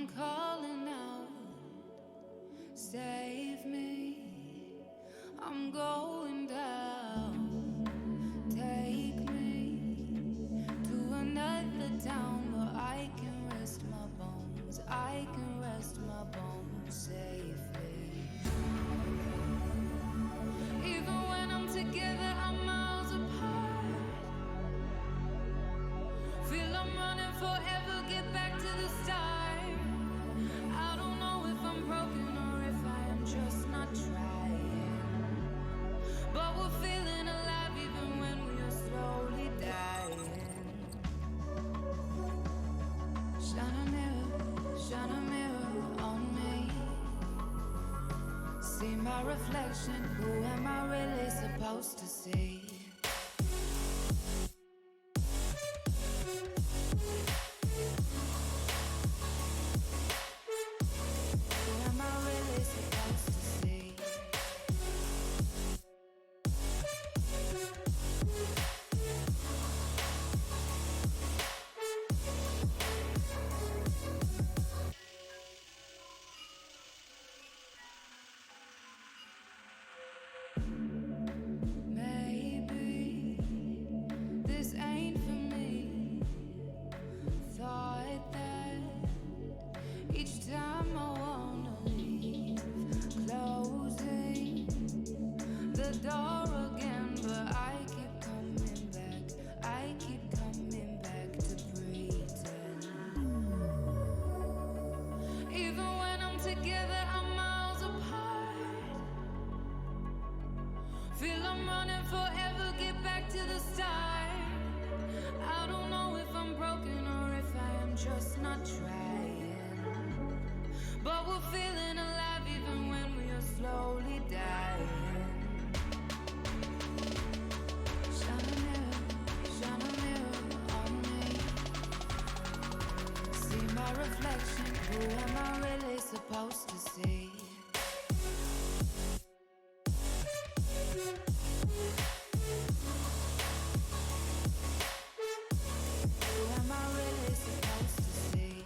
I'm calling out, save me. I'm going down. Take me to another town where I can rest my bones. I can rest my bones safely. Even when I'm together, I'm miles apart. Feel I'm running forever, get back to the start. I don't know if I'm broken or if I am just not trying. But we're feeling alive even when we are slowly dying. Shine a mirror on me. See my reflection, who am I really supposed to see? Supposed to see. Who am I really supposed to see?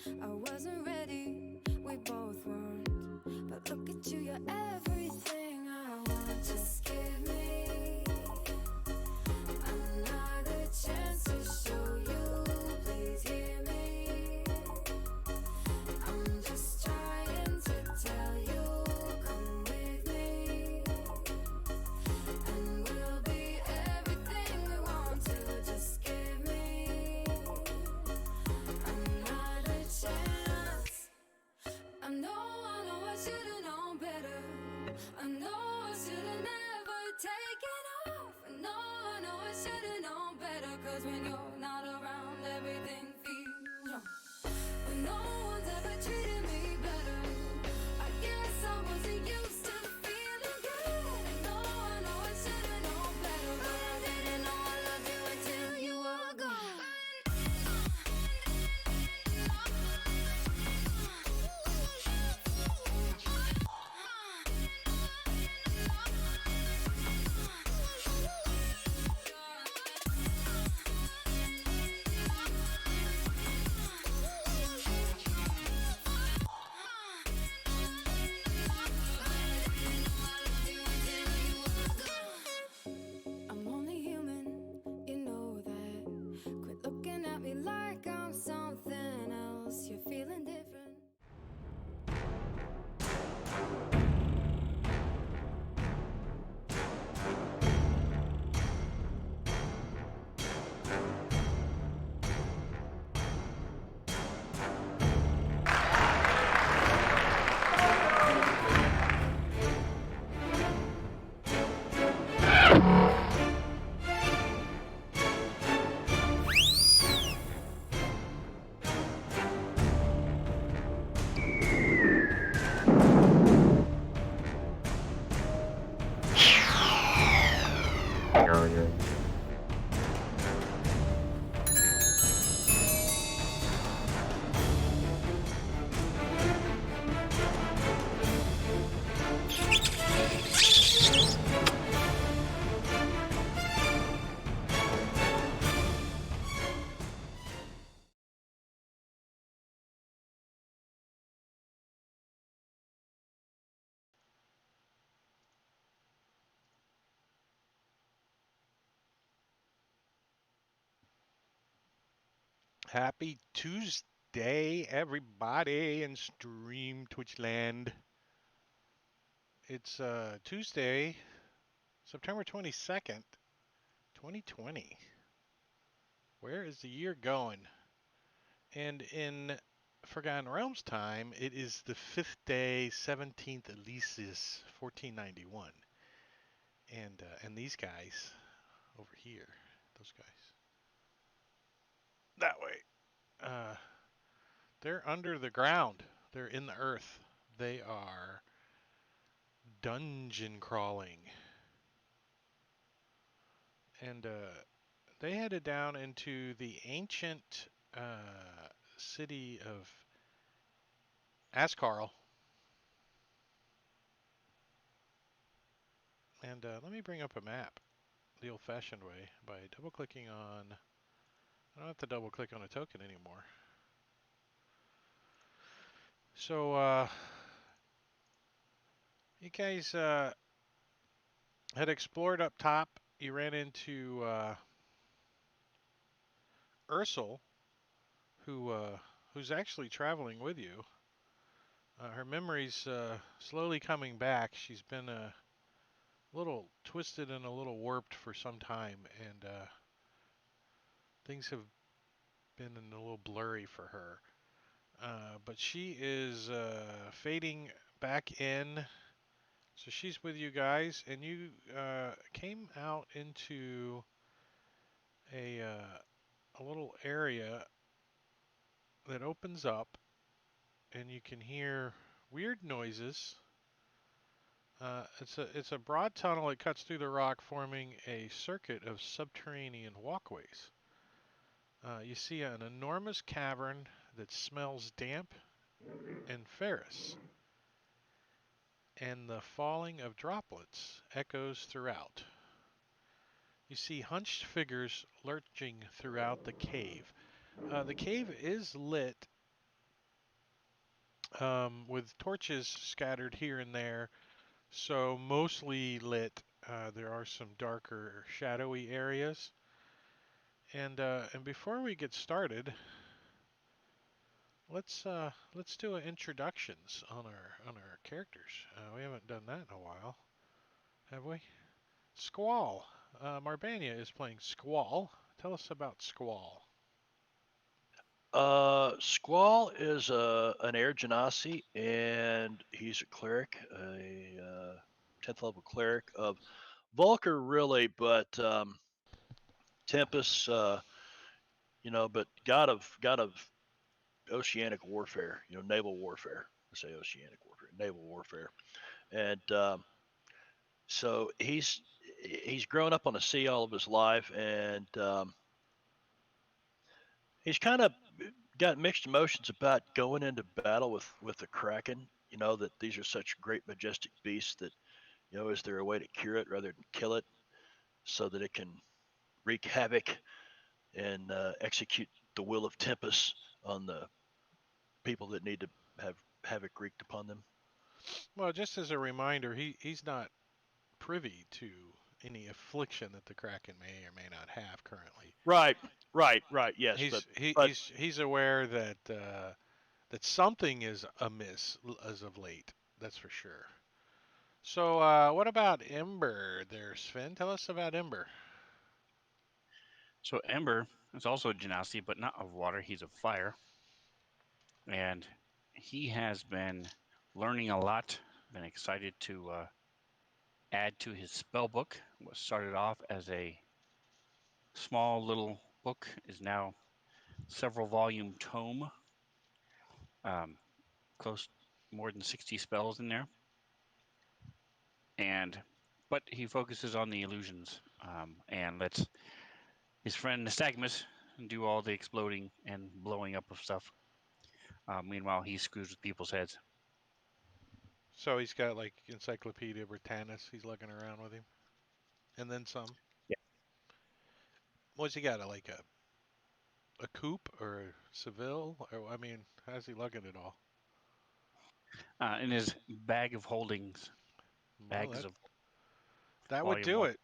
I wasn't ready, we both weren't. But look at you, you're everything I want. Just give me another chance to show you. Please hear me. I'm just trying to tell you, come with me, and we'll be everything we want to. Just give me another chance. I know I should've known better. I know I should've never taken off. I know I should've known better. 'Cause when you're not around, everything feels wrong. When no one's ever treated me better, I guess I wasn't used to feeling good. I know I should've known better, but I didn't know I loved you until you were gone. I'm only human, you know that. Quit looking at me like I'm something else. You're feeling different. Happy Tuesday, everybody in Stream Twitchland. It's Tuesday, September 22nd, 2020. Where is the year going? And in Forgotten Realms time, it is the 5th day, 17th Elisis, 1491. And these guys over here, those guys, that way, uh, they're under the ground. They're in the earth. They are dungeon crawling. And they headed down into the ancient city of Ascarl. And let me bring up a map the old-fashioned way by double-clicking on... I don't have to double-click on a token anymore. So, you guys had explored up top. You ran into Ursel, who's actually traveling with you. Her memory's slowly coming back. She's been a little twisted and a little warped for some time, and things have been a little blurry for her. But she is fading back in. So she's with you guys, and you came out into a little area that opens up, and you can hear weird noises. It's a broad tunnel that cuts through the rock, forming a circuit of subterranean walkways. You see an enormous cavern that smells damp and ferrous, and the falling of droplets echoes throughout. You see hunched figures lurching throughout the cave. The cave is lit with torches scattered here and there, so mostly lit. There are some darker, shadowy areas. And before we get started, let's do introductions on our characters. We haven't done that in a while, have we? Squall. Marbania is playing Squall. Tell us about Squall. Squall is an air genasi, and he's a cleric, a 10th level cleric of Vulcar, really, but Tempest, but god of oceanic warfare, naval warfare. I say oceanic warfare, naval warfare, and so he's grown up on the sea all of his life, and he's kind of got mixed emotions about going into battle with the Kraken. That these are such great majestic beasts that is there a way to cure it rather than kill it so that it can wreak havoc and execute the will of Tempest on the people that need to have havoc wreaked upon them. Well, just as a reminder, he's not privy to any affliction that the Kraken may or may not have currently. Right, right. Yes, He's he, but he's aware that something is amiss as of late. That's for sure. So, what about Ember there, Sven? Tell us about Ember. So Ember is also a genasi, but not of water. He's of fire. And he has been learning a lot, been excited to add to his spell book. What started off as a small little book is now several volume tome, um, close more than 60 spells in there. But he focuses on the illusions and lets his friend Nostogamus do all the exploding and blowing up of stuff. Meanwhile, he screws with people's heads. So he's got like Encyclopedia Britannica. He's lugging around with him, and then some. Yeah. What's he got? A coupe or a Seville? Or I mean, how's he lugging it all? In his bag of holdings, Well, bags of that would volume do one. it.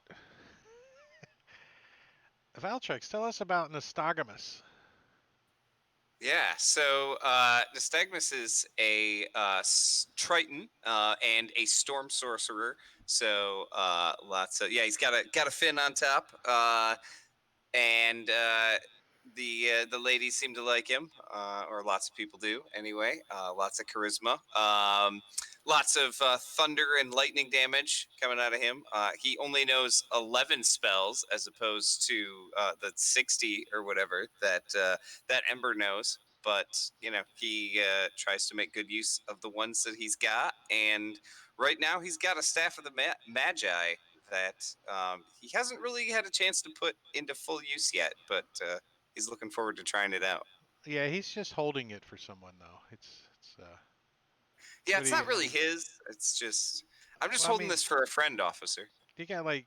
Valtrex, tell us about Nostogamus. Yeah, so Nystagmus is a Triton and a Storm Sorcerer. So he's got a fin on top, and the ladies seem to like him, or lots of people do anyway. Lots of charisma, lots of thunder and lightning damage coming out of him. He only knows 11 spells as opposed to the 60 or whatever that Ember knows. But he tries to make good use of the ones that he's got, and right now he's got a Staff of the Magi that he hasn't really had a chance to put into full use yet, but he's looking forward to trying it out. Yeah, he's just holding it for someone though. It's Yeah, what it's do you? not really his. It's just I'm just Well, I holding mean, this for a friend, officer. you got like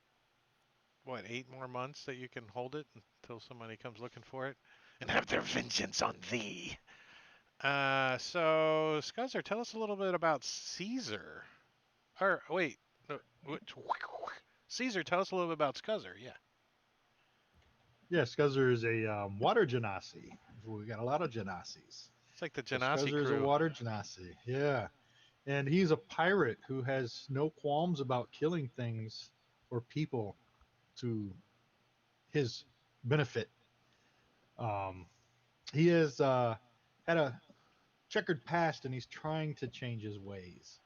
what 8 more months that you can hold it until somebody comes looking for it and have their vengeance on thee. So Scuzzer, tell us a little bit about Caesar. Or wait, no, Caesar, tell us a little bit about Scuzzer. Yeah. Yeah, Scuzzer is a water genasi. We got a lot of genasis. It's like the So Genasi Scuzzer is a crew. water genasi. Yeah. And he's a pirate who has no qualms about killing things or people to his benefit. Um, he has had a checkered past and he's trying to change his ways.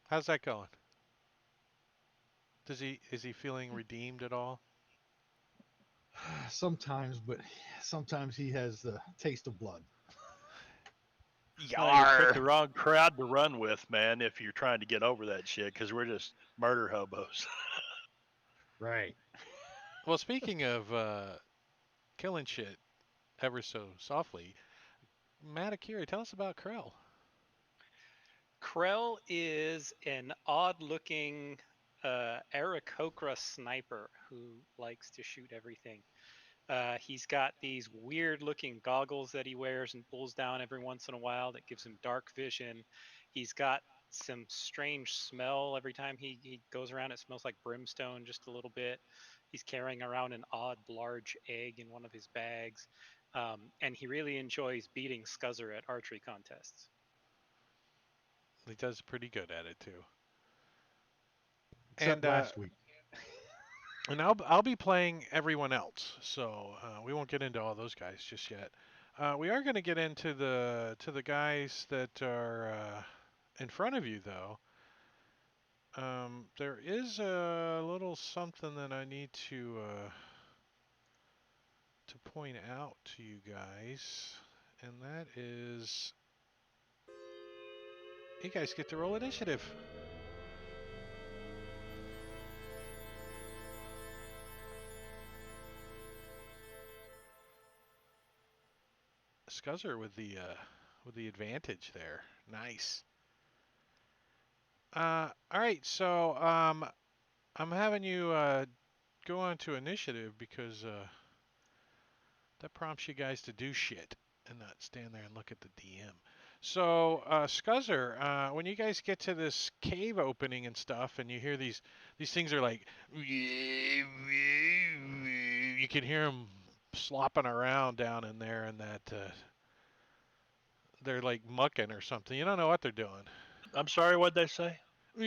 How's that going? Is he feeling redeemed at all? Sometimes, but sometimes he has the taste of blood. You picked the wrong crowd to run with, man. If you're trying to get over that shit, because we're just murder hobos. Right. Well, speaking of killing shit ever so softly, Matakiri, tell us about Krell. Krell is an odd-looking Aarakocra sniper who likes to shoot everything. He's got these weird-looking goggles that he wears and pulls down every once in a while that gives him dark vision. He's got some strange smell every time he goes around. It smells like brimstone just a little bit. He's carrying around an odd large egg in one of his bags. And he really enjoys beating Scuzzer at archery contests. He does pretty good at it too. Except And last week. and I'll be playing everyone else, so we won't get into all those guys just yet. We are going to get into the guys that are in front of you, though. There is a little something that I need to point out to you guys, and that is, you guys get to roll initiative. Scuzzer with the advantage there. Nice. All right, so I'm having you go on to initiative because that prompts you guys to do shit and not stand there and look at the DM. So, Scuzzer, when you guys get to this cave opening and stuff, and you hear these things are like, you can hear them slopping around down in there, and that they're like mucking or something. You don't know what they're doing. I'm sorry, what'd they say? How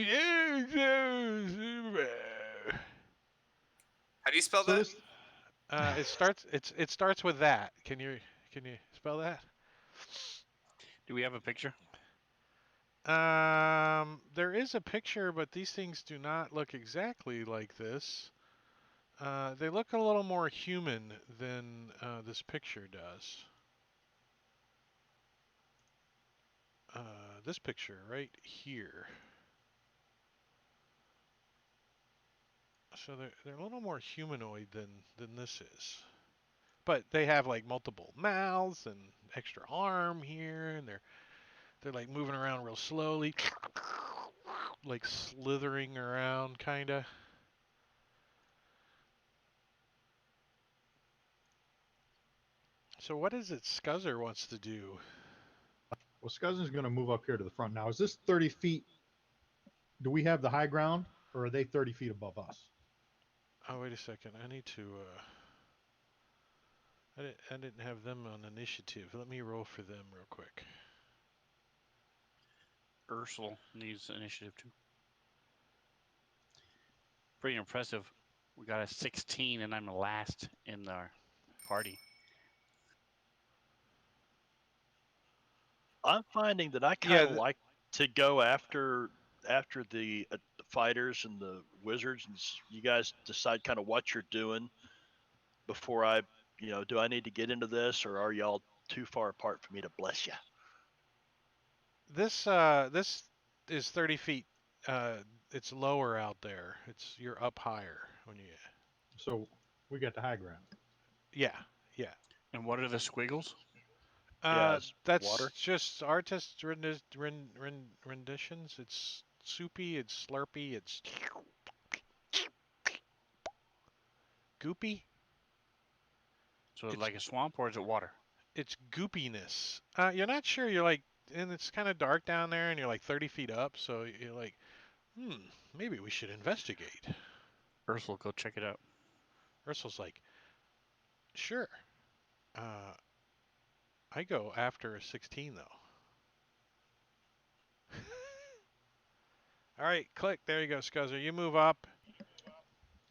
do you spell So that? this, It starts with that. Can you spell that? Do we have a picture? There is a picture, but these things do not look exactly like this. They look a little more human than this picture does. This picture right here. So they're a little more humanoid than this is. But they have like multiple mouths and extra arm here, and they're like moving around real slowly, like slithering around kinda. So what is it Scuzzer wants to do? well, Scuzzer's going to move up here to the front. Now, is this 30 feet? Do we have the high ground, or are they 30 feet above us? Oh, wait a second. I need to. I didn't have them on initiative. Let me roll for them real quick. Ursel needs initiative too. Pretty impressive. We got a 16, and I'm the last in our party. I'm finding that I kind of like to go after the fighters and the wizards, and you guys decide kind of what you're doing before I, do I need to get into this, or are y'all too far apart for me to bless you? This is 30 feet. It's lower out there. You're up higher when you. So we got the high ground. Yeah. And what are the squiggles? It's That's water. just artist renditions. It's soupy. It's slurpy. It's goopy. So it's like a swamp, or is it water? It's goopiness. You're not sure. You're like, and it's kind of dark down there, and you're like 30 feet up. So you're like, maybe we should investigate. Ursel, go check it out. Ursul's like, sure. I go after a 16 though. All right, click. There you go, Scuzzer. You move up.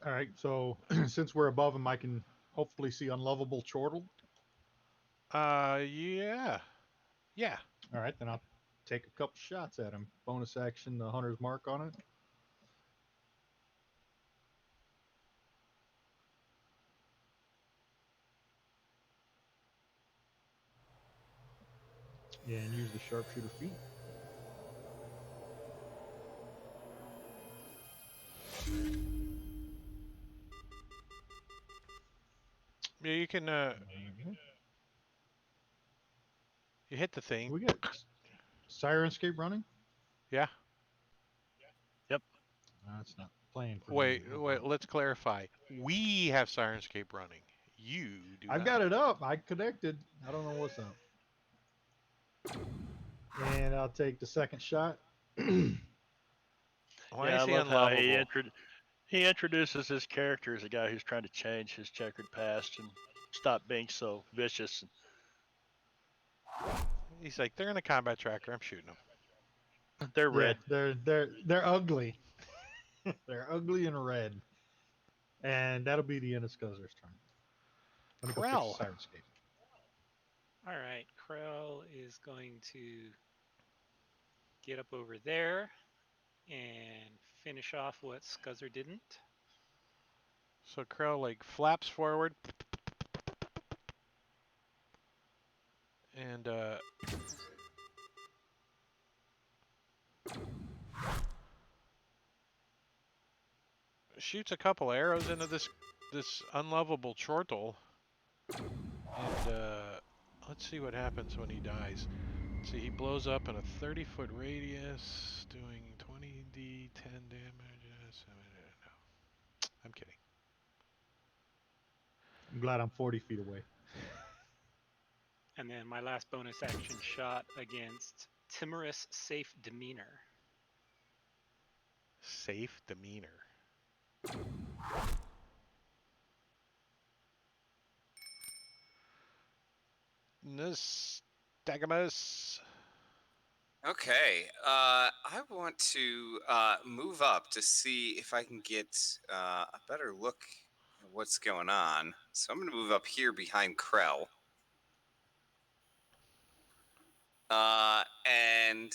All right, so since we're above him, I can hopefully see unlovable chortle. Yeah. All right, then I'll take a couple shots at him. Bonus action, the hunter's mark on it. And use the sharpshooter feat. Yeah, you can. You hit the thing. We got Sirenscape running? Yeah. Yep. That's not playing for Wait. me. Let's clarify. We have Sirenscape running. You do I've not. got it up. I connected. I don't know what's up. And I'll take the second shot. Why Yeah, is I he love how unlovable? he introduces his character as a guy who's trying to change his checkered past and stop being so vicious. He's like, they're in a combat tracker. I'm shooting them. They're Yeah, red. they're ugly. They're ugly and red. And that'll be the end of Scuzzer's turn. I'm gonna go fix Krell. the Sirenscape. All right, Krell is going to get up over there and finish off what Scuzzer didn't. So Krell like flaps forward and shoots a couple arrows into this unlovable chortle. And let's see what happens when he dies. Let's see, he blows up in a 30-foot radius, doing 20d 10 damage. No, I'm kidding. I'm glad I'm 40 feet away. And then my last bonus action shot against Timorous Safe Demeanor. Safe demeanor. Nostogamus. Okay. I want to move up to see if I can get a better look at what's going on. So I'm going to move up here behind Krell. And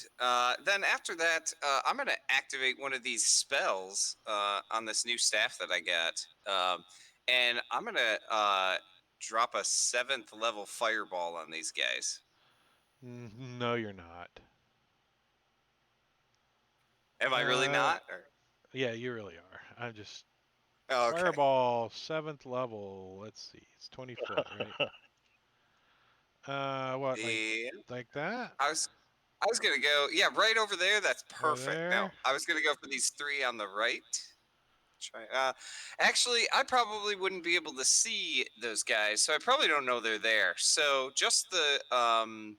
then after that, I'm going to activate one of these spells on this new staff that I got. And I'm going to drop a 7th level fireball on these guys. No, you're not. Am I really not? Or... Yeah, you really are. I'm just... Oh, okay. Fireball, 7th level. Let's see. It's 20 foot, right? What, Yeah. like that? I was gonna go, yeah, right over there. That's Over perfect. No, there? I was gonna go for these 3 on the right. Try. Actually, I probably wouldn't be able to see those guys, so I probably don't know they're there. So just the 2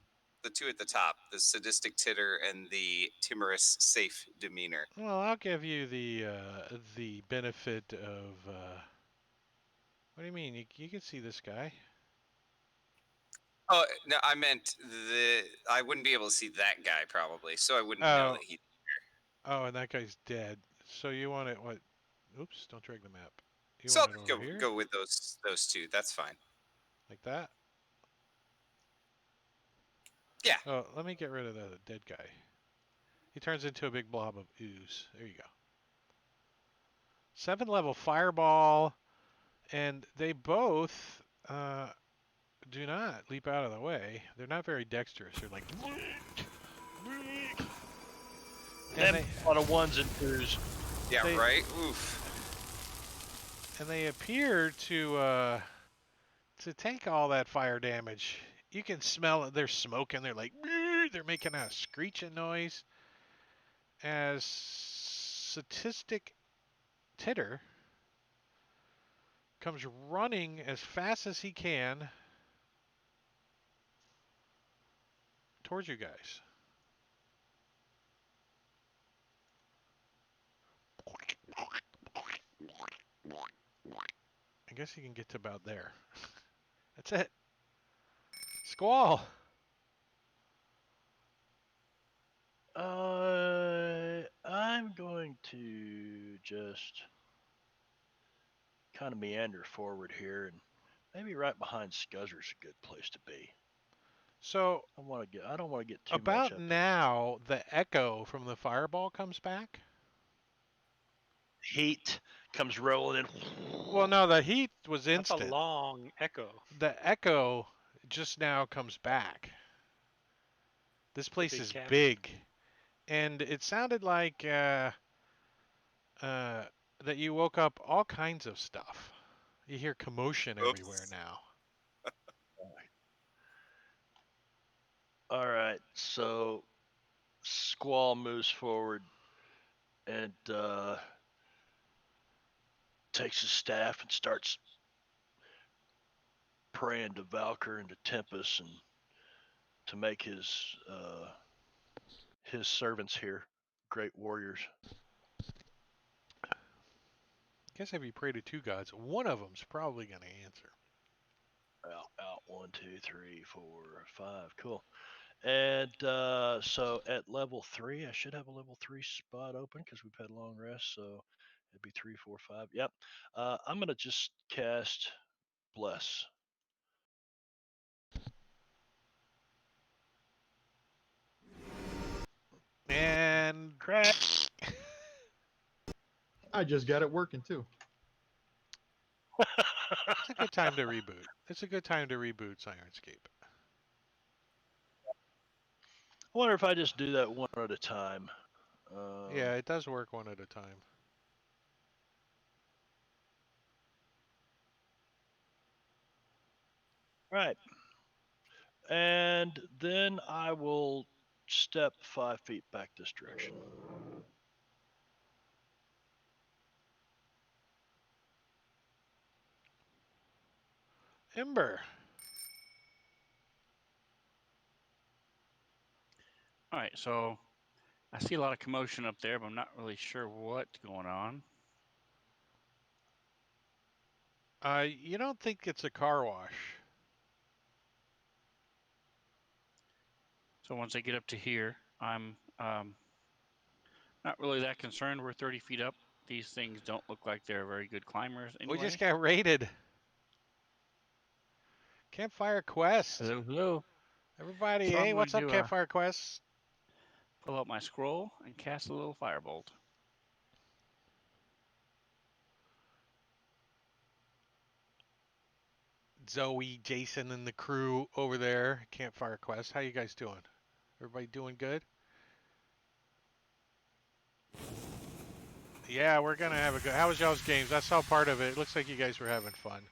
at the top, the sadistic titter and the timorous safe demeanor. Well, I'll give you the benefit of... what do you mean? You can see this guy. Oh no, I meant I wouldn't be able to see that guy probably, so I wouldn't know that he. Oh, and that guy's dead. So you want it what? Oops! Don't drag the map. You So I'll want it over go here, go with those 2. That's fine. like that? Yeah. Oh, let me get rid of the dead guy. He turns into a big blob of ooze. There you go. 7th level fireball, and they both do not leap out of the way. They're not very dexterous. They're like... And on a ones and twos. Yeah, right? Oof. And they appear to take all that fire damage. You can smell it. They're smoking. They're like... They're making a screeching noise. As Statistic Titter comes running as fast as he can towards you guys. I guess he can get to about there. That's it. Squall. I'm going to just kind of meander forward here, and maybe right behind Scuzzer's a good place to be. So I don't want to get too much about up now, the echo from the fireball comes back. Heat comes rolling in. Well, no, the heat was That's a instant. long echo. The echo just now comes back. This place big is cavern. big, and it sounded like that you woke up all kinds of stuff. You hear commotion Oops. everywhere now. All right, so Squall moves forward and takes his staff and starts praying to Valkyr and to Tempest and to make his servants here great warriors. Guess if you pray to two gods, one of them's probably going to answer. Out. 1, 2, 3, 4, 5. Cool. And so at level 3, I should have a level 3 spot open because we've had a long rest. So it'd be 3, 4, 5. Yep. I'm gonna just cast Bless. And Crack. I just got it working too. it's a good time to reboot. It's a good time to reboot Sirenscape. I wonder if I just do that one at a time. Yeah, it does work one at a time. Right. And then I will step 5 feet back this direction. Ember. All right, so I see a lot of commotion up there, but I'm not really sure what's going on. You don't think it's a car wash? So once I get up to here, I'm not really that concerned. We're 30 feet up. These things don't look like they're very good climbers anyway. We just got raided. Campfire Quest. Hello, hello. Everybody, So hey, I'm what's going up, to, Campfire Quest? Pull out my scroll and cast a little firebolt. Zoe, Jason, and the crew over there, Campfire Quest. How you guys doing? Everybody doing good? Yeah, we're gonna have a good. How was y'all's games? I saw part of it. It looks like you guys were having fun.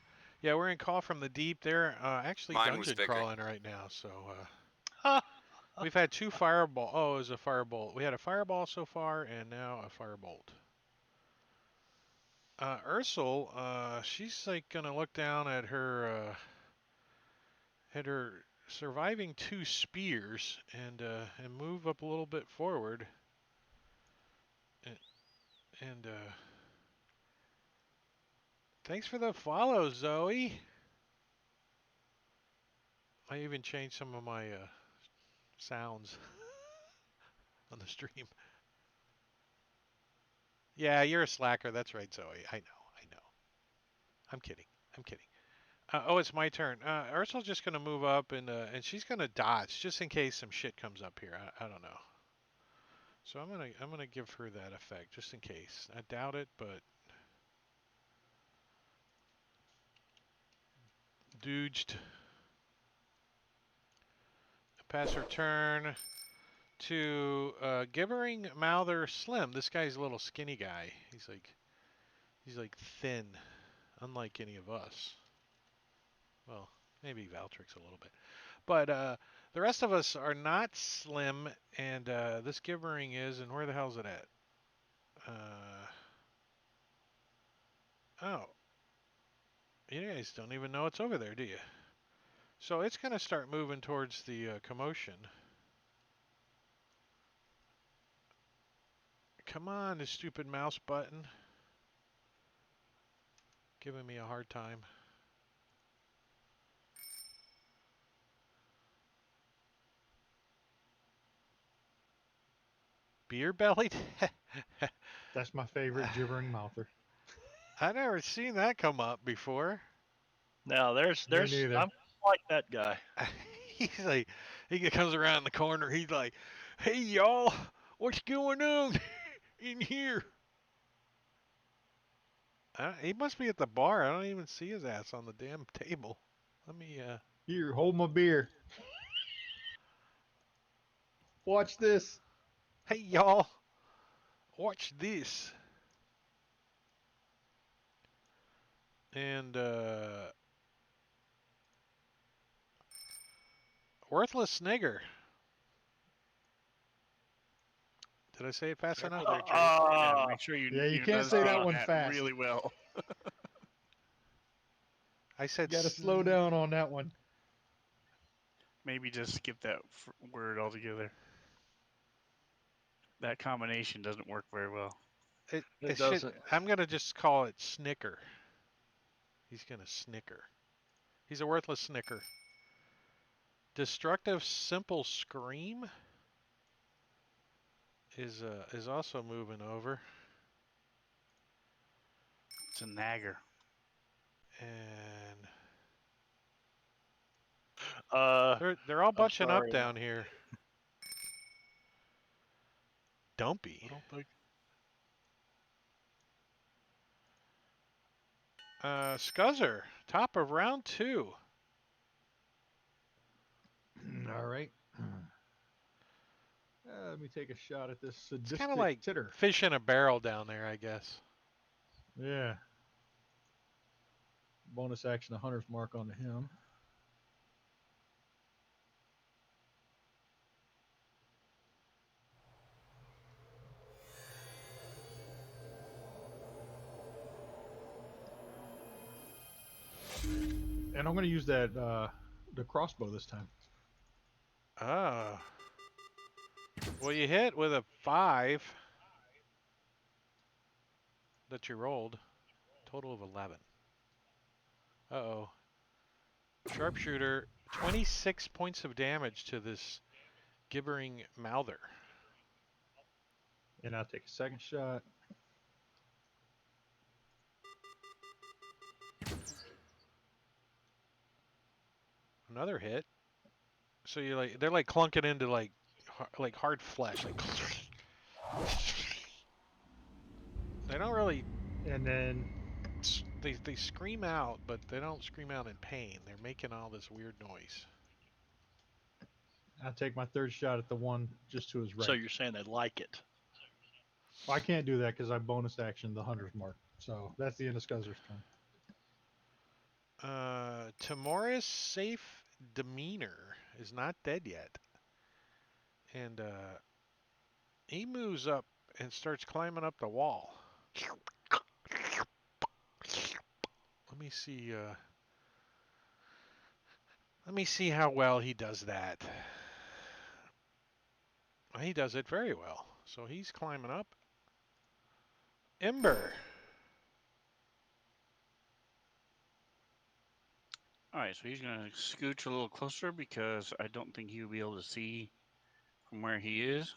Yeah, we're in Call from the Deep. They're actually Mine was dungeon bigger. crawling right now. So we've had 2 fireball. Oh, it was a firebolt. We had a fireball so far, and now a firebolt. Ursel, she's like gonna look down at her surviving 2 spears and move up a little bit forward. And thanks for the follow, Zoe. I even changed some of my sounds on the stream. Yeah, you're a slacker. That's right, Zoe. I know. I'm kidding. Oh, it's my turn. Ursula's just gonna move up and she's gonna dodge just in case some shit comes up here. I don't know. So I'm gonna give her that effect just in case. I doubt it, but dooged. Pass her turn to Gibbering Mouther Slim. This guy's a little skinny guy. He's like thin, unlike any of us. Well, maybe Valtrix a little bit. But the rest of us are not slim, and this Gibbering is, and where the hell's it at? Oh. You guys don't even know it's over there, do you? So it's going to start moving towards the commotion. Come on, this stupid mouse button. Giving me a hard time. Beer bellied? That's my favorite gibbering mouther. I never seen that come up before. Now there's Me neither. I'm like that guy. He's like, he comes around the corner. He's like, "Hey y'all, what's going on in here?" He must be at the bar. I don't even see his ass on the damn table. Let me. Here, hold my beer. Watch this. Hey y'all, watch this. And worthless snigger. Did I say it fast enough? Careful there, Jake. Yeah, make sure Yeah, you can't does say that read one fast. really well. I said Got to slow down on that one. Maybe just skip that word altogether. That combination doesn't work very well. It doesn't. I'm gonna just call it snicker. He's gonna snicker. He's a worthless snicker. Destructive simple scream is also moving over, It's a nagger. and they're all I'm bunching up sorry. down here. Dumpy. I don't think. Scuzzer, top of round 2. All right. Let me take a shot at this It's sadistic kind of like titter. fish in a barrel down there, I guess. Yeah. Bonus action, a hunter's mark onto him. And I'm going to use that the crossbow this time. Oh. Well, you hit with a 5 that you rolled. Total of 11. Uh-oh. Sharpshooter, 26 points of damage to this gibbering mouther. And I'll take a second shot. Another hit. So they're like clunking into like hard flesh, like they don't really. And then They scream out, but they don't scream out in pain. They're making all this weird noise. I'll take my third shot at the one just to his right. So you're saying they like it? Well, I can't do that because I bonus action the hunter's mark. So that's the end of Scuzzer's turn. Tamora's safe demeanor is not dead yet. And he moves up and starts climbing up the wall. Let me see. Let me see how well he does that. He does it very well. So he's climbing up. Ember. All right, so he's gonna scooch a little closer because I don't think he'll be able to see from where he is.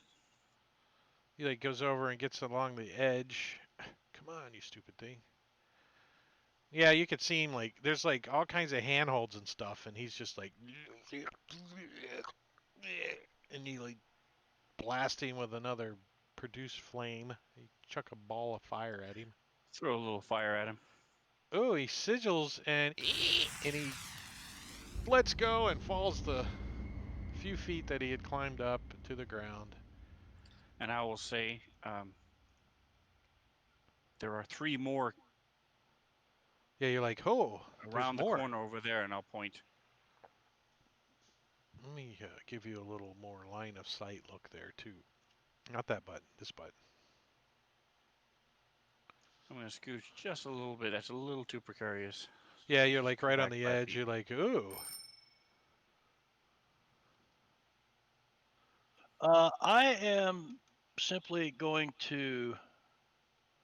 He like goes over and gets along the edge. Come on, you stupid thing. Yeah, you could see him like there's like all kinds of handholds and stuff, and he's just like, and you like blast him with another produce flame. You chuck a ball of fire at him. Throw a little fire at him. Oh, he sigils and he lets go and falls the few feet that he had climbed up to the ground. And I will say, there are 3 more Yeah, you're like, oh, there's around the more. corner over there, and I'll point. Let me give you a little more line of sight look there too. Not that button, this button. I'm gonna scooch just a little bit. That's a little too precarious. Yeah, you're like Come right on back the 5 edge. feet. You're like, ooh. I am simply going to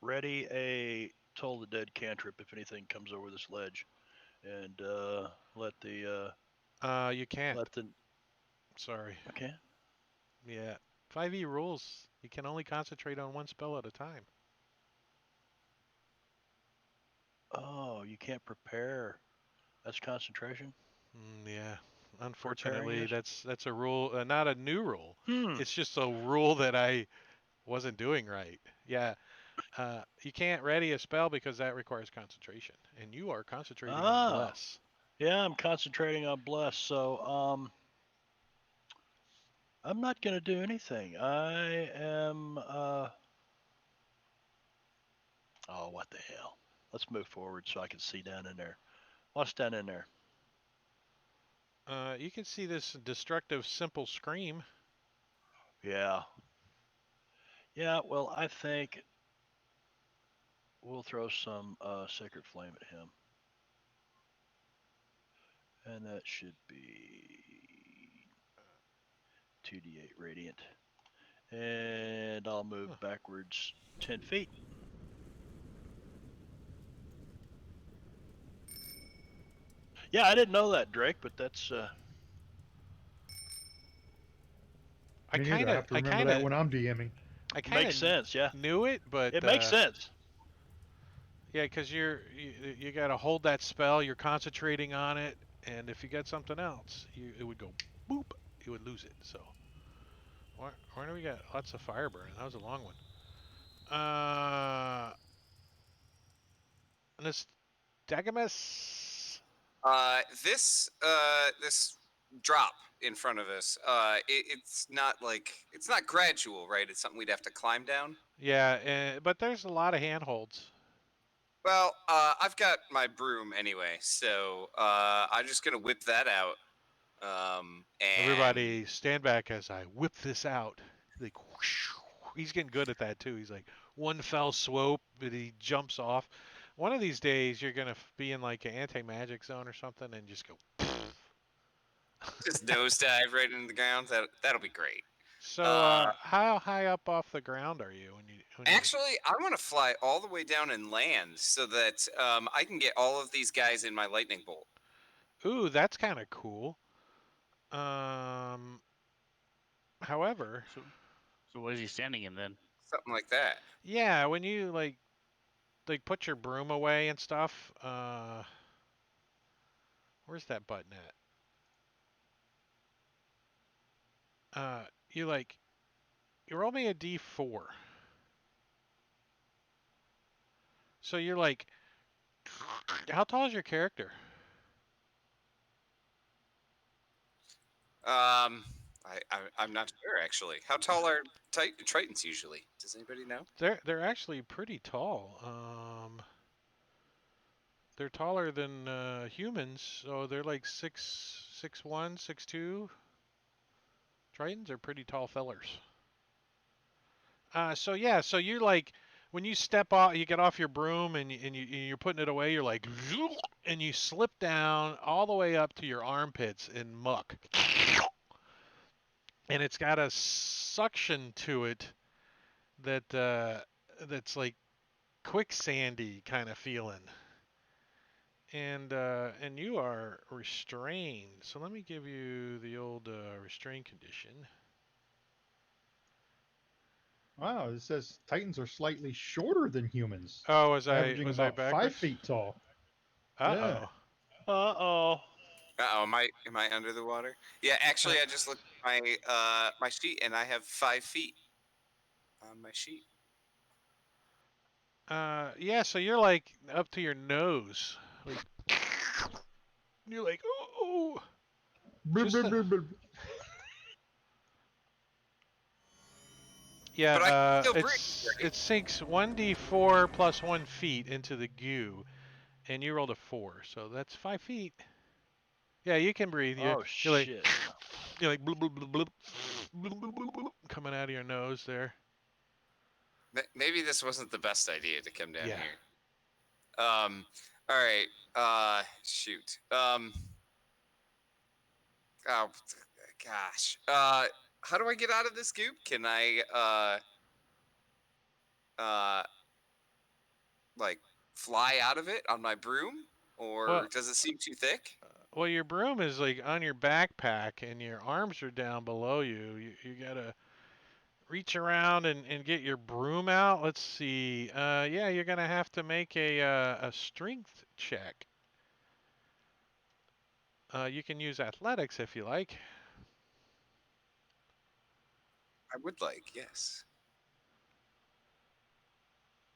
ready a Toll the Dead cantrip if anything comes over this ledge, and let the You can't. let the Sorry. okay. Yeah. 5e rules. You can only concentrate on one spell at a time. Oh, you can't prepare. That's concentration. Yeah. Unfortunately, Preparing that's a rule, not a new rule. Hmm. It's just a rule that I wasn't doing right. Yeah. You can't ready a spell because that requires concentration, and you are concentrating on bless. Yeah, I'm concentrating on bless. So I'm not going to do anything. I am. Oh, what the hell? Let's move forward so I can see down in there. What's down in there? You can see this destructive simple scream. Yeah. Yeah. Well, I think we'll throw some sacred flame at him. And that should be 2d8 radiant. And I'll move backwards 10 feet. Yeah, I didn't know that, Drake, but that's I Me neither. kind I of, have to remember that when I'm DMing. makes sense. Yeah, knew it, but it makes sense. yeah, because you got to hold that spell. You're concentrating on it, and if you get something else, it would go boop. You would lose it. So where do we got lots of fire burning? That was a long one. Nostogamus. This drop in front of us. It's not gradual, right? It's something we'd have to climb down. Yeah, but there's a lot of handholds. Well, I've got my broom anyway, so I'm just gonna whip that out. And Everybody stand back as I whip this out. Like whoosh. He's getting good at that too. He's like one fell swoop, but he jumps off. One of these days, you're gonna be in like an anti-magic zone or something, and just go. just nosedive right into the ground. That'll be great. So, Uh, how high up off the ground are you when you? Actually, I want to fly all the way down and land so that I can get all of these guys in my lightning bolt. Ooh, that's kind of cool. However, So what is he standing in then? Something like that. yeah, when you like put your broom away and stuff, where's that button at? You roll me a d4. So you're like, how tall is your character? I'm not sure actually. How tall are Tritons usually? Does anybody know? They're actually pretty tall. They're taller than humans, so they're like 6'1", 6'2". Tritons are pretty tall fellers. So yeah, so you like when you step off, you get off your broom and you're putting it away. You're like, and you slip down all the way up to your armpits in muck, and it's got a suction to it that's like quicksandy kind of feeling. And you are restrained. So let me give you the old restraint condition. Wow, it says Titans are slightly shorter than humans, Oh, averaging was I about 5 backwards? feet tall. Uh-oh. Uh-oh. Am I under the water? Yeah, actually, I just looked at my sheet and I have 5 feet on my sheet. Yeah, so you're like up to your nose. Like, you're like, oh. Just yeah, But I can still breathe, right? it sinks 1d4 plus 1 feet into the goo, and you rolled a 4, so that's 5 feet. Yeah, you can breathe. Oh You're like, shit. you're like bloop, bloop, bloop, bloop, bloop, bloop, bloop, bloop, coming out of your nose there. Maybe this wasn't the best idea to come down Yeah. here. All right. Shoot. Oh, gosh. How do I get out of this goop? Can I like fly out of it on my broom, or Well, does it seem too thick? Well, your broom is like on your backpack, and your arms are down below you. You gotta reach around and get your broom out. Let's see. Yeah, you're gonna have to make a strength check. You can use athletics if you like. I would like, yes.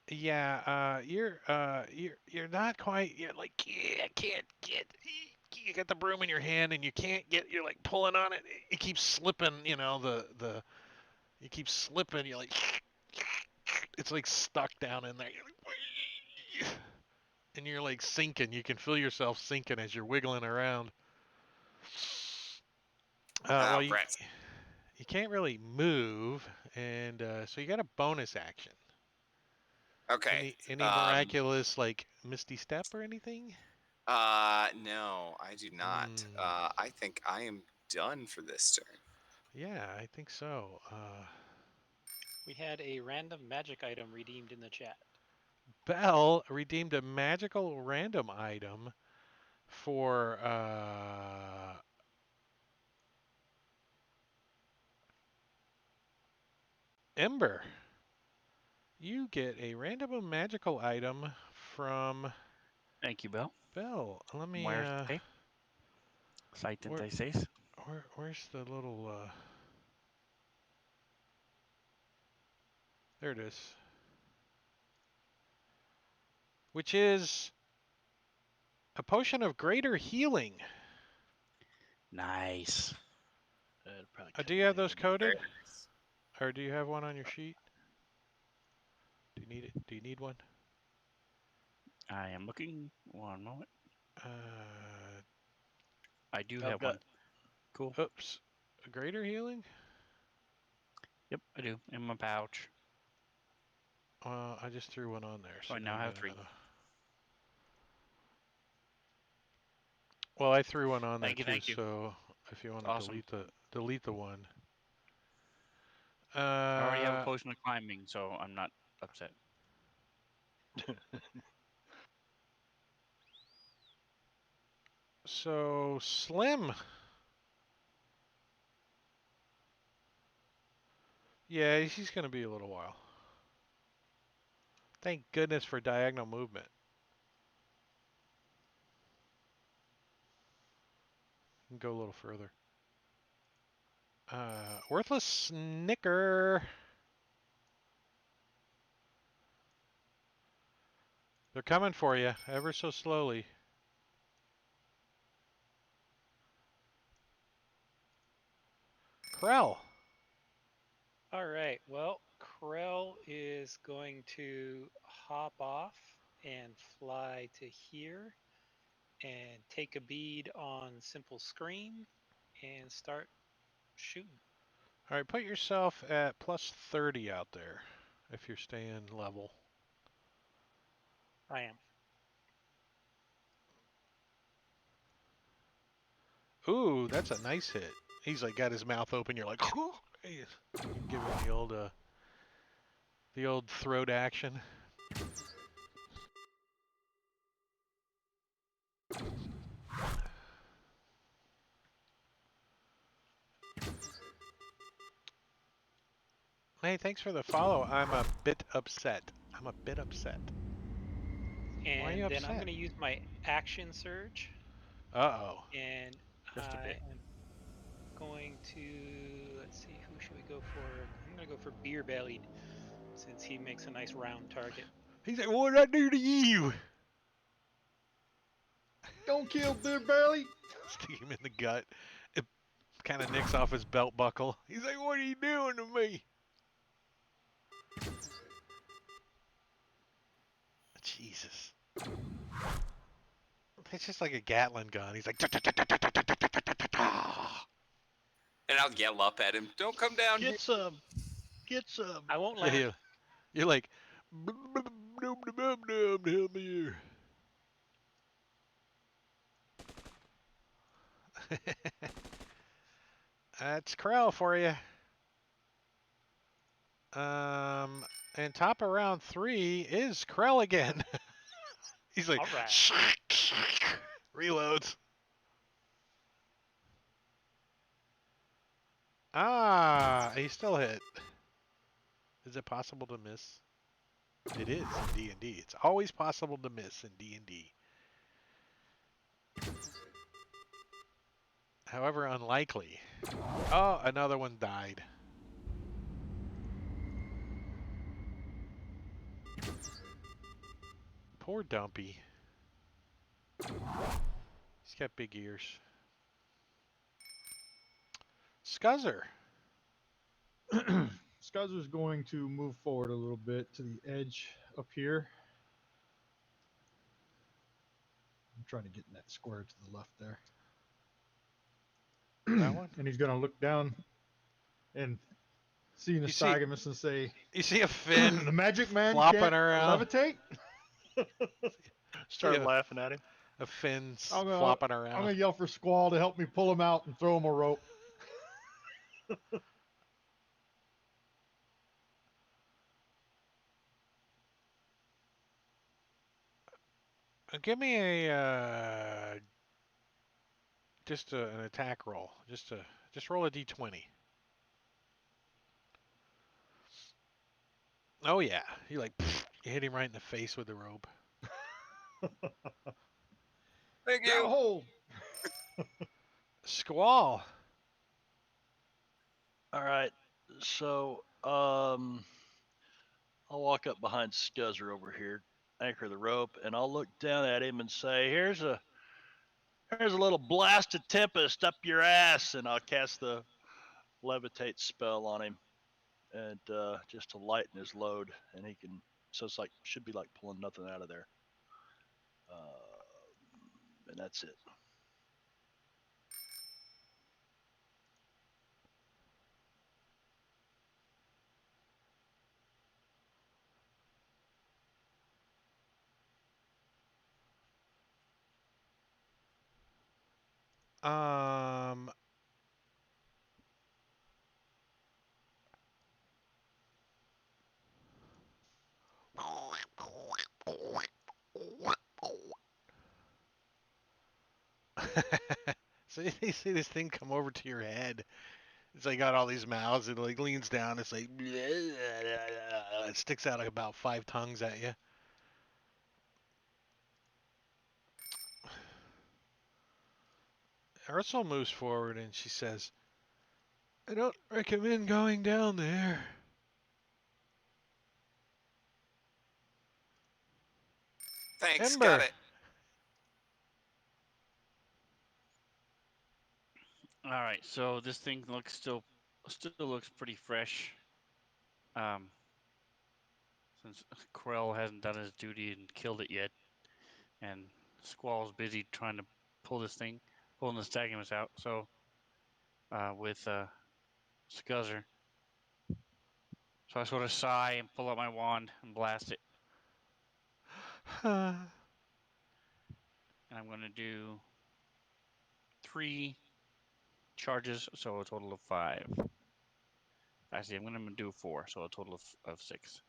Yeah, you're not quite. You're like, yeah, I can't get. You got the broom in your hand and you can't get. You're like pulling on it. It keeps slipping. You know You keep slipping. You're like, it's like stuck down in there. You're like, and you're like sinking. You can feel yourself sinking as you're wiggling around. Well, Brett. you can't really move, and so you got a bonus action. Okay. Any miraculous like misty step or anything? No, I do not. Hmm. I think I am done for this turn. Yeah, I think so. We had a random magic item redeemed in the chat. Bell redeemed a magical random item for Ember. You get a random magical item from Thank you, Bill. Bell. Let me Muerte. where, 76. where's the little there it is. Which is a potion of greater healing. Nice. That'd probably Do come you in have those handy. coded? Very nice. Or do you have one on your sheet? Do you need it? Do you need one? I am looking. One moment. Uh, I do I've have got one. Cool. oops. A greater healing? Yep, I do. In my pouch. I just threw one on there. So I now have 3. Well, I threw one on there Thank you, too. thank you. So if you want to Awesome. delete the one. I already have a potion of climbing, so I'm not upset. So Slim. Yeah, he's gonna be a little while. Thank goodness for diagonal movement. Can go a little further. Worthless Snicker. They're coming for you, ever so slowly. Krell. All right. Well, Krell is going to hop off and fly to here and take a bead on Simple Scream and start shooting. All right, put yourself at plus 30 out there if you're staying level. I am. Ooh, that's a nice hit. He's like got his mouth open. You're like, you give him the old throat action. Hey, thanks for the follow. I'm a bit upset. I'm a bit upset. Why are you And then I'm upset? going to use my action surge, Uh-oh. and Just a I bit. am going to, let's see, who should we go for? I'm going to go for Beer Bellied, since he makes a nice round target. He's like, what did I do to you? Don't kill Beer Belly. Stick him in the gut. It kind of nicks off his belt buckle. He's like, what are you doing to me? Jesus. It's just like a Gatling gun. He's like, And I'll yell up at him, "Don't come down here!" Get some. Get some. I won't yeah, land. you're like, help me here. That's Krell for you. And top of round 3 is Krell again. He's like, All right. reloads. Ah, he still hit. Is it possible to miss? It is in D&D. It's always possible to miss in D&D. However, unlikely. Oh, another one died. Poor Dumpy. He's got big ears. Scuzzer. Scuzzer's going to move forward a little bit to the edge up here. I'm trying to get in that square to the left there. That one? And he's going to look down and see You see- Nostogamus and say, You see a fin the magic man flopping can't around. levitate? Start Yeah. laughing at him. of fins I'm flopping gonna around. yell for Squall to help me pull him out and throw him a rope. Give me a just an attack roll. Just roll a d20. Oh yeah, you like you hit him right in the face with the rope. Thank Grab a you. hold. Squall. All right. So, I'll walk up behind Scuzzer over here, anchor the rope, and I'll look down at him and say, "Here's a little blasted tempest up your ass," and I'll cast the levitate spell on him, and just to lighten his load, and he can. So it's like should be like pulling nothing out of there, and that's it. Um. So you see this thing come over to your head. It's like got all these mouths. It like leans down. It's like it sticks out like about 5 tongues at you. Ursula moves forward and she says, "I don't recommend going down there." Thanks. Got Ember. it. All right, so this thing looks still looks pretty fresh. Since Krell hasn't done his duty and killed it yet, and Squall's busy trying to pulling the Stagmus out. So with Scuzzer, so I sort of sigh and pull out my wand and blast it, and I'm going to do 3 charges, so a total of 5. Actually, I'm going to do 4, so a total of 6.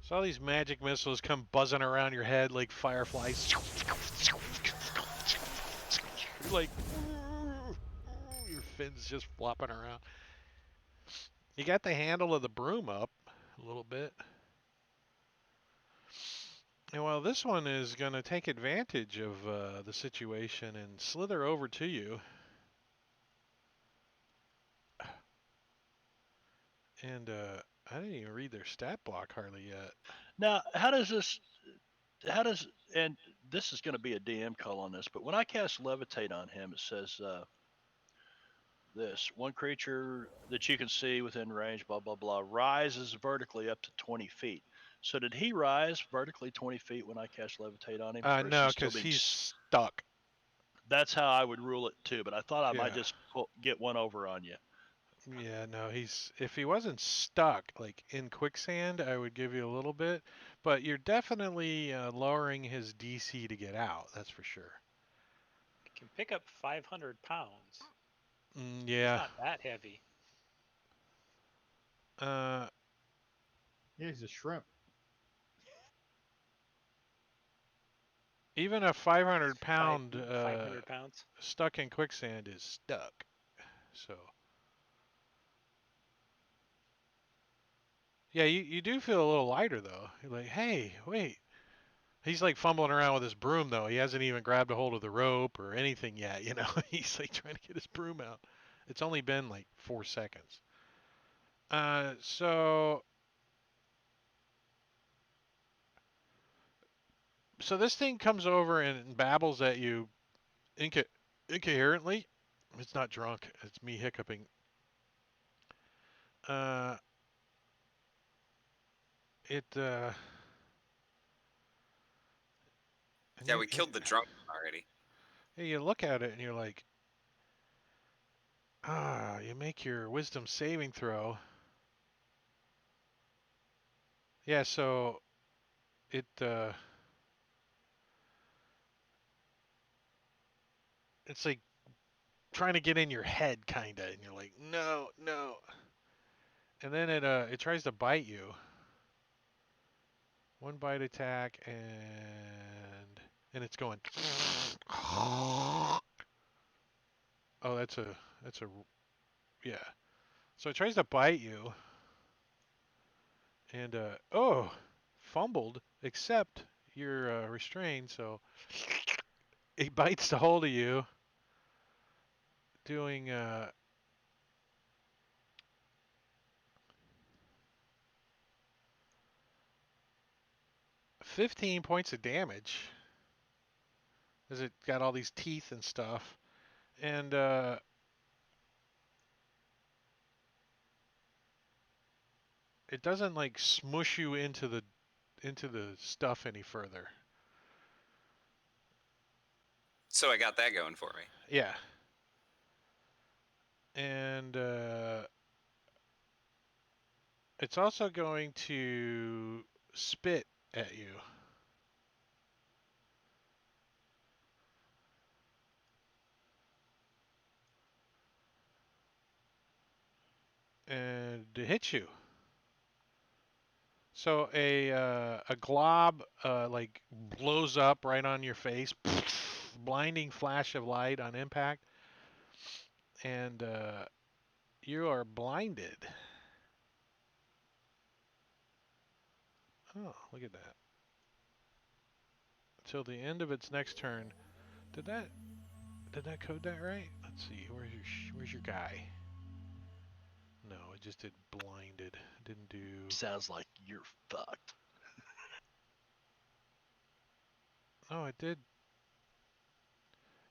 So all these magic missiles come buzzing around your head like fireflies. Like your fins just flopping around. You got the handle of the broom up a little bit. And well, this one is going to take advantage of the situation and slither over to you. And I didn't even read their stat block hardly yet. Now, how does this? How does? And this is going to be a DM call on this, but when I cast levitate on him, it says this one creature that you can see within range, blah blah blah, rises vertically up to 20 feet. So did he rise vertically 20 feet when I cast levitate on him, or is he No, still because being? he's stuck. That's how I would rule it too, but I thought I might Yeah. just get one over on you. Yeah, no, if he wasn't stuck like in quicksand, I would give you a little bit, but you're definitely lowering his DC to get out. That's for sure. It can pick up 500 pounds. It's Yeah. not that heavy. Uh, Yeah, he's a shrimp. even a 500 5 pound feet, 500 pounds. stuck in quicksand is stuck. So yeah, you do feel a little lighter though. You're like, hey, wait. He's like fumbling around with his broom though. He hasn't even grabbed a hold of the rope or anything yet. You know, he's like trying to get his broom out. It's only been like 4 seconds. So this thing comes over and babbles at you incoherently. It's not drunk. It's me hiccuping. Uh, it And Yeah, we killed the drunk one already. you look at it and you're like, you make your wisdom saving throw. Yeah, so it it's like trying to get in your head kinda, and you're like, no, no. And then it tries to bite you. One bite attack and it's going. Oh, that's a yeah. So it tries to bite you, and fumbled. Except you're restrained, so it bites the hold of you, doing 15 points of damage. As it got all these teeth and stuff, and it doesn't like smush you into the stuff any further. So I got that going for me. Yeah. And it's also going to spit at you. And to hit you. So a glob like blows up right on your face, blinding flash of light on impact, and you are blinded. Oh, look at that. Till the end of its next turn. Did that code that right? Let's see. Where's your guy? No, it just did blinded. Didn't do. Sounds like you're fucked. Oh, it did.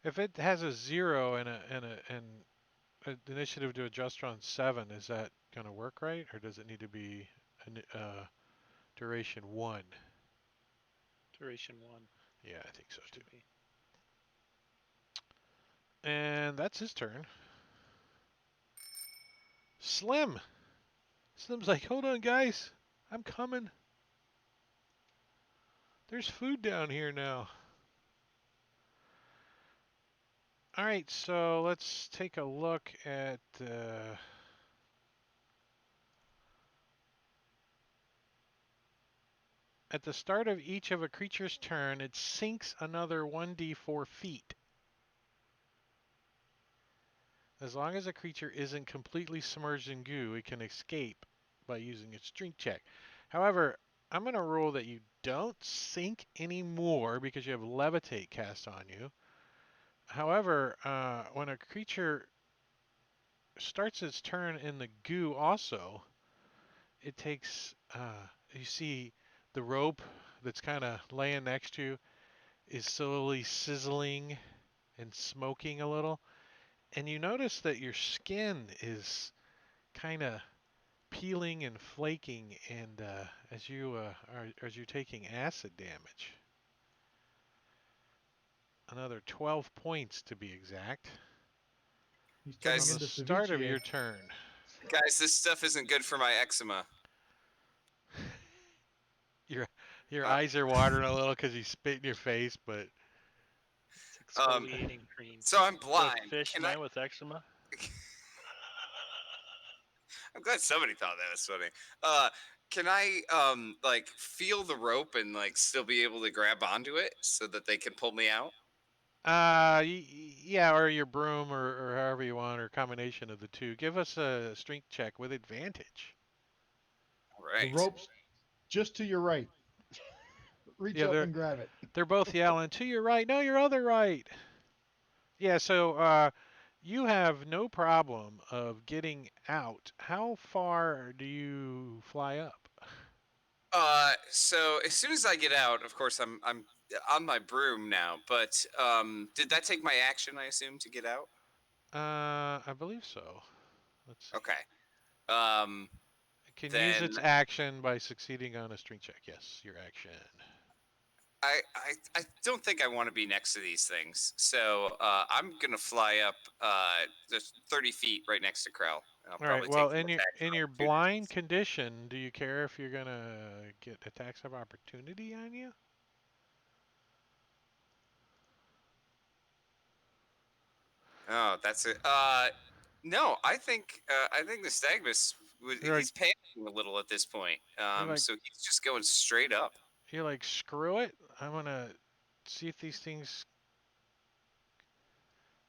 If it has a 0 and an initiative to adjust on 7, is that gonna work right, or does it need to be duration 1? Duration 1 Yeah, I think so too. should be. And that's his turn. Slim. Slim's like, hold on, guys, I'm coming. There's food down here now. All right, so let's take a look at. At the start of each of a creature's turn, it sinks another 1d4 feet. As long as a creature isn't completely submerged in goo, it can escape by using its strength check. However, I'm going to rule that you don't sink anymore because you have levitate cast on you. However, when a creature starts its turn in the goo also, it takes, you see the rope that's kind of laying next to you is slowly sizzling and smoking a little. And you notice that your skin is kind of peeling and flaking, and as you're taking acid damage, another 12 points to be exact. He's On turning Guys, the into start of ceviche. your turn. Guys, this stuff isn't good for my eczema. Your Uh, eyes are watering a little because he spit in your face, but It's exfoliating cream. So I'm What blind. fish Can I? man with eczema? I'm glad somebody thought that was funny. Can I like feel the rope and like still be able to grab onto it so that they can pull me out? yeah, or your broom, or however you want, or a combination of the two. Give us a strength check with advantage. All The right. rope's just to your right. Reach Yeah, up and grab it. they're both yelling, to your right, no, your other right. Yeah, so you have no problem of getting out. How far do you fly up? So as soon as I get out, of course I'm on my broom now. But did that take my action? I assume to get out. I believe so. Let's see. Okay. Um, It can use then its action by succeeding on a strength check. Yes, your action. I don't think I want to be next to these things. So I'm gonna fly up just 30 feet right next to Krell. I'll All probably right. Well, take the attack in for your opportunity. blind condition, do you care if you're gonna get attacks of opportunity on you? Oh, that's it. No, I think the Stagmus You're like he's panicking a little at this point. you're like So he's just going straight up. you're like screw it. I'm gonna see if these things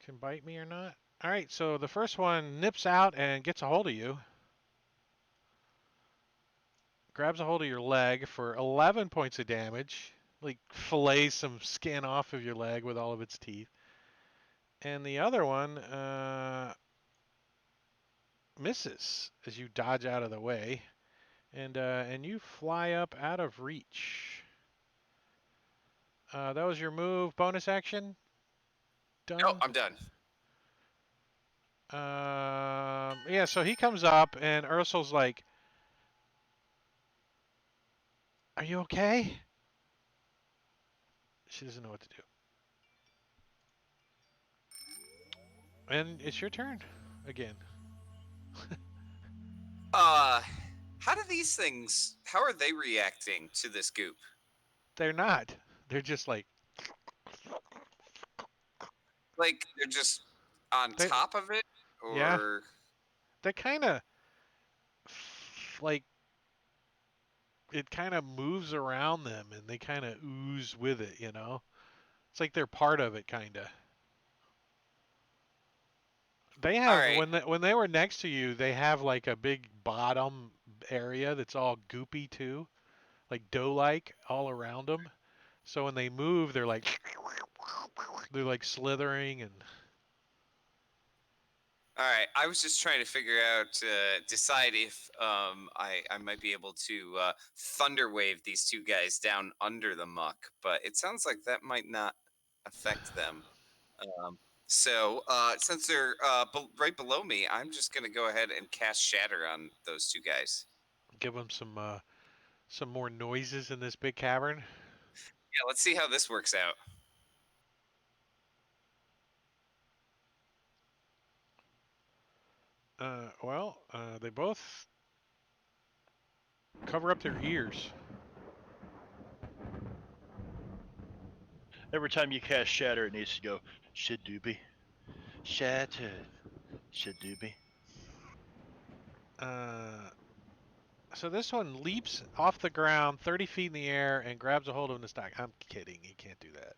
can bite me or not. All right. So the first one nips out and gets a hold of you. Grabs a hold of your leg for 11 points of damage. Like fillets some skin off of your leg with all of its teeth. And the other one misses as you dodge out of the way, and you fly up out of reach. That was your move. Bonus action. Oh, Done. I'm done. Yeah. So he comes up, and Ursul's like, "Are you okay?" She doesn't know what to do. And it's your turn again. How do these things? How are they reacting to this goop? They're not. They're just like Like they're just on they. top of it, Yeah. or They're kind of like it kind of moves around them, and they kind of ooze with it. You know, it's like they're part of it, kind of. They all have right. when they were next to you, they have like a big bottom area that's all goopy too, like dough-like all around them. So when they move, they're like slithering and All right, I was just trying to figure out, decide if I might be able to thunder wave these two guys down under the muck, but it sounds like that might not affect them. So since they're right below me, I'm just going to go ahead and cast Shatter on those two guys. give them some more noises in this big cavern. Yeah, let's see how this works out. They both cover up their ears. Every time you cast Shatter, it needs to go Shadoobie. Shattered. Shadoobie. So this one leaps off the ground 30 feet in the air and grabs a hold of the stack. I'm kidding. He can't do that.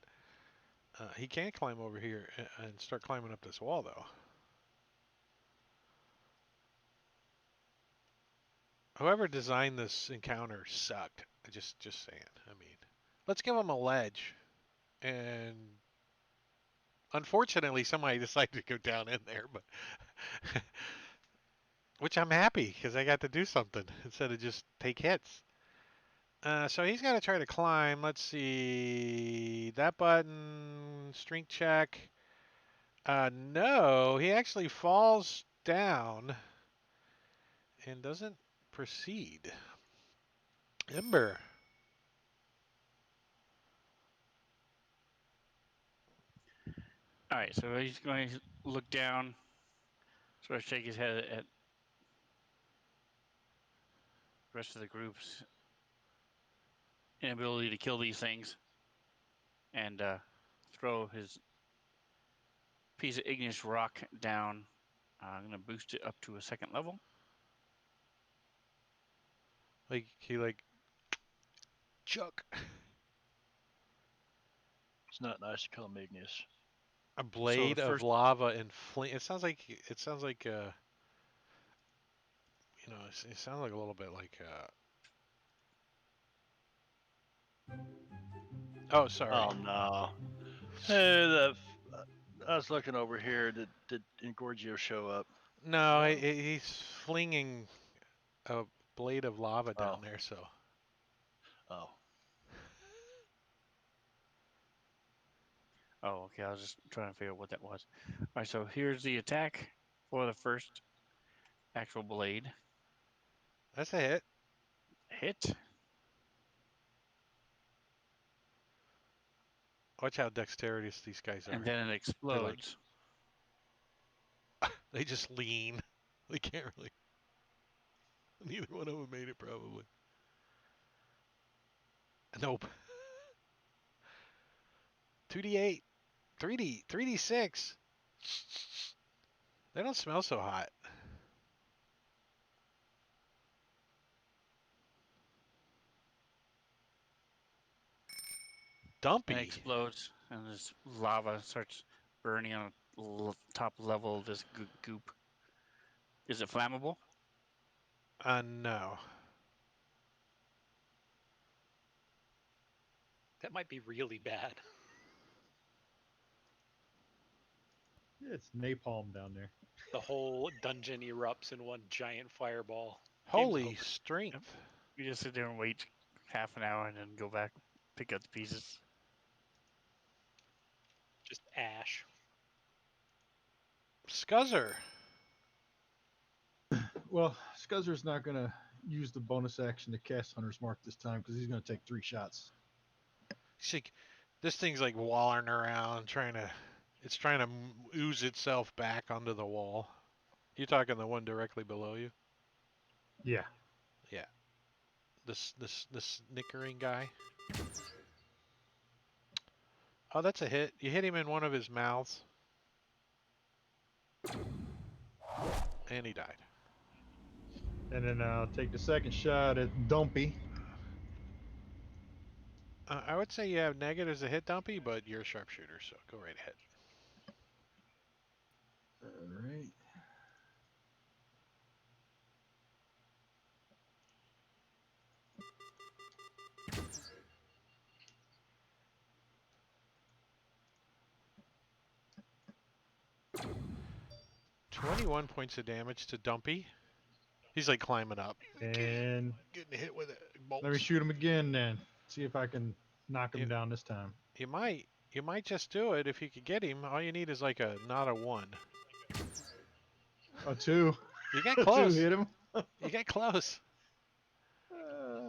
He can climb over here and start climbing up this wall, though. Whoever designed this encounter sucked. Just saying. I mean, let's give him a ledge. And unfortunately, somebody decided to go down in there, but which I'm happy because I got to do something instead of just take hits. So he's got to try to climb. Let's see. That button, strength check. No, he actually falls down and doesn't proceed. Ember. All right, so he's going to look down, sort of shake his head at the rest of the group's inability to kill these things, and throw his piece of igneous rock down. I'm going to boost it up to a second level. Like he like chuck It's not nice to call him Igneous. a So the blade of first, lava and flame. It sounds like it sounds like a little bit like oh, sorry. Oh no. Hey, I was looking over here. Did Engorgio show up? No, he's flinging a blade of lava down Oh, there, so oh. oh, okay, I was just trying to figure out what that was. All right, so here's the attack for the first actual blade. that's a hit. Hit. Watch how dexterous these guys are. And then it explodes. They just lean. They can't really. Neither one of them made it, probably. Nope. 2d8. 3d6. They don't smell so hot. Dumpy. And it explodes, and this lava starts burning on the top level of this goop. Is it flammable? No. That might be really bad. Yeah, it's napalm down there. The whole dungeon erupts in one giant fireball. Holy over. strength. You just sit there and wait half an hour and then go back, pick up the pieces. Just ash. Scuzzer. Well, Scuzzer's not going to use the bonus action to cast Hunter's Mark this time because he's going to take 3 shots. See, this thing's like walling around, it's trying to ooze itself back onto the wall. You talking the one directly below you? Yeah. Yeah. This snickering guy. Oh, that's a hit. You hit him in one of his mouths. And he died. And then I'll take the second shot at Dumpy. I would say you have negatives to hit Dumpy, but you're a sharpshooter, so go right ahead. All right. $21 points of damage to Dumpy. He's like climbing up. And Getting hit with it. Bolts. let me shoot him again then. See if I can knock him down this time. You might just do it if you could get him. All you need is like not a 1. A 2. You got close. 2 hit him. You got close.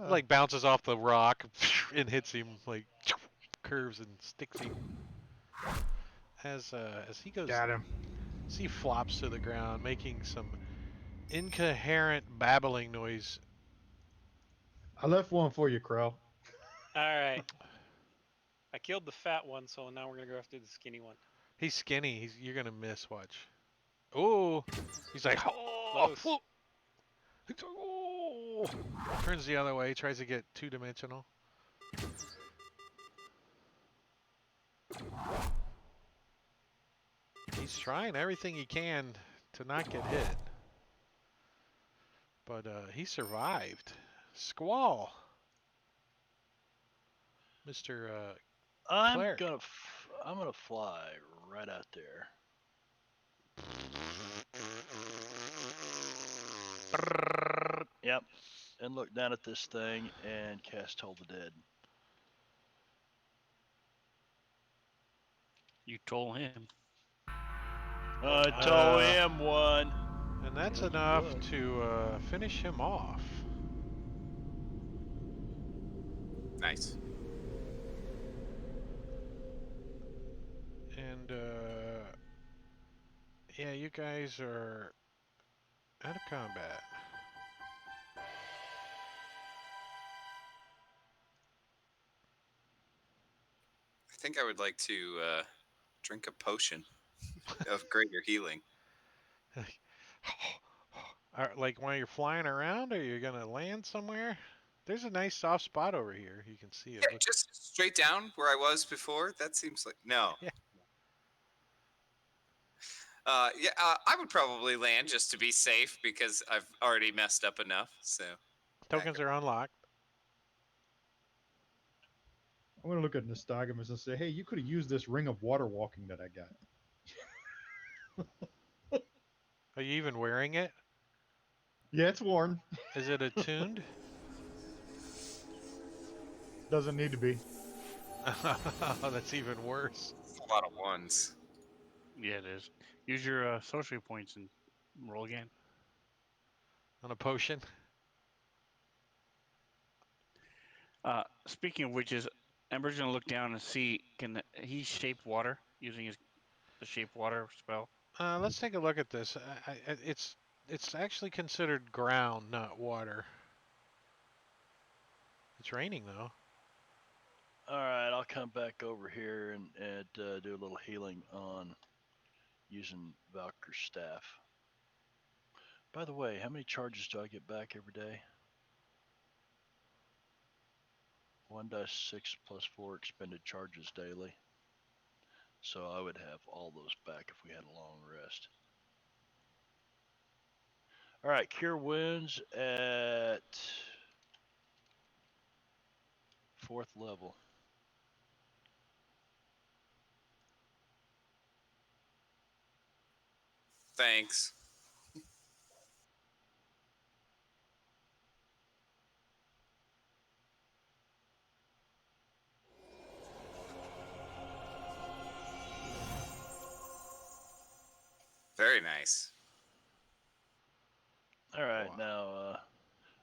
Like bounces off the rock and hits him, like curves and sticks him. As he goes, Got him. as he flops to the ground, making some incoherent babbling noise. I left one for you, Crow. All right. I killed the fat one, so now we're gonna go after the skinny one. He's skinny. You're gonna miss. Watch. Oh, he's like, oh, Close. oh. Turns the other way. Tries to get 2-dimensional. He's trying everything he can to not get hit. But he survived. Squall. Mr. I'm Cleric. gonna fly right out there. Yep, and look down at this thing and cast Toll the Dead. You told him. I told him one. And that's enough to finish him off. Nice. And yeah, you guys are out of combat. I think I would like to drink a potion of greater healing. Like while you're flying around, or you're gonna land somewhere? There's a nice soft spot over here. You can see it. Yeah, just straight down where I was before. That seems like no. Yeah. I would probably land just to be safe because I've already messed up enough. So Tokens are unlocked. I'm going to look at Nostogamus and say, hey, you could have used this ring of water walking that I got. Are you even wearing it? Yeah, it's worn. Is it attuned? Doesn't need to be. Oh, that's even worse. it's a lot of ones. Yeah, it is. Use your sorcery points and roll again. On a potion? Speaking of which, is Ember's gonna look down and see can he shape water using the shape water spell. Let's take a look at this. It's actually considered ground, not water. It's raining though. All right, I'll come back over here and do a little healing on using Valkyr's staff. By the way, how many charges do I get back every day? 1d6 plus 4 expended charges daily. So I would have all those back if we had a long rest. All right, cure wounds at 4th level. Thanks. Very nice. All right, Wow. now,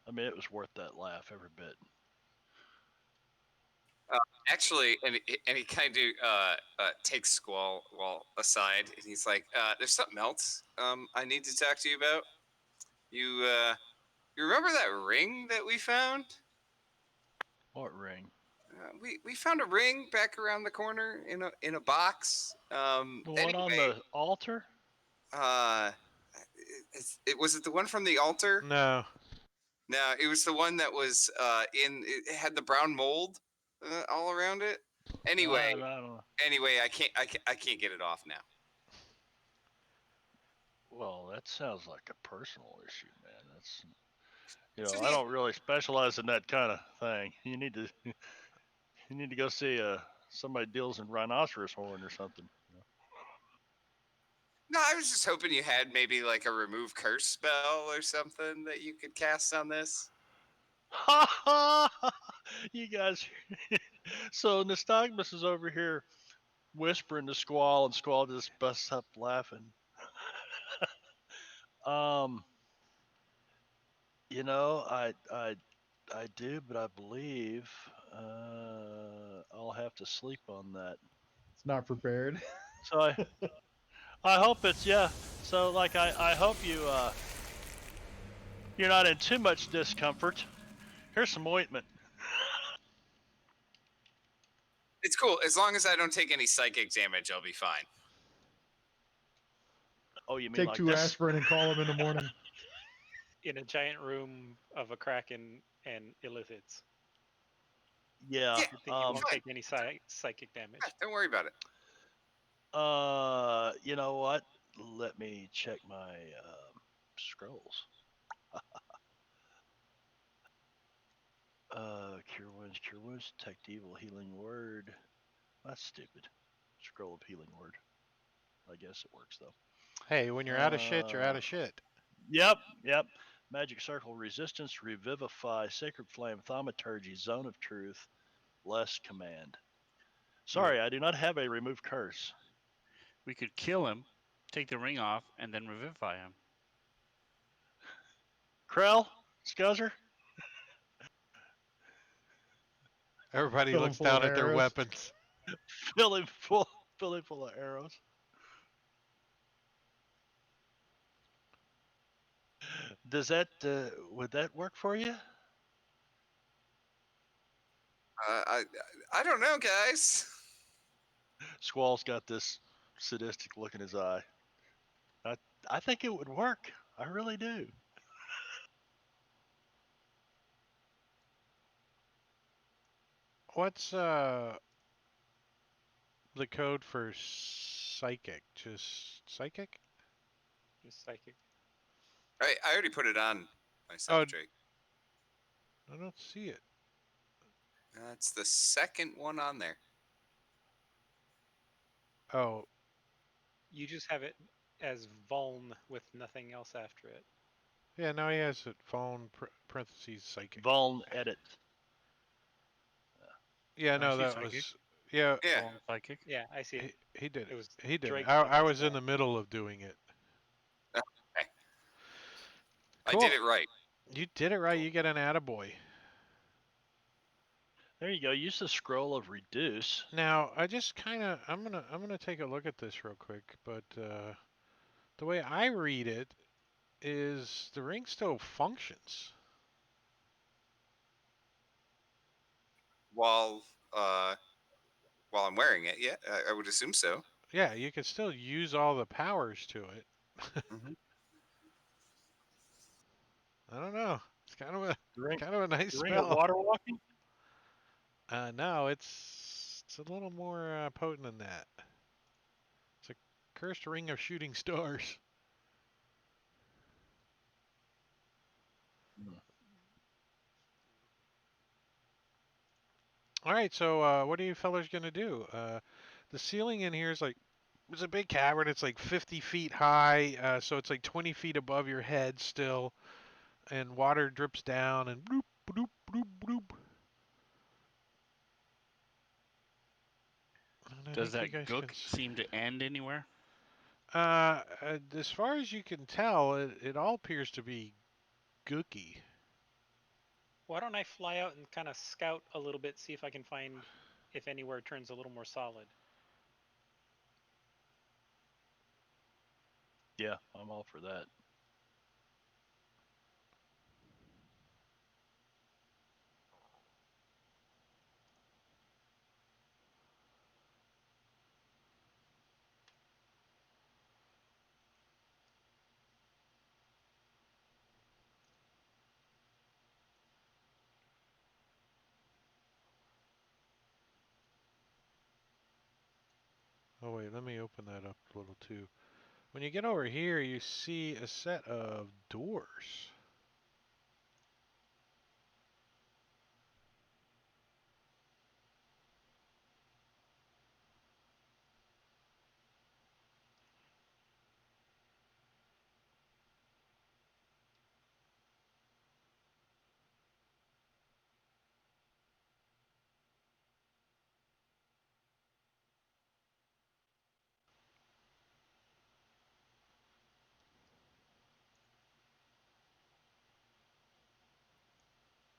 I mean, it was worth that laugh every bit. Actually, and he kind of takes Squall aside, and he's like, "There's something else I need to talk to you about. You remember that ring that we found? What ring? We found a ring back around the corner in a box. The one on the altar? Was it the one from the altar? No. No, it was the one that was it had the brown mold all around it. Anyway, I don't know. I can't get it off now. Well, that sounds like a personal issue, man. That's, So I don't really specialize in that kind of thing. You need to go see somebody deals in rhinoceros horn or something. No, I was just hoping you had maybe like a remove curse spell or something that you could cast on this. Ha ha! You guys. So Nostogamus is over here whispering to Squall, and Squall just busts up laughing. I do, but I believe I'll have to sleep on that. It's not prepared. So I hope it's, yeah. So like I hope you're not in too much discomfort. Here's some ointment. It's cool. As long as I don't take any psychic damage, I'll be fine. Oh, you mean Take like 2 this? aspirin and call him in the morning. In a giant room of a kraken and illithids. Yeah. Yeah. I think you won't fine. take any psychic damage. Don't worry about it. You know what? Let me check my scrolls. Cure wounds, detect evil, healing word. That's stupid. Scroll of healing word. I guess it works though. Hey, when you're out of shit, you're out of shit. Yep. Magic circle, resistance, revivify, sacred flame, thaumaturgy, zone of truth, less command. Sorry, I do not have a remove curse. We could kill him, take the ring off, and then revivify him. Krell, Scuzzer. Everybody Fill 'em looks full of down at their arrows. weapons. Fill him full of arrows. Does that would that work for you? I don't know, guys. Squall's got this sadistic look in his eye. I think it would work. I really do. What's the code for psychic? Just psychic? Just psychic. I already put it on myself, Drake. I don't see it. That's the second one on there. Oh, You just have it as Vuln with nothing else after it. yeah, now he has it. Phone parentheses psychic. Vuln edit. Yeah, I no, see that psychic. was. Yeah, Yeah. Long psychic. Yeah, I see it. he did It it. was He did Drake it. that I messed was in up. the middle of doing it. Okay. Cool. I did it right. You did it right. You get an attaboy. There you go. Use the scroll of reduce. Now, I just kind of I'm gonna take a look at this real quick, but the way I read it is the ring still functions. While I'm wearing it, yeah, I would assume so. Yeah, you can still use all the powers to it. Mhm. I don't know. It's The ring, kind of a nice the ring of spell. water walking. No, it's a little more potent than that. It's a cursed ring of shooting stars. Hmm. All right, so what are you fellas gonna do? The ceiling in here is like it's a big cavern. It's like 50 feet high, so it's like 20 feet above your head still, and water drips down and bloop bloop bloop bloop. And I Does think you that guys can. gook seem to end anywhere? As far as you can tell, it all appears to be gooky. Why don't I fly out and kind of scout a little bit, see if I can find if anywhere it turns a little more solid. Yeah, I'm all for that. Oh wait, let me open that up a little too. When you get over here, you see a set of doors.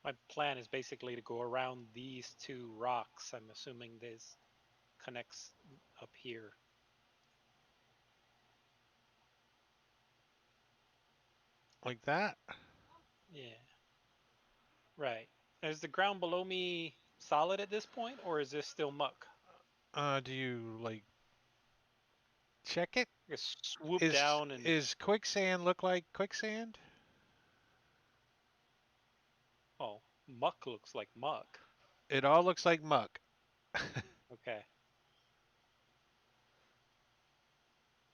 My plan is basically to go around these two rocks. I'm assuming this connects up here. Like that? Yeah. Right. Is the ground below me solid at this point, or is this still muck? Do you like check it? I just swoop Is down and is quicksand look like quicksand? oh, muck looks like muck. It all looks like muck. Okay.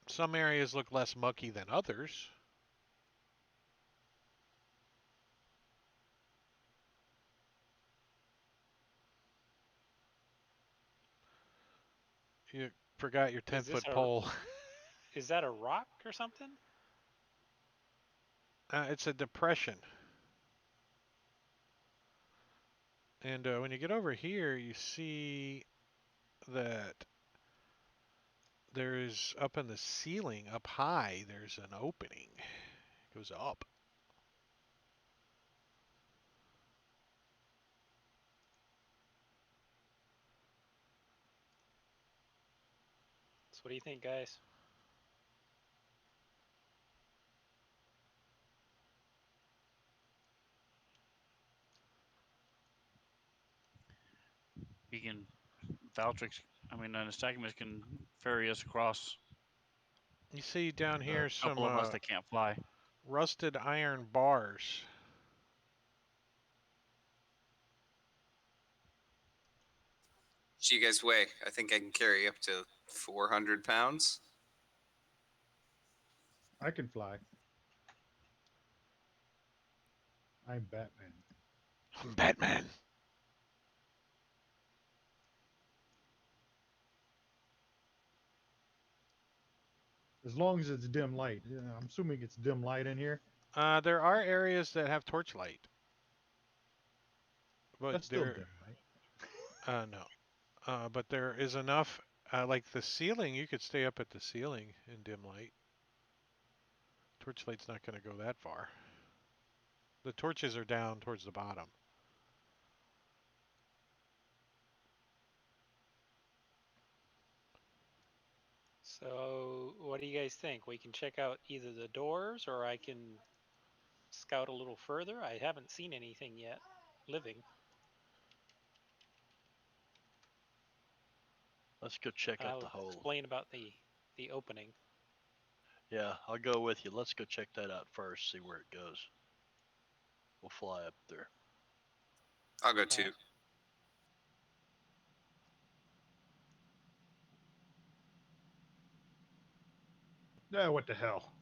Some areas look less mucky than others. You forgot your Is this 10-foot a pole. is that a rock or something? It's a depression. And when you get over here, you see that there's up in the ceiling, up high, there's an opening. It goes up. So what do you think, guys? He can, Valtrix, Nostogamus can ferry us across. You see down The here some couple of us that can't fly. rusted iron bars. So you guys weigh? I think I can carry up to 400 pounds. I can fly. I'm Batman. Batman. As long as it's dim light. Yeah, I'm assuming it's dim light in here. There are areas that have torchlight, but That's still dim light. no. But there is enough. Like the ceiling, you could stay up at the ceiling in dim light. Torchlight's not going to go that far. The torches are down towards the bottom. So, what do you guys think? We can check out either the doors, or I can scout a little further. I haven't seen anything yet living. Let's go check out I'll the hole. explain about the opening. Yeah, I'll go with you. Let's go check that out first, see where it goes. We'll fly up there. I'll go too. Yeah, what the hell?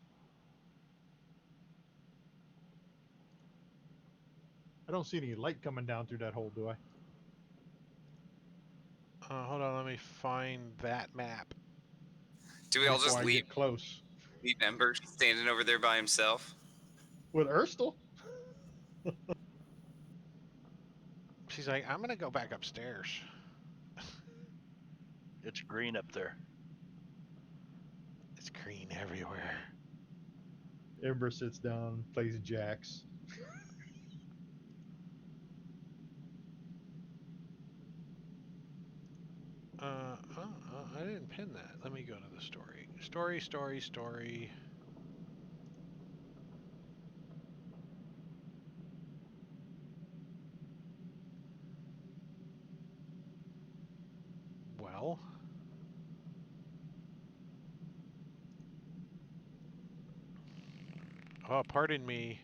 I don't see any light coming down through that hole, do I? Hold on, let me find that map. Do we all Before just I leave get close. Ember standing over there by himself? With Erstel? She's like, I'm gonna go back upstairs. It's green up there. It's green everywhere. Ember sits down, plays jacks. I didn't pin that. Let me go to the story. Story. Well. Oh, pardon me.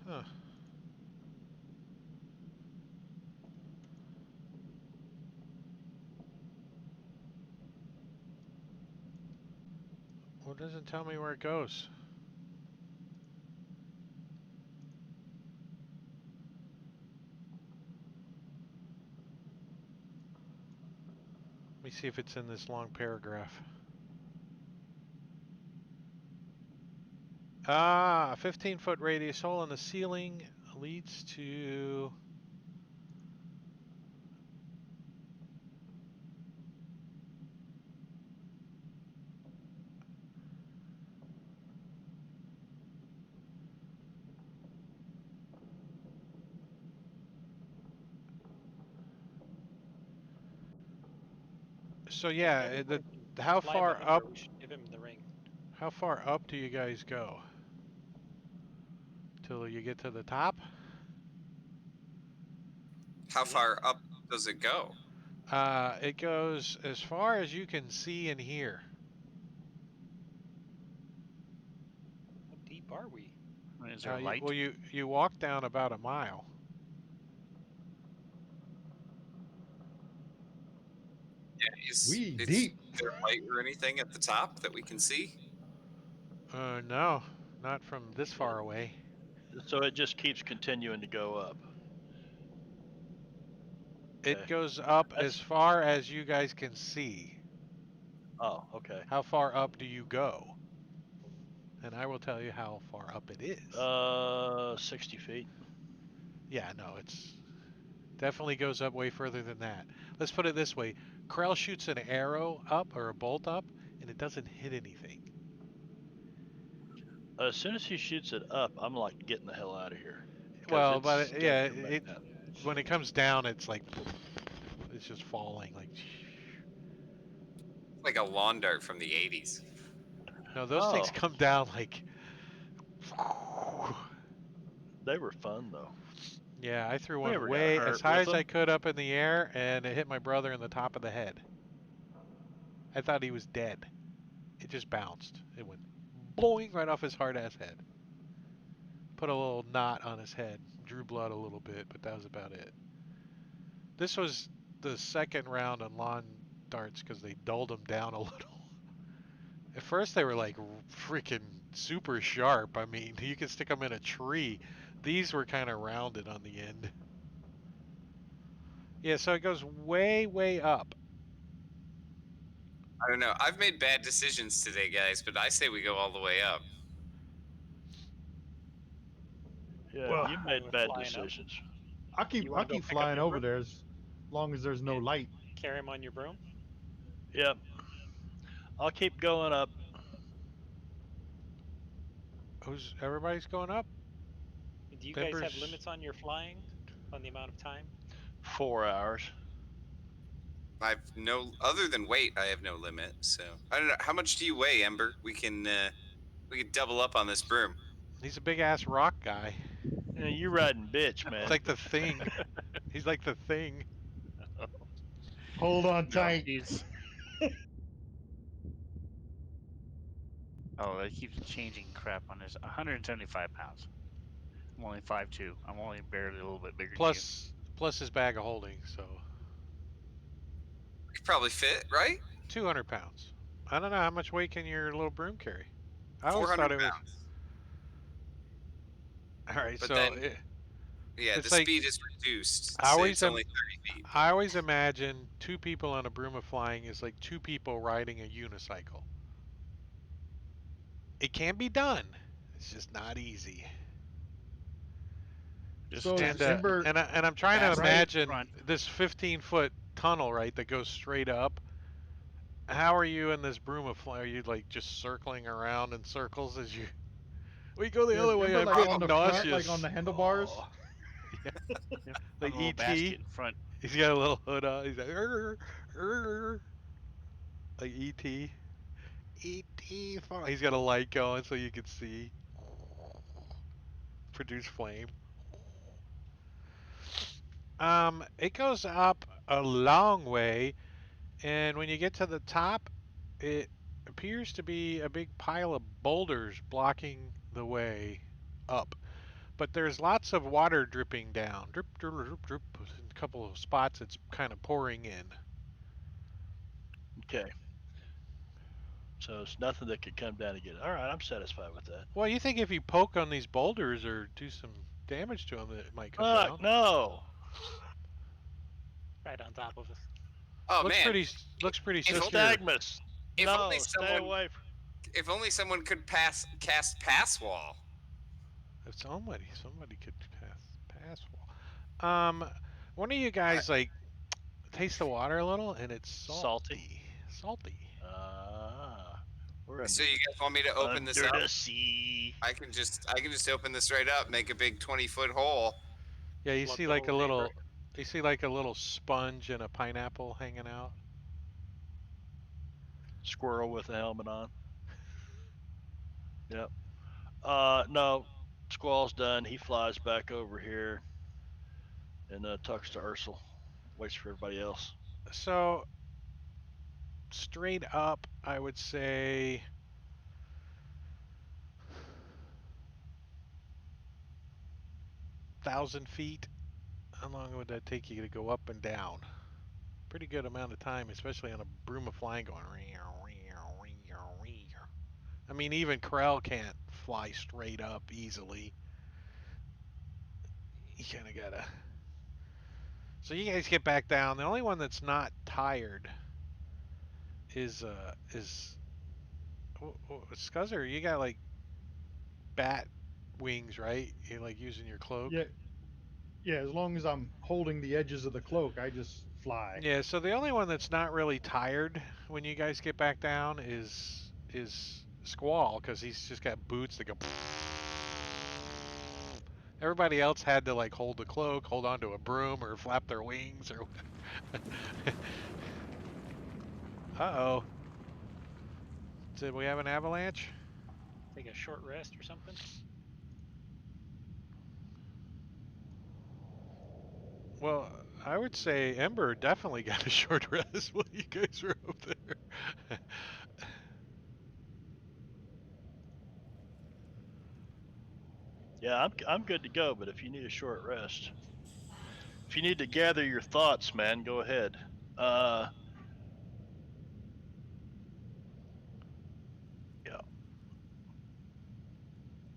Huh. Well, it doesn't tell me where it goes. Let me see if it's in this long paragraph. Ah, a 15-foot radius hole in the ceiling leads to... So yeah, how Fly him far a number, up? we should give him the ring. How far up do you guys go? Till you get to the top? How far up does it go? It goes as far as you can see and hear. How deep are we? Is there light? You walk down about a mile. Yeah, is Deep. there light or anything at the top that we can see? No, not from this far away. So it just keeps continuing to go up. It Okay. goes up That's- as far as you guys can see. Oh, okay. How far up do you go? And I will tell you how far up it is. 60 feet. Yeah, no, it's definitely goes up way further than that. Let's put it this way. Krell shoots an arrow up or a bolt up, and it doesn't hit anything. As soon as he shoots it up, I'm like getting the hell out of here. Well, but It's yeah, gotta come back down. when it comes down, it's like it's just falling. Like Like a lawn dart from the 80s. no, those things come down like. They were fun though. Yeah, I threw We one never got way hurt as high with as I them. could up in the air, and it hit my brother in the top of the head. I thought he was dead. It just bounced. It went boing right off his hard ass head. Put a little knot on his head. Drew blood a little bit, but that was about it. This was the second round on lawn darts because they dulled them down a little. At first they were like freaking super sharp. I mean, you could stick them in a tree. These were kind of rounded on the end. Yeah, so it goes way, way up. I don't know. I've made bad decisions today, guys, but I say we go all the way up. Yeah, Well, you Fine made with bad flying up. decisions. I keep You wanna go pick up flying over Ember? there as long as there's no And light. carry him on your broom. Yep. I'll keep going up. Everybody's going up? Do you guys have Ember's- limits on your flying? On the amount of time? 4 hours. I've no other than weight. I have no limit. So I don't know. How much do you weigh, Ember? We can double up on this broom. He's a big ass rock guy. Yeah, you riding bitch, man. It's like the Thing. He's like the Thing. Hold on No, tight. he's. Oh, that keeps changing crap on this. 175 pounds. I'm only 5'2". I'm only barely a little bit bigger Plus his bag of holding, so You could probably fit, right? 200 pounds. I don't know how much weight can your little broom carry. I always 400 thought it was. pounds. All right, But so then, it, yeah, it's the like speed is reduced. I So always it's am- only 30 feet. I always imagine 2 people on a broom of flying is like 2 people riding a unicycle. It can be done. It's just not easy. Just So And Ember, and I'm trying to fast right imagine front. this 15-foot tunnel, right, that goes straight up. How are you in this broom of flying? Are you like just circling around in circles as you? We go the is other way. Ember I'm like getting on the nauseous. front, like on the handlebars? Oh, Yep, on like a little ET. basket in front. He's got a little hood on. He's like, "Arr, arr," like ET. ET. He's got a light going so you can see. Produce flame. It goes up a long way, and when you get to the top, it appears to be a big pile of boulders blocking the way up. But there's lots of water dripping down. Drip, drip, drip, drip. In a couple of spots, it's kind of pouring in. Okay. So it's nothing that could come down and get it. All right, I'm satisfied with that. Well, you think if you poke on these boulders or do some damage to them, that it might come Fuck down? no. Right on top of us. Oh Looks man, pretty. Looks pretty If secure. Nystagmus. if No, only stay someone, away. if only someone could cast pass wall. If somebody could pass wall. One of you guys like taste the water a little, and it's salty. Salty. We're under, So you guys want me to open this under up? the sea. I can just open this right up, make a big 20-foot hole. Yeah, you Plug see the like a hole in little. Ember. You see like a little sponge and a pineapple hanging out. Squirrel with a helmet on. Yep. No. Squall's done. He flies back over here and talks to Ursel. Waits for everybody else. So straight up, I would say 1,000 feet. How long would that take you to go up and down? Pretty good amount of time, especially on a broom of flying going. I mean, even Krell can't fly straight up easily. You kind of gotta. So you guys get back down. The only one that's not tired is Scuzzer. You got like bat wings, right? You're like using your cloak. Yeah, yeah. As long as I'm holding the edges of the cloak, I just fly. Yeah, so the only one that's not really tired when you guys get back down is Squall, because he's just got boots that go. Everybody else had to like hold the cloak, hold onto a broom, or flap their wings, or. Uh-oh. Did we have an avalanche? Take a short rest or something. Well, I would say Ember definitely got a short rest while you guys were up there. Yeah, I'm good to go. But if you need a short rest, if you need to gather your thoughts, man, go ahead. Yeah.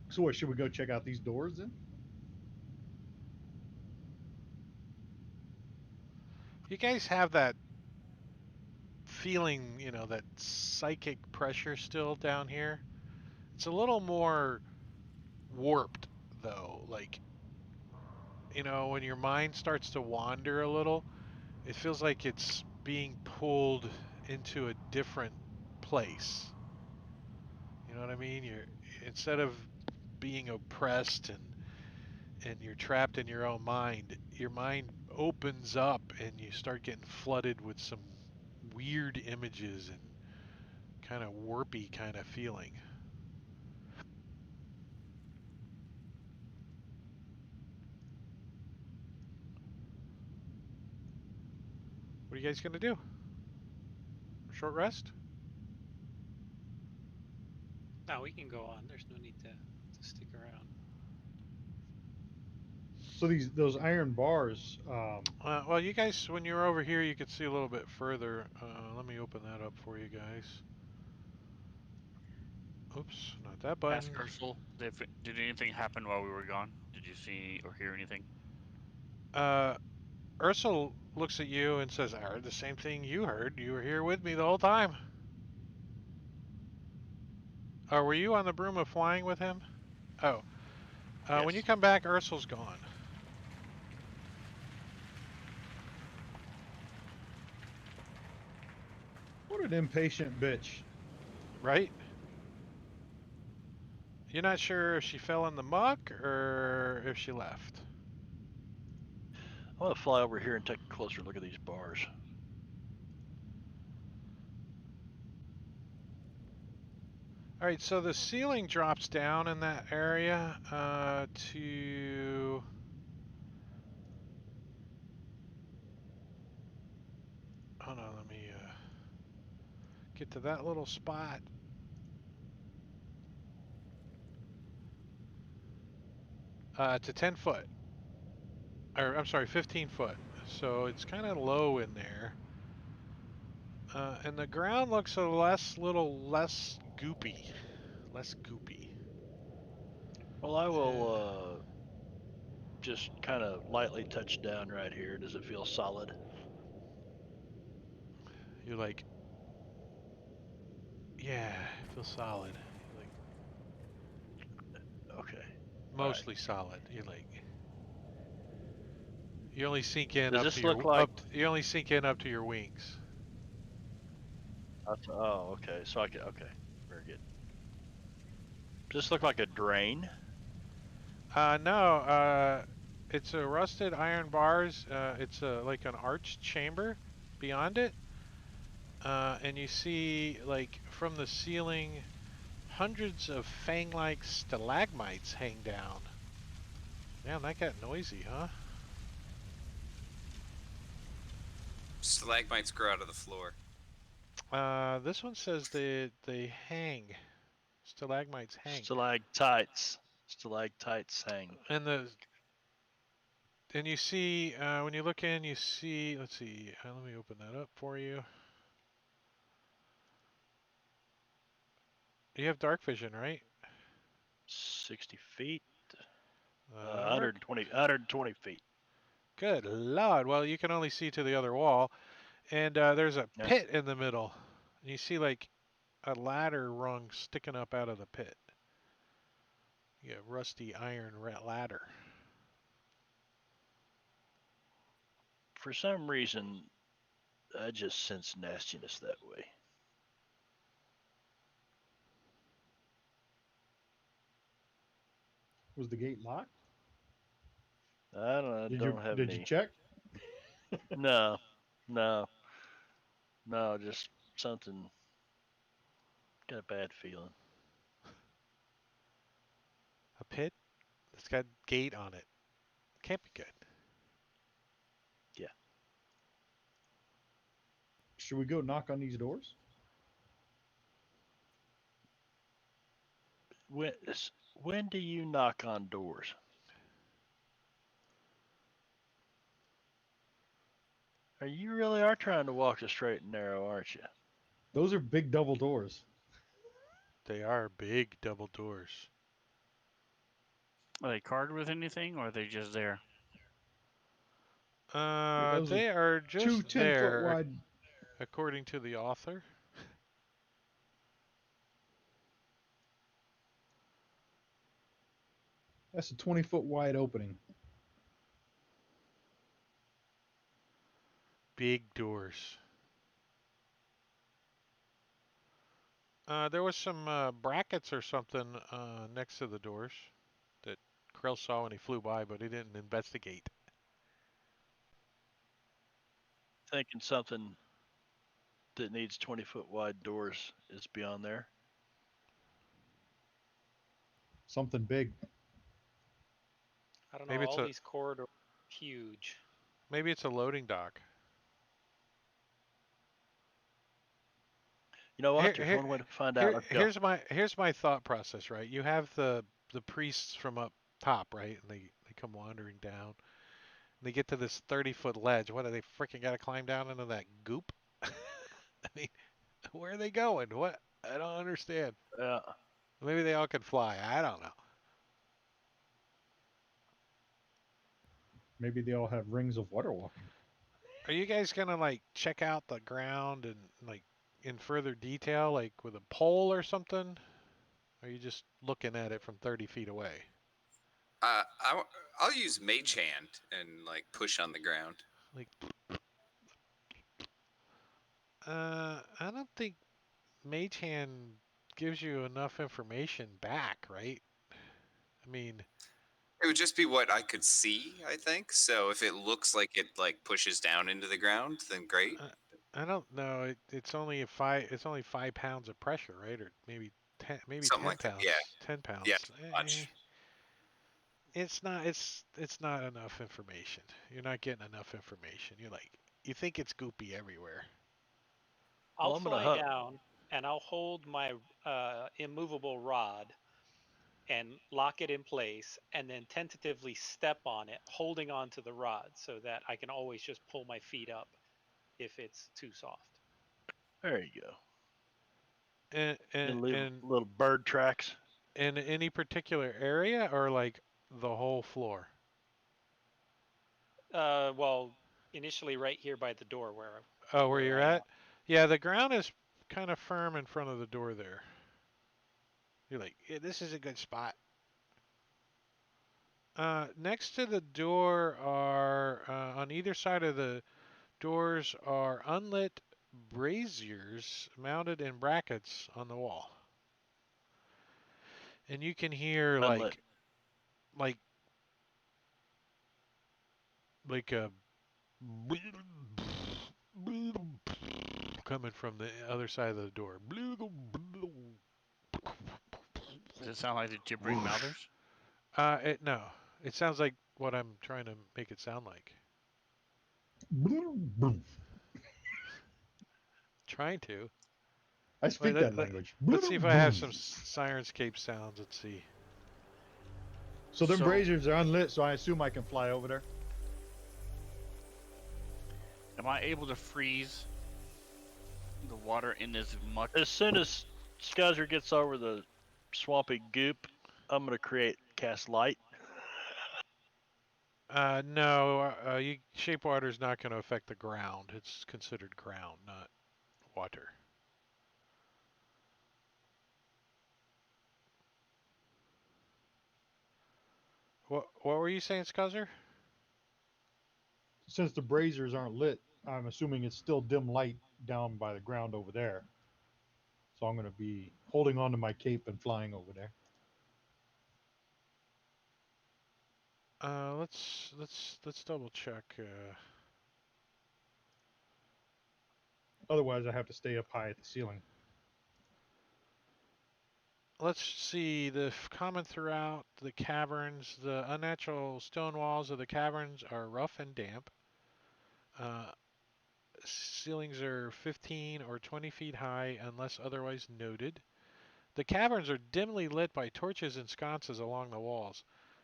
So what? Should we go check out these doors then? You guys have that feeling, that psychic pressure still down here. It's a little more warped, though. Like, when your mind starts to wander a little, it feels like it's being pulled into a different place. You know what I mean? Instead of being oppressed and you're trapped in your own mind, your mind opens up and you start getting flooded with some weird images and kind of warpy kind of feeling. What are you guys going to do? Short rest? No, we can go on. There's no need to stick around. So those iron bars. Well, you guys, when you were over here, you could see a little bit further. Let me open that up for you guys. Oops, not that Ask button. Ursel, did anything happen while we were gone? Did you see or hear anything? Ursula looks at you and says, I heard the same thing you heard. You were here with me the whole time. Oh, were you on the broom of flying with him? Oh. When you Yes. come back, Ursula's gone. What an impatient bitch. Right? You're not sure if she fell in the muck or if she left. I want to fly over here and take a closer look at these bars. All right, so the ceiling drops down in that area to... Hold on, let me get to that little spot. To 10 foot. Or, I'm sorry, 15 foot. So it's kind of low in there. And the ground looks a little less goopy. Less goopy. Well, I will just kind of lightly touch down right here. Does it feel solid? You're like, yeah, I feel solid. You're like, Okay. mostly solid. You're like, you only sink in Does up to this your look like? you only sink in up to your wings. Oh, okay. So I can. Okay. Very good. Does this look like a drain? No, it's a rusted iron bars. It's like an arched chamber beyond it. And you see, like, from the ceiling, hundreds of fang-like stalagmites hang down. Man, that got noisy, huh? Stalagmites grow out of the floor. This one says they hang. Stalagmites hang. Stalactites. Stalactites hang. And you see, when you look in, you see, let's see, let me open that up for you. You have dark vision, right? 60 feet. That'll work. 120 feet. Good Lord. Well, you can only see to the other wall. And there's a Yeah. pit in the middle. And you see, like, a ladder rung sticking up out of the pit. Yeah, rusty iron ladder. For some reason, I just sense nastiness that way. Was the gate locked? I don't have Did any. you check? No, no, no. Just something. Got a bad feeling. A pit that's got gate on it. Can't be good. Yeah. Should we go knock on these doors? When do you knock on doors? You really are trying to walk the straight and narrow, aren't you? Those are big double doors. They are big double doors. Are they carded with anything, or are they just there? Those They are two just 10-foot there, wide. according to the author. That's a 20-foot wide opening. Big doors. There was some brackets or something next to the doors that Krill saw when he flew by, but he didn't investigate. Thinking something that needs 20-foot wide doors is beyond there. Something big. I don't know. Maybe it's All a these corridors are huge. maybe it's a loading dock. You know what? Here, There's here, one way to find out. Let's go. here's my thought process, right? You have the priests from up top, right? And they come wandering down. And they get to this 30-foot ledge. What, do they freaking got to climb down into that goop? I mean, where are they going? What? I don't understand. Yeah. Maybe they all could fly. I don't know. Maybe they all have rings of water walking. Are you guys gonna like check out the ground and like in further detail, like with a pole or something? Or are you just looking at it from 30 feet away? I'll use Mage Hand and like push on the ground. Like, I don't think Mage Hand gives you enough information back, right? I mean, It would just be what I could see, I think. So if it looks like it like pushes down into the ground, then great. I don't know. It's only it's only 5 pounds of pressure, right? Or maybe 10, maybe Something 10 like that. Yeah. pounds. 10 Yeah. pounds. Much. It's not. It's not enough information. You're not getting enough information. You think it's goopy everywhere. I'll Well, I'm gonna fly down and I'll hold my immovable rod and lock it in place, and then tentatively step on it, holding onto the rod so that I can always just pull my feet up if it's too soft. There you go. And And leave and little bird tracks. in any particular area or like the whole floor? Well, initially right here by the door where Oh, where where you're I am. at? Yeah, the ground is kind of firm in front of the door there. You're like, yeah, this is a good spot. Next to the door are on either side of the doors are unlit braziers mounted in brackets on the wall. And you can hear Unlit. like a coming from the other side of the door. Does it sound like the gibbering mouthers? No. It sounds like what I'm trying to make it sound like. Trying to. I speak Wait, that language. let's see if I have some Sirenscape sounds. Let's see. So them braziers are unlit, so I assume I can fly over there. Am I able to freeze the water in this muck? As soon as Scuzzer gets over the swampy goop, I'm gonna cast light. No. Shape water is not going to affect the ground. It's considered ground, not water. What were you saying, Scuzzer? Since the braziers aren't lit, I'm assuming it's still dim light down by the ground over there. So I'm going to be holding onto my cape and flying over there. Let's double check. Otherwise, I have to stay up high at the ceiling. Let's see. Common throughout the caverns, the unnatural stone walls of the caverns are rough and damp. Ceilings are 15 or 20 feet high unless otherwise noted. The caverns are dimly lit by torches and sconces along the walls.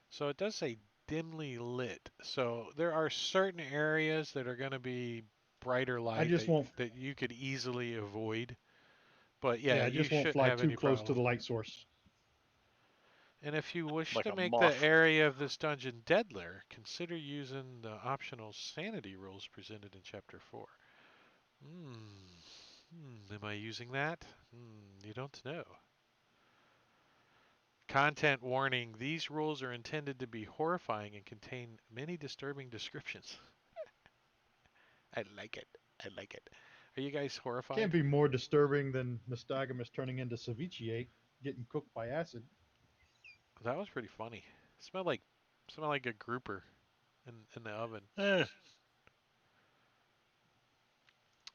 So it does say dimly lit. So there are certain areas that are going to be brighter light that you could easily avoid. But yeah, I you just won't shouldn't fly have too any close to problem. the light source. And if you wish Like to a make moth. the area of this dungeon deadlier, consider using the optional sanity rules presented in Chapter 4. Am I using that? You don't know. Content warning. These rules are intended to be horrifying and contain many disturbing descriptions. I like it. I like it. Are you guys horrified? Can't be more disturbing than Nostogamus turning into ceviche, getting cooked by acid. That was pretty funny. Smelled like a grouper in the oven. Eh,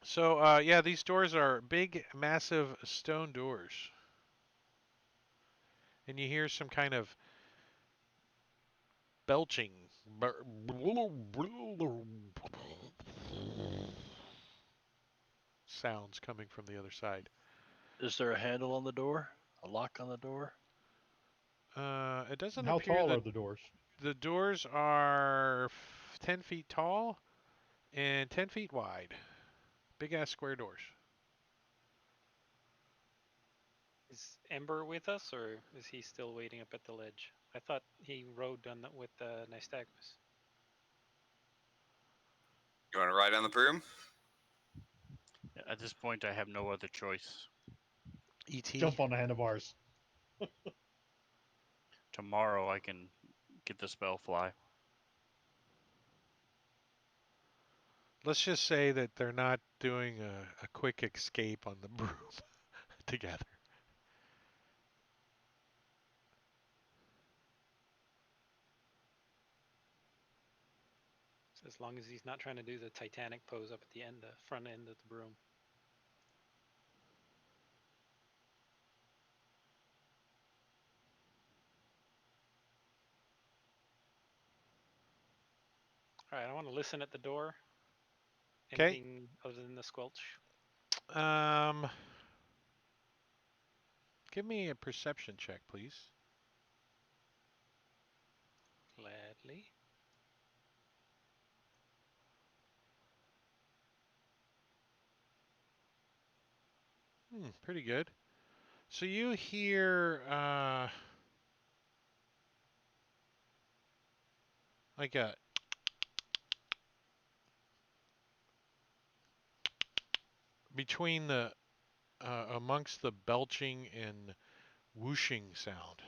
So yeah, these doors are big, massive stone doors, and you hear some kind of belching sounds coming from the other side. is there a handle on the door? A lock on the door? It And doesn't how appear tall that are the doors? the doors are 10 feet tall and 10 feet wide. Big ass square doors. Is Ember with us, or is he still waiting up at the ledge? I thought he rode on with Nystagmus. You want to ride on the broom? At this point, I have no other choice. E.T. Jump on the handlebars. Tomorrow, I can get the spell fly. Let's just say that they're not doing a quick escape on the broom together. So as long as he's not trying to do the Titanic pose up at the end, the front end of the broom. All right, I want to listen at the door. 'Kay. Anything other than the squelch? Give me a perception check, please. Gladly. Pretty good. So you hear like a between the amongst the belching and whooshing sound.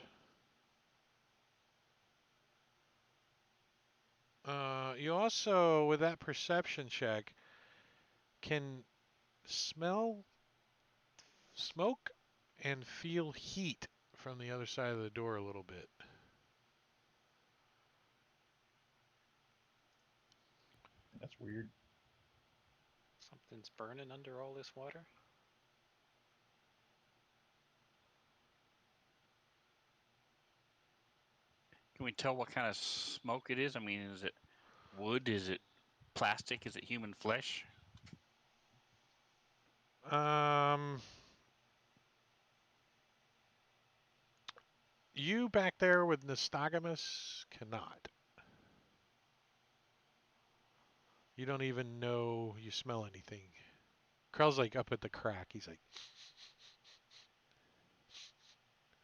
You also, with that perception check, can smell smoke and feel heat from the other side of the door a little bit. That's weird. Something's burning under all this water. Can we tell what kind of smoke it is? I mean, is it wood? Is it plastic? Is it human flesh? You back there with Nostogamus cannot. You don't even know you smell anything. Krell's like up at the crack. He's like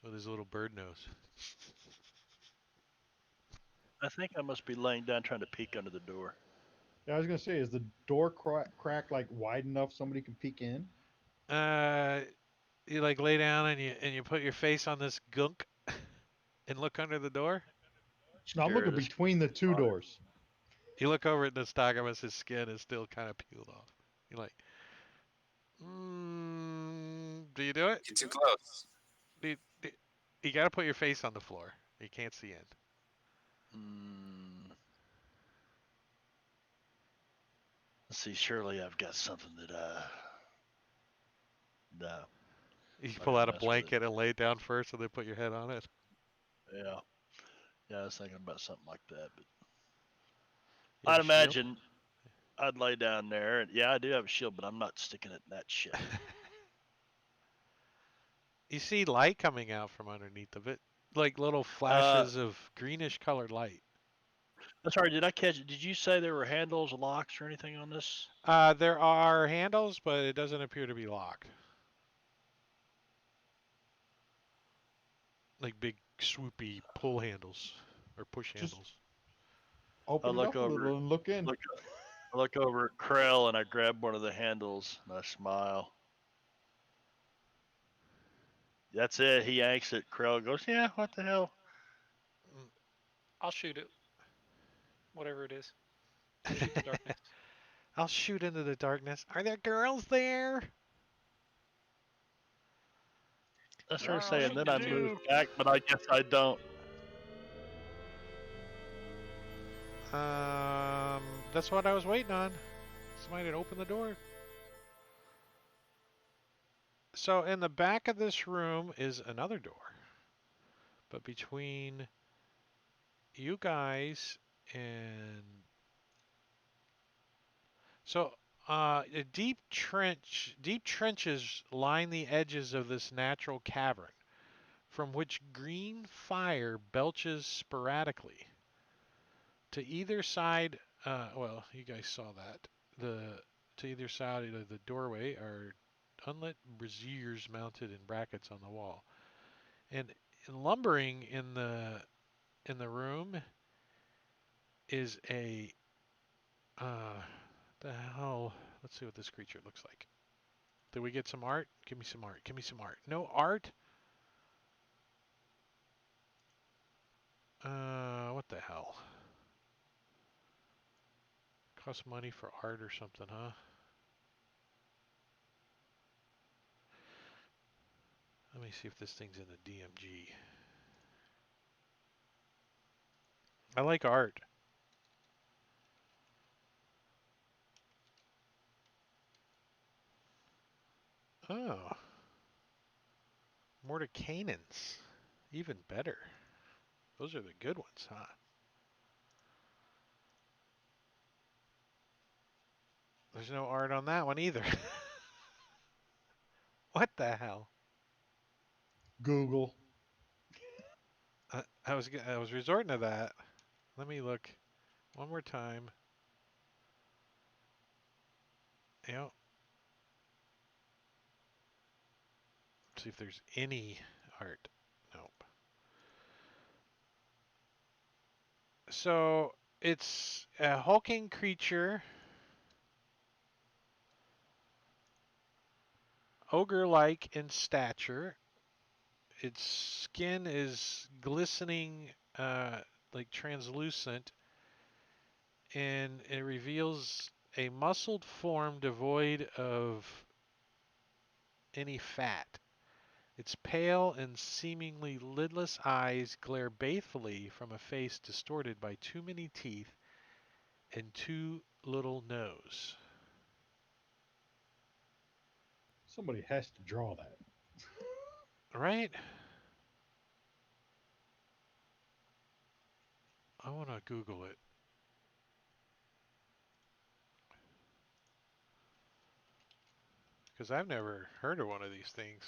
with his little bird nose. I think I must be laying down trying to peek under the door. Yeah, I was gonna say, is the door crack like wide enough somebody can peek in? You like lay down and you put your face on this gunk and look under the door. No, I'm Sure, looking this between the two water. doors. You look over at Nostogamus, his skin is still kind of peeled off. You're like, do you do it? Get too close. You got to put your face on the floor. You can't see in. Let's see, surely I've got something that no. You Not pull gonna out a mess with it. blanket and lay it down first, and then put your head on it. Yeah. Yeah, I was thinking about something like that, but You have I'd a shield? imagine I'd lay down there, and yeah, I do have a shield, but I'm not sticking it in that shit. You see light coming out from underneath of it, like little flashes of greenish colored light. I'm sorry, did I catch it? Did you say there were handles, locks, or anything on this? There are handles, but it doesn't appear to be locked. Like big swoopy pull handles or push Just handles. open it look up a over little and look in. I look over at Krell and I grab one of the handles and I smile. That's it. He yanks it. Krell goes, "Yeah, what the hell?" I'll shoot it. Whatever it is. I'll shoot the darkness. I'll shoot into the darkness. Are there girls there? I started Oh, saying, then I shoot-a-doo. moved back, but I guess I don't. That's what I was waiting on. Somebody to open the door. So in the back of this room is another door. But between you guys and so a deep trenches line the edges of this natural cavern, from which green fire belches sporadically. To either side, well, you guys saw that. To either side of the doorway are unlit braziers mounted in brackets on the wall, and lumbering in the room is a the hell. Let's see what this creature looks like. Did we get some art? Give me some art. Give me some art. No art? What the hell? Costs money for art or something, huh? Let me see if this thing's in the DMG. I like art. Oh, Mordecaians. Even better. Those are the good ones, huh? There's no art on that one either. What the hell? Google. I was resorting to that. Let me look one more time. Yep. See if there's any art. Nope. So it's a hulking creature, ogre-like in stature. Its skin is glistening, like translucent, and it reveals a muscled form devoid of any fat. Its pale and seemingly lidless eyes glare balefully from a face distorted by too many teeth and too little nose. Somebody has to draw that. Right? I want to Google it. Because I've never heard of one of these things.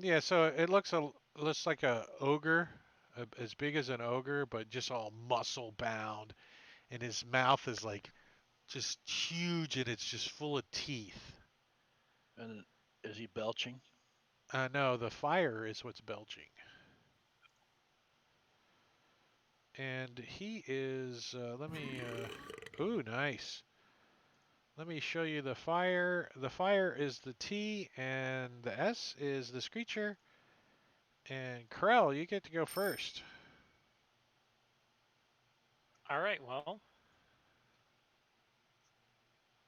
Yeah, so it looks like a ogre, as big as an ogre, but just all muscle bound, and his mouth is like just huge, and it's just full of teeth. And is he belching? No, the fire is what's belching, and he is. Let me. Ooh, nice. Let me show you the fire. The fire is the T, and the S is the screecher. And Krell, you get to go first. All right, well,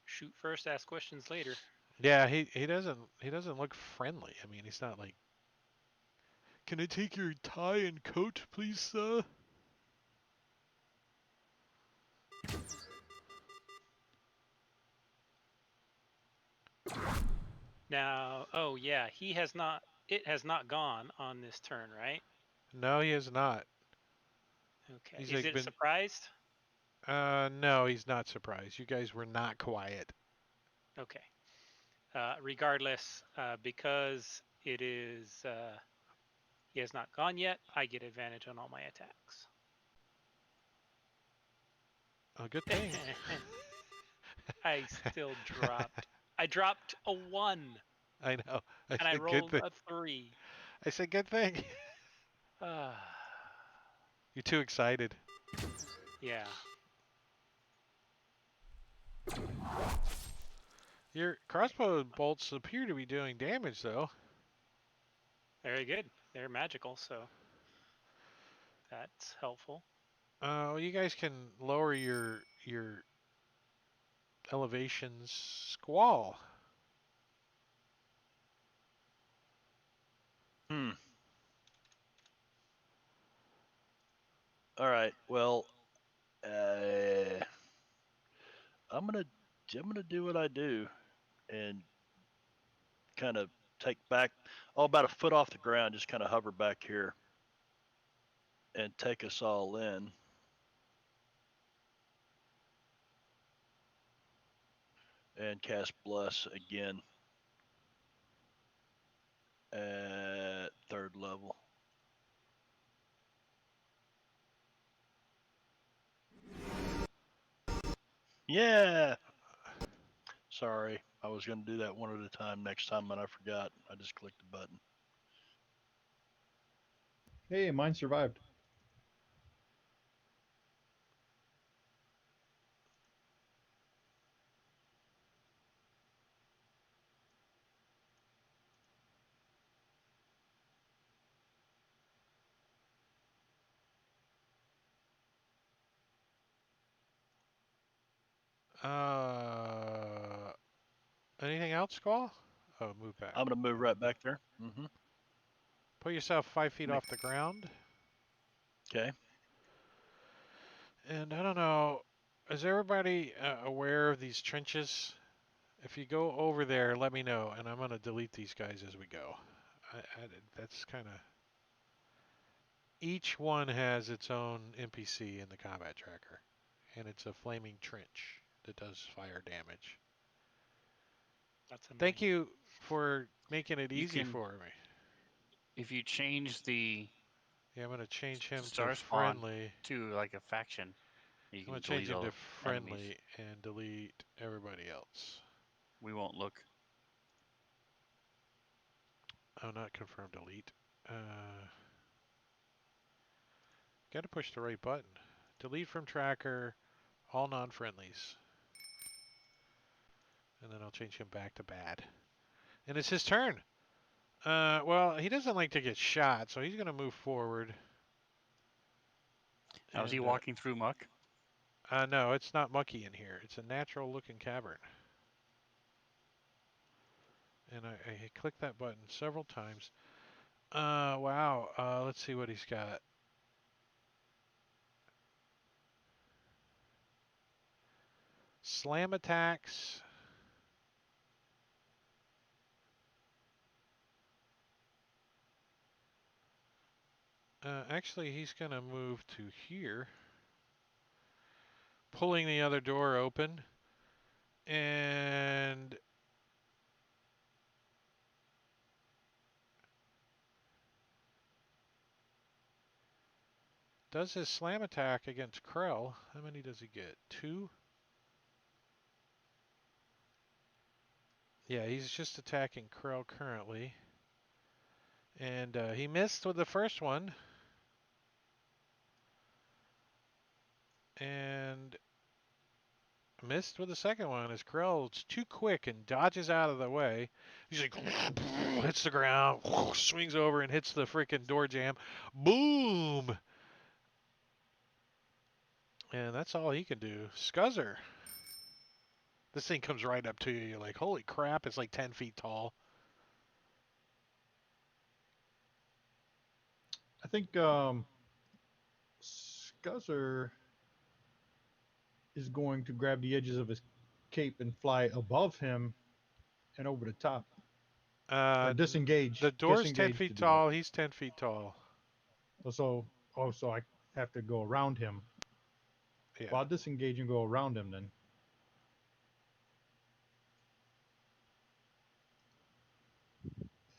shoot first, ask questions later. Yeah, he doesn't look friendly. I mean, he's not like, "Can I take your tie and coat, please, sir?" Now, oh yeah, he has not. It has not gone on this turn, right? No, he is not. Okay. He's Is like it been. surprised? No, he's not surprised. You guys were not quiet. Okay. Regardless, because it is he has not gone yet, I get advantage on all my attacks. A good thing. I still dropped. I dropped a 1 I know. I and I said good rolled thing. a 3. I said good thing. You're too excited. Yeah. Your crossbow bolts appear to be doing damage, though. Very good. They're magical, so That's helpful. Well, you guys can lower your elevations squall. All right. Well, I'm gonna do what I do and kind of take back about a foot off the ground, just kind of hover back here and take us all in. And cast Bless again at 3rd level. Yeah. Sorry, I was going to do that one at a time next time, and I forgot. I just clicked the button. Hey, mine survived. Anything else, Squall? Oh, move back. I'm going to move right back there. Mm-hmm. Put yourself 5 feet off the ground. Okay. And I don't know, is everybody aware of these trenches? If you go over there, let me know, and I'm going to delete these guys as we go. That's kind of... Each one has its own NPC in the combat tracker, and it's a flaming trench that does fire damage. That's annoying. Thank you for making it You easy can- for me. If you change the Yeah, I'm going to change him star to spawn friendly. to like a faction, you I'm can going to change delete him all to the enemies. friendly and delete everybody else. We won't look. Oh, not confirm delete. Got to push the right button. Delete from tracker, all non-friendlies. And then I'll change him back to bad. And it's his turn. Well, he doesn't like to get shot, so he's going to move forward. How's he And, walking through muck? No, it's not mucky in here. It's a natural-looking cavern. And I clicked that button several times. Wow. Let's see what he's got. Slam attacks. Actually, he's going to move to here, pulling the other door open, and does his slam attack against Krell. How many does he get? 2? Yeah, he's just attacking Krell currently. And he missed with the first one. And missed with the second one as Krell's too quick and dodges out of the way. He's like, hits the ground, swings over and hits the freaking door jamb. Boom! And that's all he can do. Scuzzer. This thing comes right up to you. You're like, holy crap, it's like 10 feet tall. I think Scuzzer is going to grab the edges of his cape and fly above him and over the top. Or disengage. The door's disengage 10 feet to do tall. He's 10 feet tall. that. So I have to go around him. Yeah. Well, I'll disengage and go around him then.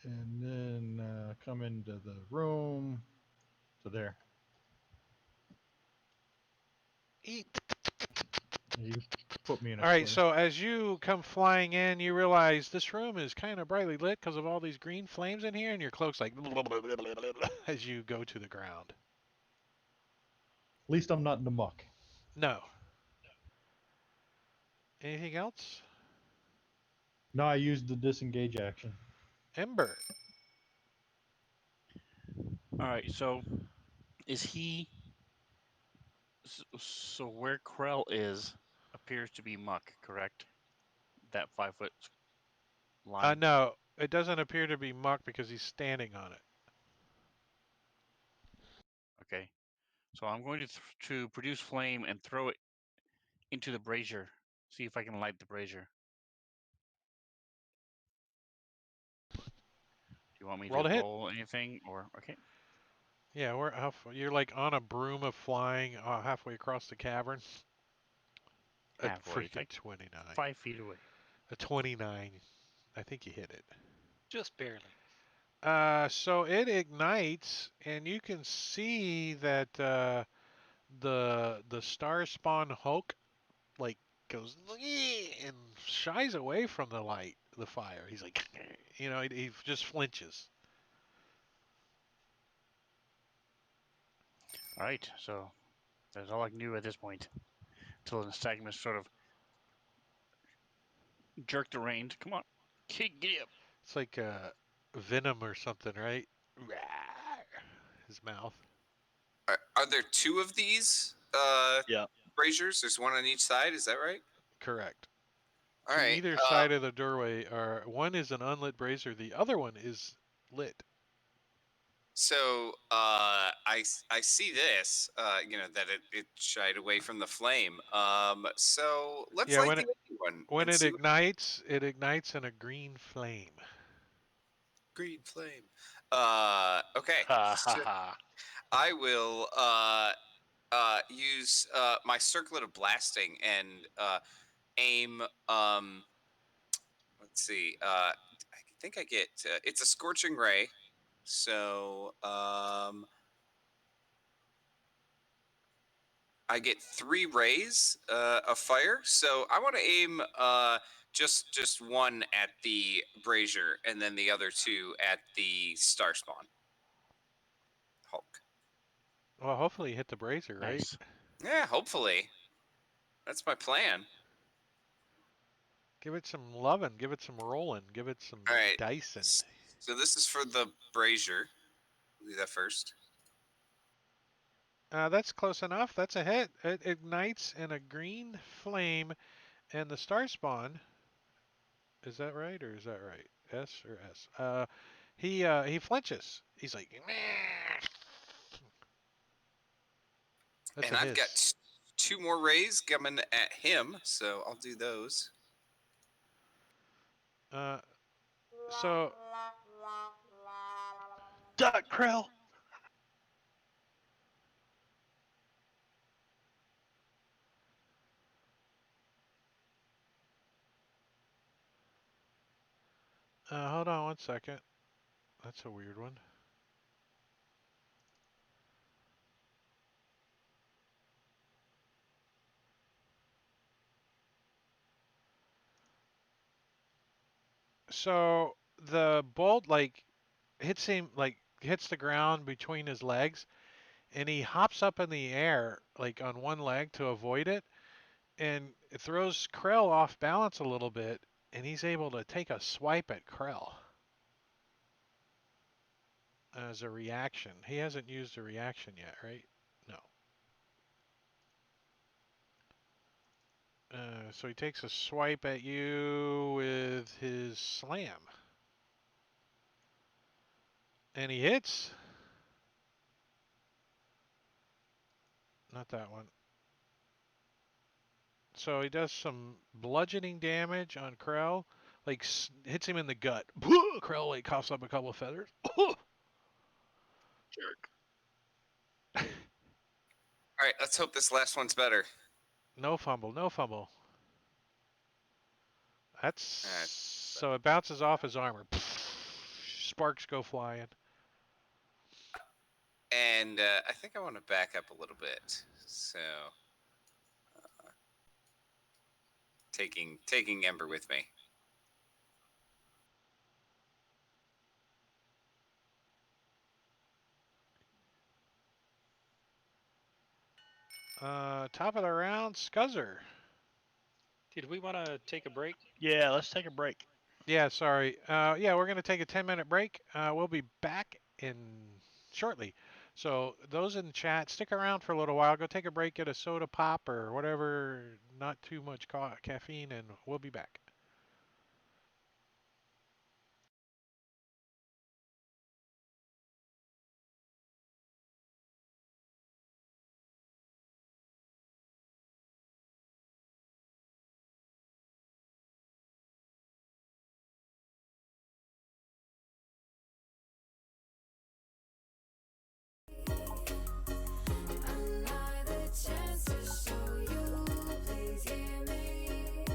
And then come into the room. So there. Eat. You put me in a All right, square. so as you come flying in, you realize this room is kind of brightly lit because of all these green flames in here, and your cloak's like as you go to the ground. At least I'm not in the muck. No. Anything else? No, I used the disengage action. Ember. All right, so Is he? So where Krell is appears to be muck, correct? That 5 foot line. No, it doesn't appear to be muck because he's standing on it. Okay. So I'm going to produce flame and throw it into the brazier. See if I can light the brazier. Do you want me Roll to to hit. roll anything or okay? Yeah, you're like on a broom of flying halfway across the cavern. A Halfway, freaking like 29. 5 feet away. A 29. I think you hit it. Just barely. So it ignites, and you can see that the star spawn Hulk like goes and shies away from the fire. He's like, he just flinches. All right. So that's all I can do at this point. Until the Nystagmus sort of jerked the reins. Come on, kid, get up. It's like venom or something, right? His mouth. Are there two of these Yeah. braziers? There's one on each side. Is that right? Correct. All To right. either side of the doorway one is an unlit brazier, the other one is lit. So I see this, that it shied away from the flame. So let's Yeah, light the other one when and it see what ignites in a green flame. green flame. Okay. Ha ha So ha. I will use my circlet of blasting and aim. Let's see. I think I get. It's a scorching ray. So I get 3 rays of fire. So I want to aim just one at the brazier, and then the other 2 at the star spawn Hulk. Well, hopefully you hit the brazier, right? Nice. Yeah, hopefully. That's my plan. Give it some loving, give it some rolling, give it some All right. dicing. So this is for the brazier. We'll do that first. That's close enough. That's a hit. It ignites in a green flame, and the star spawn. Is that right or is that right? S or S? He flinches. He's like, meh. That's And a I've got hiss. 2 more rays coming at him, so I'll do those. So Duck Krell. hold on one second. That's a weird one. So the bolt hits the ground between his legs, and he hops up in the air on one leg to avoid it, and it throws Krell off balance a little bit, and he's able to take a swipe at Krell as a reaction. He hasn't used a reaction yet, right? No. So he takes a swipe at you with his slam. And he hits. Not that one. So he does some bludgeoning damage on Krell. Hits him in the gut. Krell coughs up a couple of feathers. Jerk. All right, let's hope this last one's better. No fumble, no fumble. So it bounces off his armor. Sparks go flying. And I think I want to back up a little bit. So taking Ember with me. Top of the round, Scuzzer. Did we want to take a break? Yeah, let's take a break. Yeah, sorry. Yeah, we're going to take a 10-minute break. We'll be back in shortly. So those in the chat, stick around for a little while. Go take a break, get a soda pop or whatever, not too much caffeine, and we'll be back. Another chance to show you, please hear me.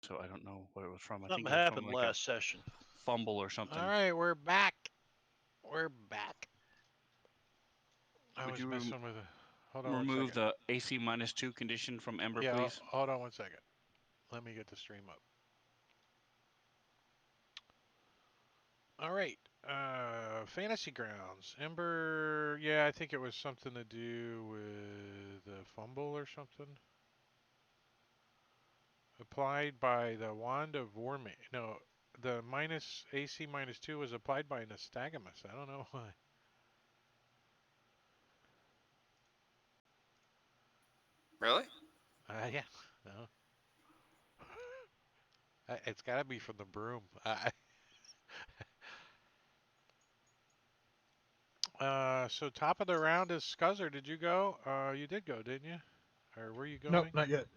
so I don't know what it was from. I Something think it was from happened like last session. a fumble or something. All right, we're back. We're back. I Would was you messing with it. Hold on one remove second. the AC -2 condition from Ember, Yeah, please? hold on one second. Let me get the stream up. All right. Fantasy Grounds. Ember. Yeah, I think it was something to do with a fumble or something. Applied by the Wand of Warming. No, the AC -2 was applied by Nostogamus. I don't know why. Really? Yeah. No. It's got to be from the broom. So top of the round is Scuzzer. Did you go? You did go, didn't you? Or were you Nope, going? not yet.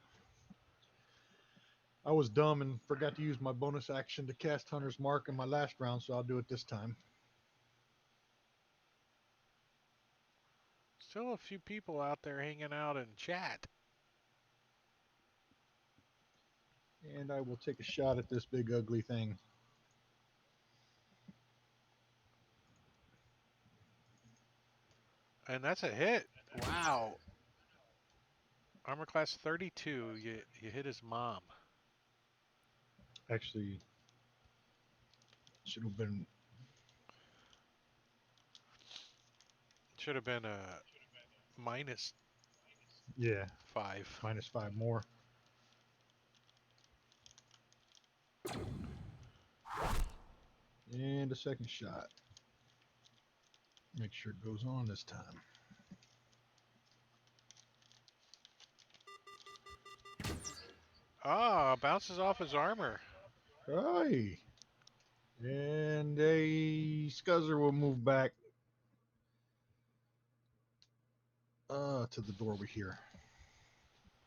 I was dumb and forgot to use my bonus action to cast Hunter's Mark in my last round, so I'll do it this time. Still a few people out there hanging out in chat. And I will take a shot at this big ugly thing. And that's a hit. Wow. Armor class 32. You hit his mom. Actually, should have been. Should have been a -5. Yeah, -5 more. And a second shot. Make sure it goes on this time. Ah, bounces off his armor. Hey. And a Scuzzer will move back to the door over here.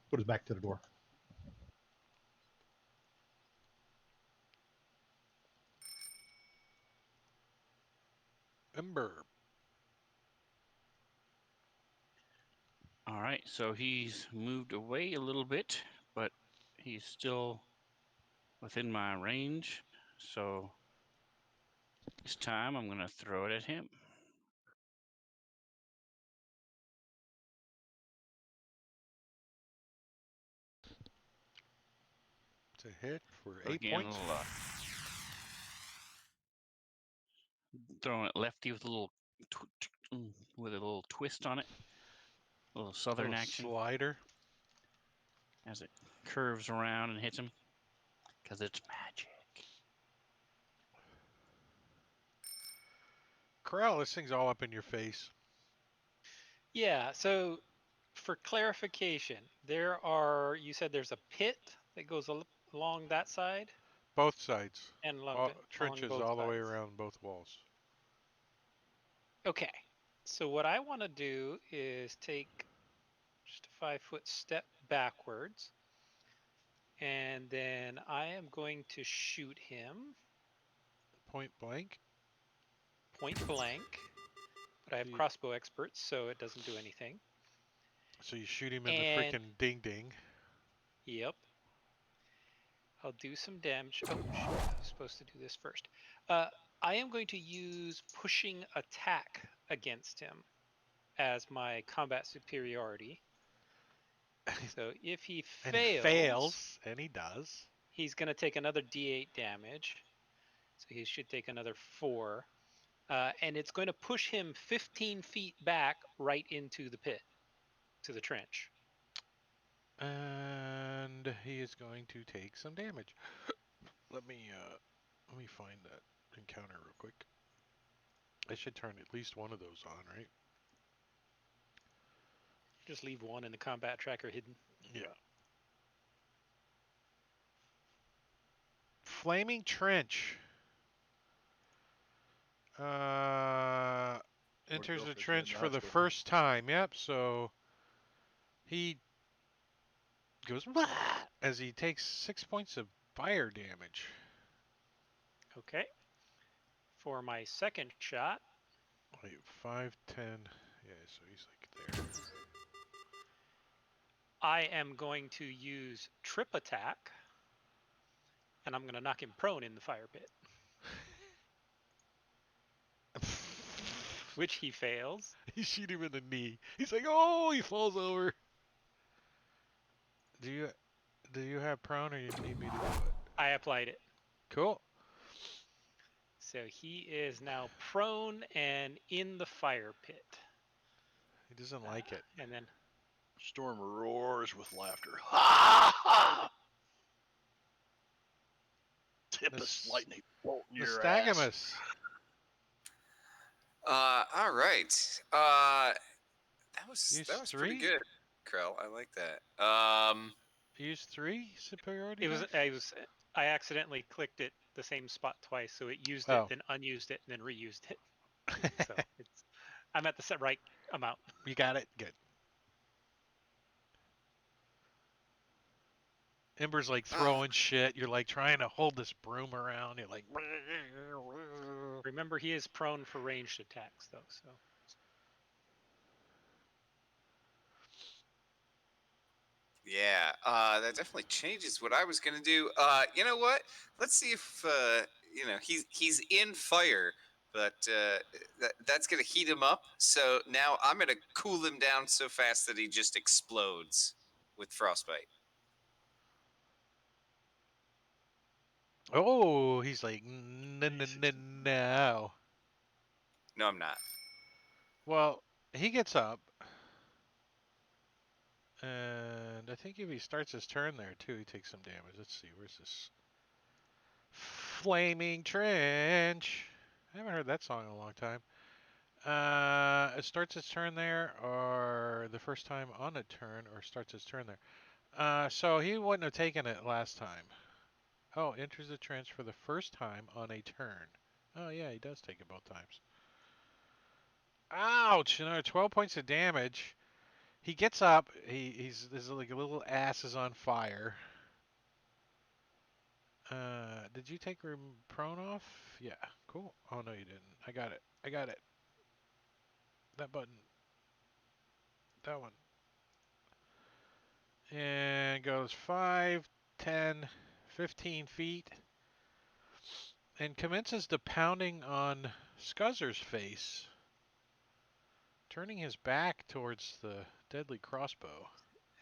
Put his back to the door. Ember. All right, so he's moved away a little bit, but he's still within my range. So this time I'm going to throw it at him. It's a hit for So 8 again, points. Throwing it lefty with a little twist on it, a little southern Little action slider. as it curves around and hits him, because it's magic. Corral, this thing's all up in your face. Yeah, so for clarification, you said there's a pit that goes along that side Both sides. and along Trenches both all the way sides. around both walls. Okay, so what I want to do is take just a 5-foot step backwards, and then I am going to shoot him Point blank. point blank. But I have crossbow experts, so it doesn't do anything. So you shoot him in the And freaking ding ding. yep, I'll do some damage. Oh, shoot, I was supposed to do this first. I am going to use pushing attack against him as my combat superiority. So if he And he fails, and he does. he's going to take another d8 damage. So he should take another 4. And it's going to push him 15 feet back right into the pit, to the trench. And he is going to take some damage. Let me find that encounter real quick. I should turn at least one of those on, right? Just leave one in the combat tracker hidden. Yeah. Flaming Trench. Enters go the for his trench for the nostril. first time. Yep, so he goes "Wah!" as he takes 6 points of fire damage. Okay. For my second shot, Wait, 5, 10. Yeah, so he's like there. I am going to use trip attack And I'm going to knock him prone in the fire pit, which he fails. You shoot him in the knee. He's like, oh, he falls over. Do you have prone, or you need me to do it? I applied it. Cool. So he is now prone and in the fire pit. He doesn't like it. And then Storm roars with laughter. Ha ha! Tempest lightning bolt in your ass. Nostogamus. All right. That was pretty three? good, Krell. I like that. Use 3 superiority. I accidentally clicked it the same spot twice, so it used Oh. it, then unused it, and then reused it. So I'm at the right amount. You got it. Good. Ember's like throwing shit. You're like trying to hold this broom around. You're like. Remember, he is prone for ranged attacks, though. So Yeah, that definitely changes what I was gonna do. You know what? Let's see if he's in fire, but that's gonna heat him up. So now I'm gonna cool him down so fast that he just explodes with frostbite. Oh, he's like, no. No, I'm not. Well, he gets up. And I think if he starts his turn there, too, he takes some damage. Let's see. Where's this? Flaming Trench. I haven't heard that song in a long time. It starts its turn there, or the first time on a turn, or starts its turn there. So he wouldn't have taken it last time. Oh, enters the trench for the first time on a turn. Oh, yeah, he does take it both times. Ouch! Another 12 points of damage. He gets up. He's like a little ass is on fire. Did you take prone off? Yeah, cool. Oh, no, you didn't. I got it. That button. That one. And goes 5, 10, 15 feet. And commences the pounding on Scuzzer's face, turning his back towards the deadly crossbow.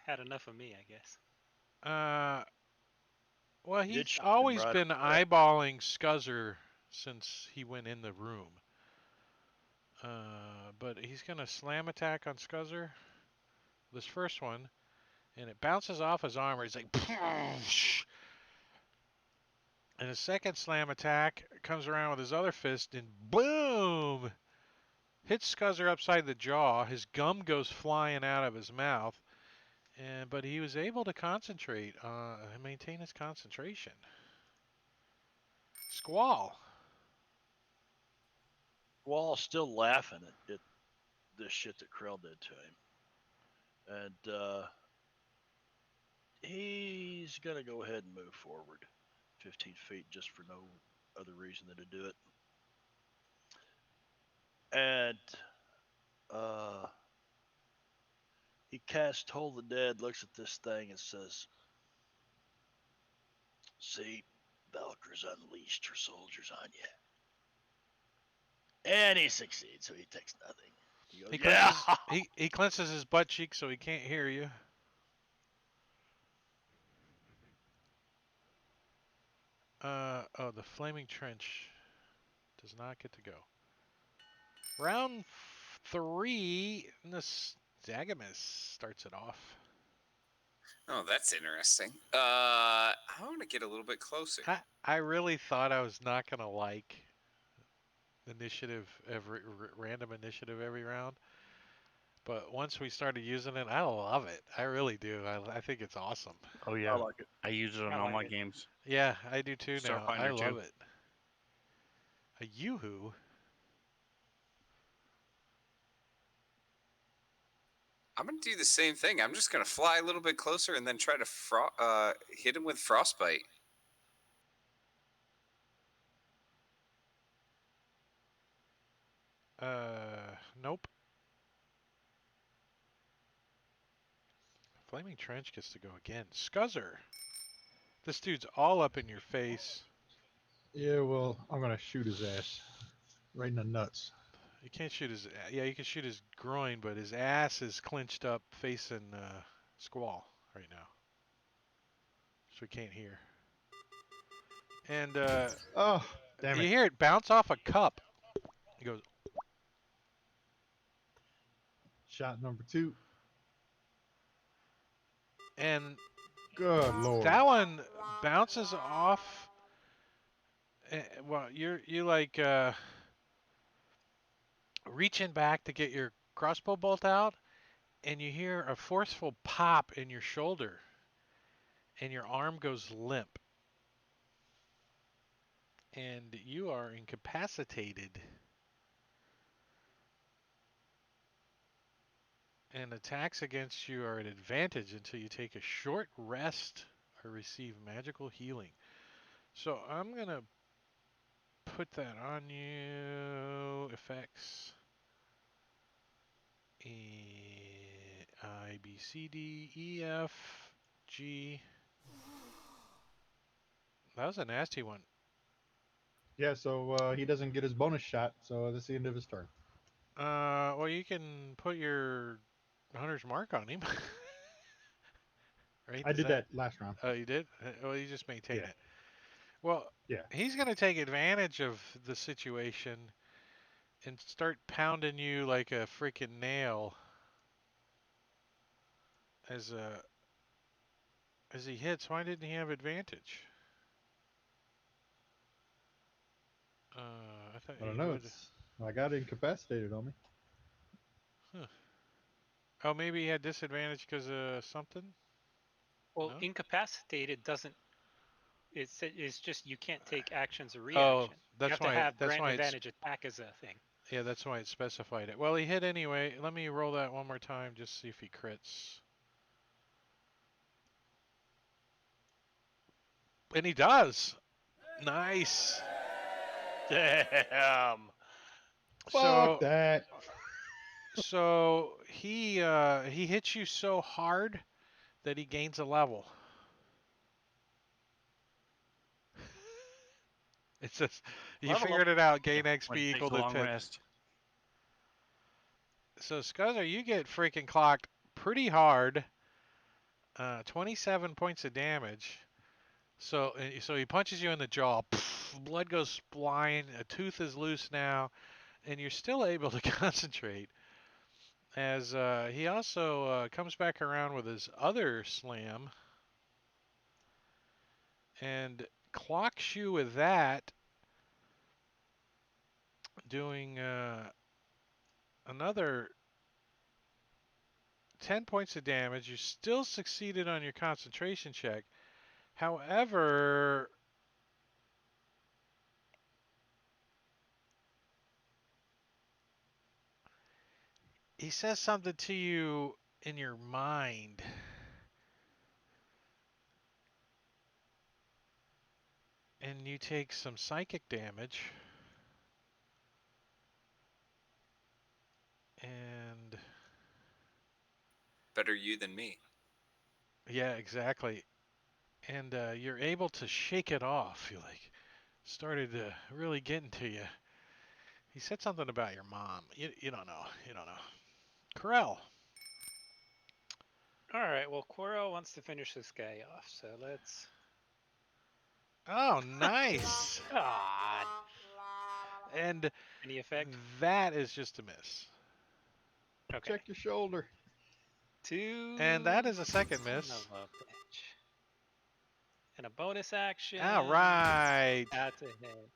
had enough of me, I guess. Well, You did he's shoot him always right been up the eyeballing Scuzzer since he went in the room. But he's going to slam attack on Scuzzer. This first one. And it bounces off his armor. He's like, Poosh! And his second slam attack comes around with his other fist and boom! Hits Scuzzer upside the jaw. His gum goes flying out of his mouth. But he was able to concentrate, maintain his concentration. Squall. Wall's still laughing at this shit that Krell did to him. And he's going to go ahead and move forward 15 feet just for no other reason than to do it. And he casts Toll the Dead, looks at this thing, and says, "See, Valkyr's unleashed her soldiers on you." And he succeeds, so he takes nothing. He goes, He clenches his butt cheek so he can't hear you. The Flaming Trench does not get to go. Round 3, Nostogamus starts it off. Oh, that's interesting. I want to get a little bit closer. I really thought I was not gonna like random initiative every round, but once we started using it, I love it. I really do. I think it's awesome. Oh yeah, I like it. I use it on I all like my it. games. Yeah, I do too now. I Starfinder love too. it. A yoo-hoo. I'm gonna do the same thing. I'm just gonna fly a little bit closer and then try to hit him with frostbite. Nope. Flaming Trench gets to go again. Scuzzer. This dude's all up in your face. Yeah, well, I'm gonna shoot his ass right in the nuts. You can't shoot his. Yeah, you can shoot his groin, but his ass is clenched up, facing Squall right now, so we can't hear. And Oh, damn you it! hear it bounce off a cup. He goes, Shot number 2. and Good lord. that one bounces off. Well, you like reaching back to get your crossbow bolt out, and you hear a forceful pop in your shoulder, and your arm goes limp, and you are incapacitated. And attacks against you are at advantage until you take a short rest or receive magical healing. So I'm going to put that on you. Effects. I, B, C, D, E, F, G. That was a nasty one. Yeah, so he doesn't get his bonus shot, so that's the end of his turn. Well, you can put your hunter's mark on him. Right? I did that last round. Oh, you did? Well, you just maintain Yeah. it. Well, Yeah. he's going to take advantage of the situation and start pounding you like a freaking nail as he hits. Why didn't he have advantage? I thought I don't he know. would. I got incapacitated on me. Huh. Oh, maybe he had disadvantage because of something. Well, No? incapacitated doesn't. It's just you can't take actions or Oh, reaction. You that's have to why. have That's grant why it's. advantage attack as a thing. Yeah, that's why it specified it. Well, he hit anyway. Let me roll that one more time, just see if he crits. And he does. Nice. Damn. Fuck that. So he hits you so hard that he gains a level. It says you Level figured it out. Gain When XP it takes equal a to long 10. rest. So Scuzzer, you get freaking clocked pretty hard. 27 points of damage. So he punches you in the jaw. Blood goes flying. A tooth is loose now, and you're still able to concentrate. As he also comes back around with his other slam and clocks you with that, doing another 10 points of damage. You still succeeded on your concentration check. However, he says something to you in your mind. And you take some psychic damage. And Better you than me. yeah, exactly. And you're able to shake it off. You like started really getting to you. He said something about your mom. You don't know. You don't know. Corell. All right. Well, Quoro wants to finish this guy off, so let's. Oh, nice. God. And Any effect? that is just a miss. Okay. Check your shoulder. 2. And that is a second Son miss. of a bitch. And a bonus action. All right. That's a hit.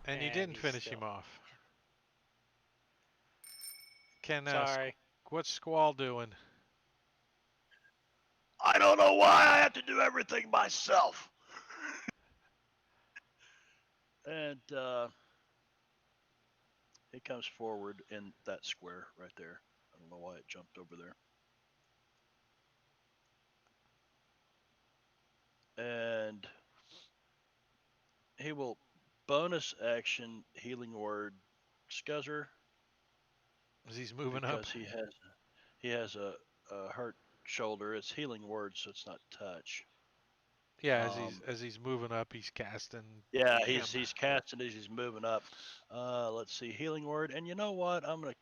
And you And didn't he's finish still- him off. Can Sorry. what's Squall doing? I don't know why I have to do everything myself. And he comes forward in that square right there. I don't know why it jumped over there. And he will bonus action healing word Scuzzer As he's moving because up. he has a hurt shoulder. It's healing word, so it's not touch. Yeah, as he's moving up, he's casting. Yeah, him. he's casting as he's moving up. Let's see, healing word, and you know what? I'm gonna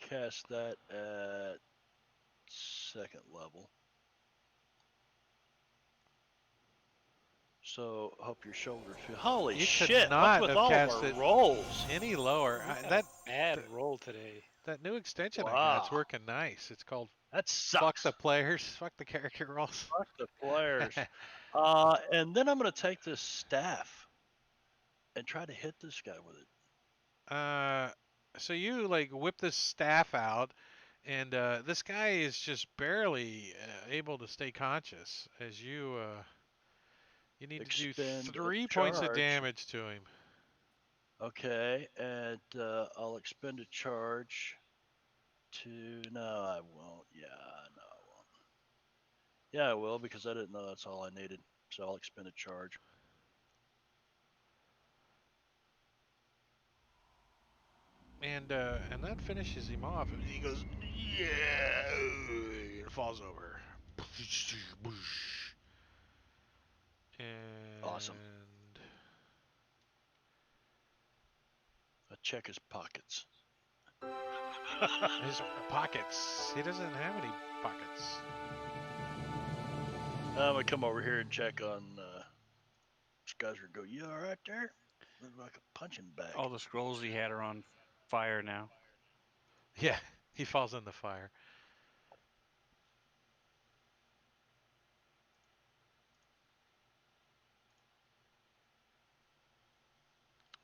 cast that at 2nd level. So hope your shoulders feel. Holy You shit! could not What's with have all of cast our it rolls? any lower. We had That a bad roll today. that new extension I got, it's Wow, working nice. It's called that Fuck sucks. the Players, Fuck the Character Rolls. Fuck the players. And then I'm gonna take this staff and try to hit this guy with it. So you like whip this staff out, and this guy is just barely able to stay conscious as you need to do Expend a 3 points of charge. damage to him. Okay, and I'll expend a charge to. No, I won't. Yeah, no, I won't. Yeah, I will because I didn't know that's all I needed. So I'll expend a charge. And that finishes him off. And he goes, yeah, and falls over. And Awesome. I check his pockets. His pockets. He doesn't have any pockets. I'm gonna come over here and check on Scuzzer. Go, you all right there? Look like a punching bag. All the scrolls he had are on fire now. Yeah, he falls in the fire.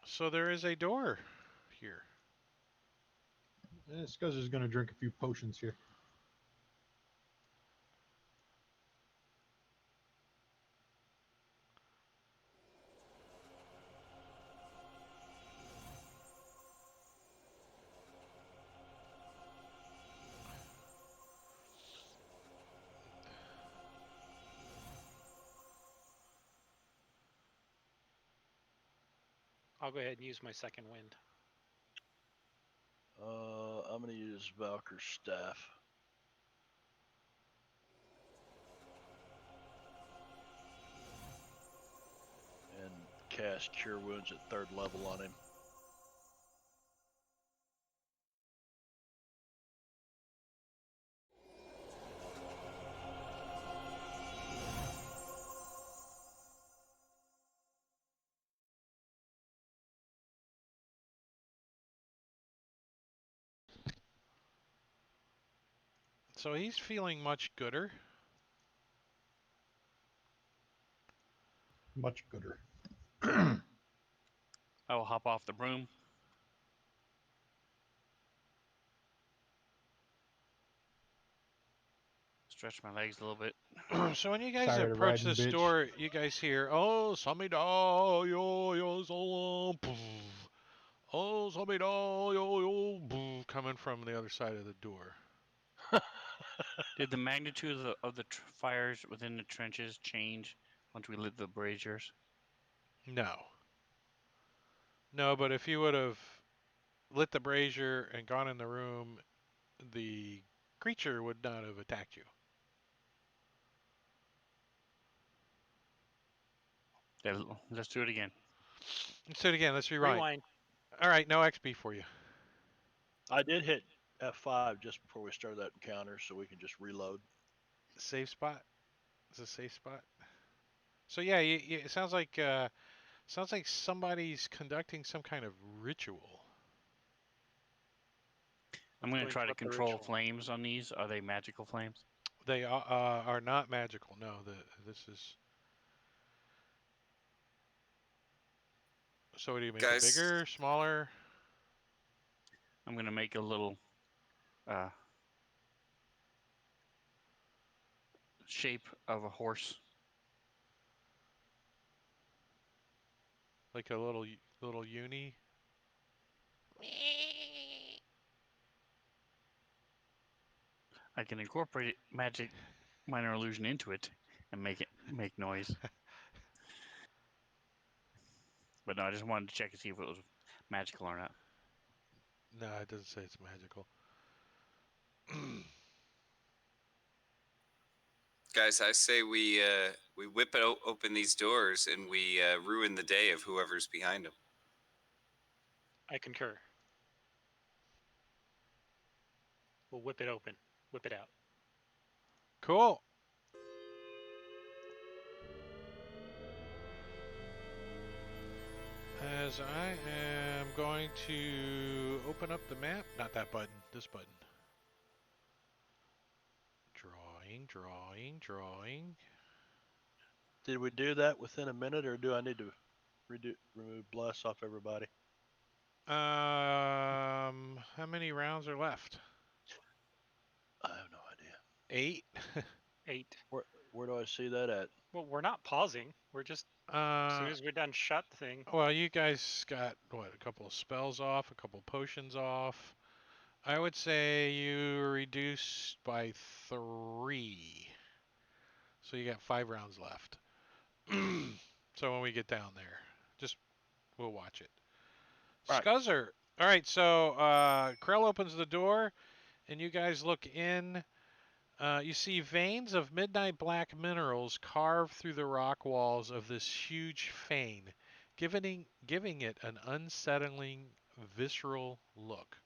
So there is a door here. Scuzzer's going to drink a few potions here. I'll go ahead and use my second wind. I'm gonna use Valkyr's staff. And cast Cure Wounds at 3rd level on him. So he's feeling much gooder. Much gooder. I will hop off the broom. Stretch my legs a little bit. So when you guys Tired of approach riding, this bitch. door, you guys hear, "Oh, samida yo yo so oh samida yo yo," coming from the other side of the door. Did the magnitude of the fires within the trenches change once we lit the braziers? No. No, but if you would have lit the brazier and gone in the room, the creature would not have attacked you. Let's do it again. Let's do it again. Let's rewind. Rewind. All right, no XP for you. I did hit F5 just before we started that encounter, so we can just reload. Safe spot. It's a safe spot. So yeah, it sounds like somebody's conducting some kind of ritual. I'm going to Go try to interrupt the control ritual. flames on these. Are they magical flames? They are not magical. No, this is. So what do you make Guys. it bigger, smaller? I'm going to make a little shape of a horse. Like a little uni? I can incorporate magic minor illusion into it and make it make noise. But no, I just wanted to check and see if it was magical or not. No, it doesn't say it's magical. Guys, I say we whip open these doors and we ruin the day of whoever's behind them. I concur. We'll whip it open. Whip it out. Cool. As I am going to open up the map, not that button, this button. Drawing. Did we do that within a minute, or do I need to remove bless off everybody? How many rounds are left? I have no idea. 8. 8. Where do I see that at? Well, we're not pausing. We're just as soon as we're done shot the thing. Well, you guys got what? A couple of spells off, a couple of potions off. I would say you reduced by 3. So you got 5 rounds left. So when we get down there, we'll watch it. Right. Scuzzer. All right, so Krell opens the door, and you guys look in. You see veins of midnight black minerals carved through the rock walls of this huge fane, giving it an unsettling, visceral look.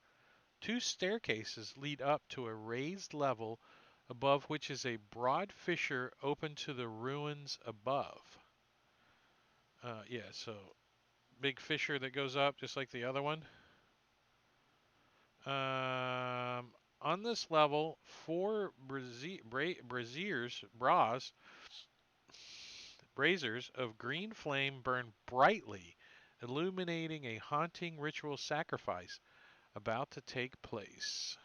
2 staircases lead up to a raised level, above which is a broad fissure open to the ruins above. So big fissure that goes up just like the other one. On this level, 4 braziers of green flame burn brightly, illuminating a haunting ritual sacrifice about to take place.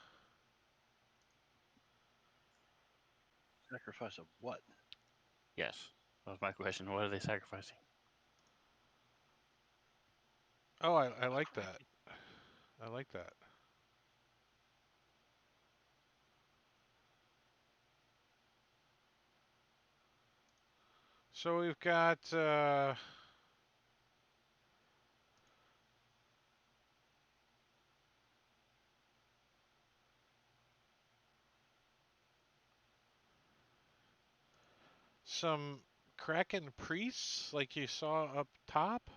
Sacrifice of what? Yes, that was my question. What are they sacrificing? Oh, I like that. I like that. So we've got some Kraken priests, like you saw up top,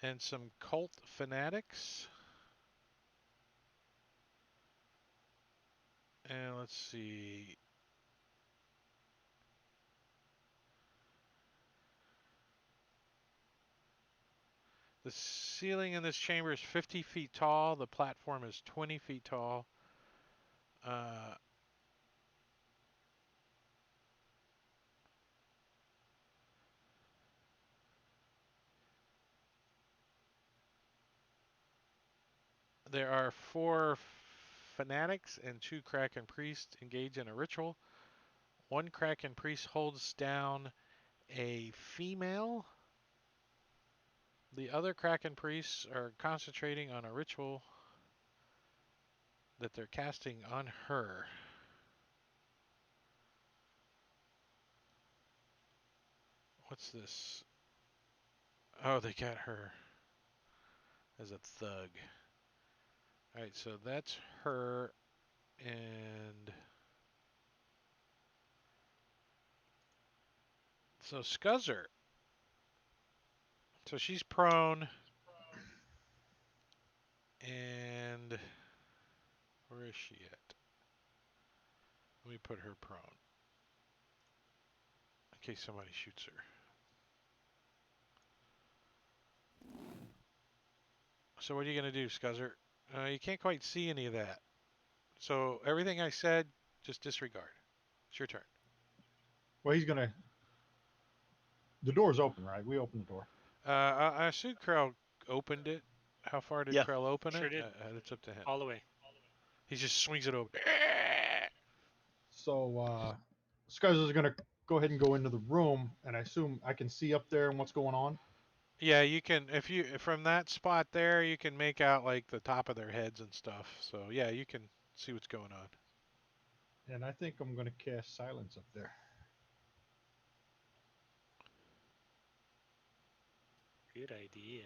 and some cult fanatics. And let's see. The ceiling in this chamber is 50 feet tall. The platform is 20 feet tall. There are 4 fanatics and 2 Kraken priests engaged in a ritual. One Kraken priest holds down a female. The other Kraken priests are concentrating on a ritual that they're casting on her. What's this? Oh, they got her as a thug. Alright, so that's her, and so Scuzzer. So she's prone, and where is she at? Let me put her prone in case somebody shoots her. So what are you going to do, Scuzzer? You can't quite see any of that. So everything I said, just disregard. It's your turn. Well, he's gonna. The door's open, right? We opened the door. I assume Krell opened it. How far did Yeah. Krell open Sure it? did. It's up to him. All the way. He just swings it over. So Skyzer's gonna go ahead and go into the room, and I assume I can see up there and what's going on. Yeah, you can, if you, from that spot there, you can make out like the top of their heads and stuff. So yeah, you can see what's going on. And I think I'm gonna cast silence up there. Good idea.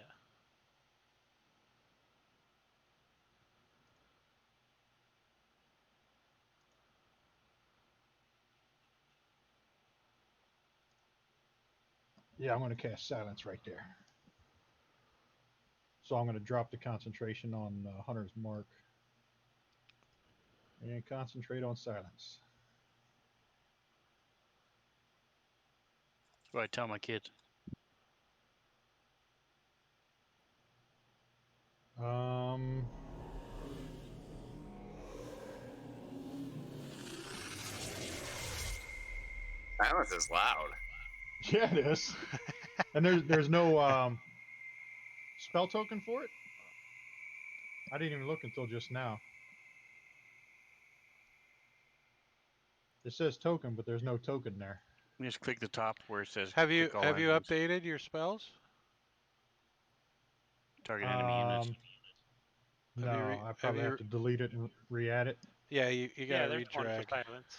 Yeah, I'm going to cast silence right there. So I'm going to drop the concentration on Hunter's Mark and concentrate on silence. That's what I tell my kids. Um, Silence is loud. yeah, it is. And there's no spell token for it. I didn't even look until just now. It says token, but there's no token there. You just click the top where it says Have you click all enemies, updated your spells? target enemy units. No, I probably have to delete it and re-add it. Yeah, you Yeah, gotta there's one for redrag. silence.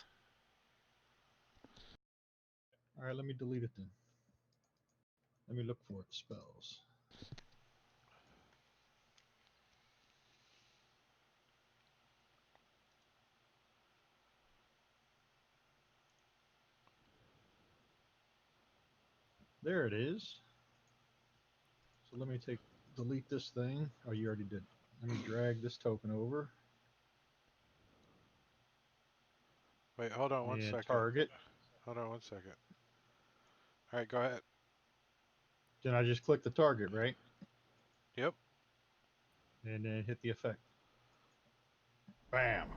All right, let me delete it then. Let me look for it. Spells. There it is. So let me delete this thing. Oh, you already did. Let me drag this token over Wait, hold on one and second. target. Hold on one second. All right, go ahead. Then I just click the target, right? Yep. And then hit the effect. Bam.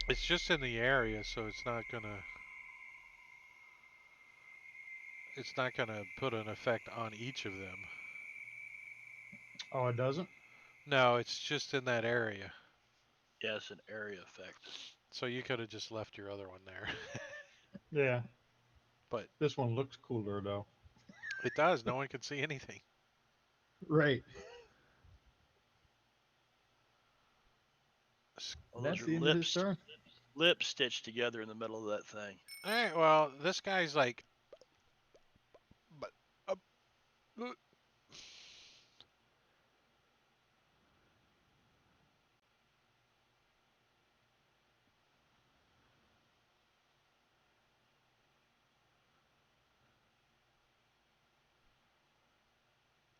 It's just in the area, so it's not gonna put an effect on each of them. Oh, it doesn't? No, it's just in that area. Yeah, it's an area effect. So you could have just left your other one there. Yeah. But this one looks cooler, though. It does. No one can see anything. Right. Well, That's those the are end of his turn. lips stitched together in the middle of that thing. All right. Well, this guy's like, but.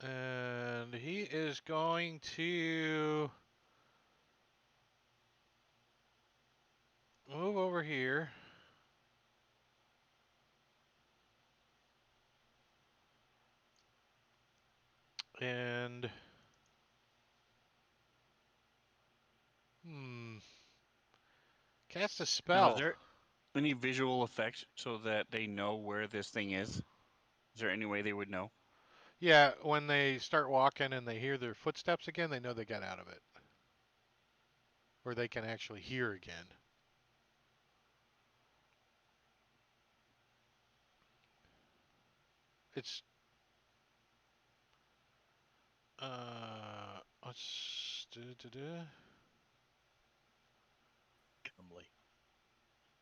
And he is going to move over here. And cast a Now, spell. is there any visual effect so that they know where this thing is? Is there any way they would know? Yeah, when they start walking and they hear their footsteps again, they know they got out of it. Or they can actually hear again. It's let's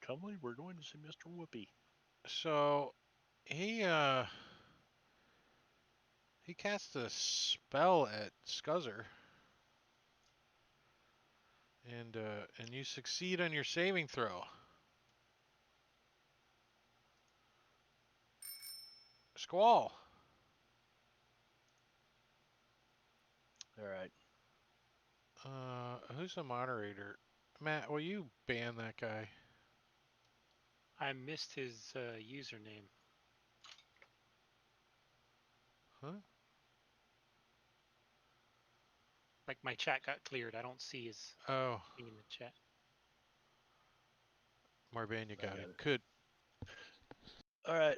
Comely, we're going to see Mr. Whoopi. So he cast a spell at Scuzzer. And you succeed on your saving throw. Squall. All right. Who's the moderator? Matt, will you ban that guy? I missed his username. Huh? Like my chat got cleared. I don't see his Oh, thing in the chat. Marbania I got got him. it. Could. All right.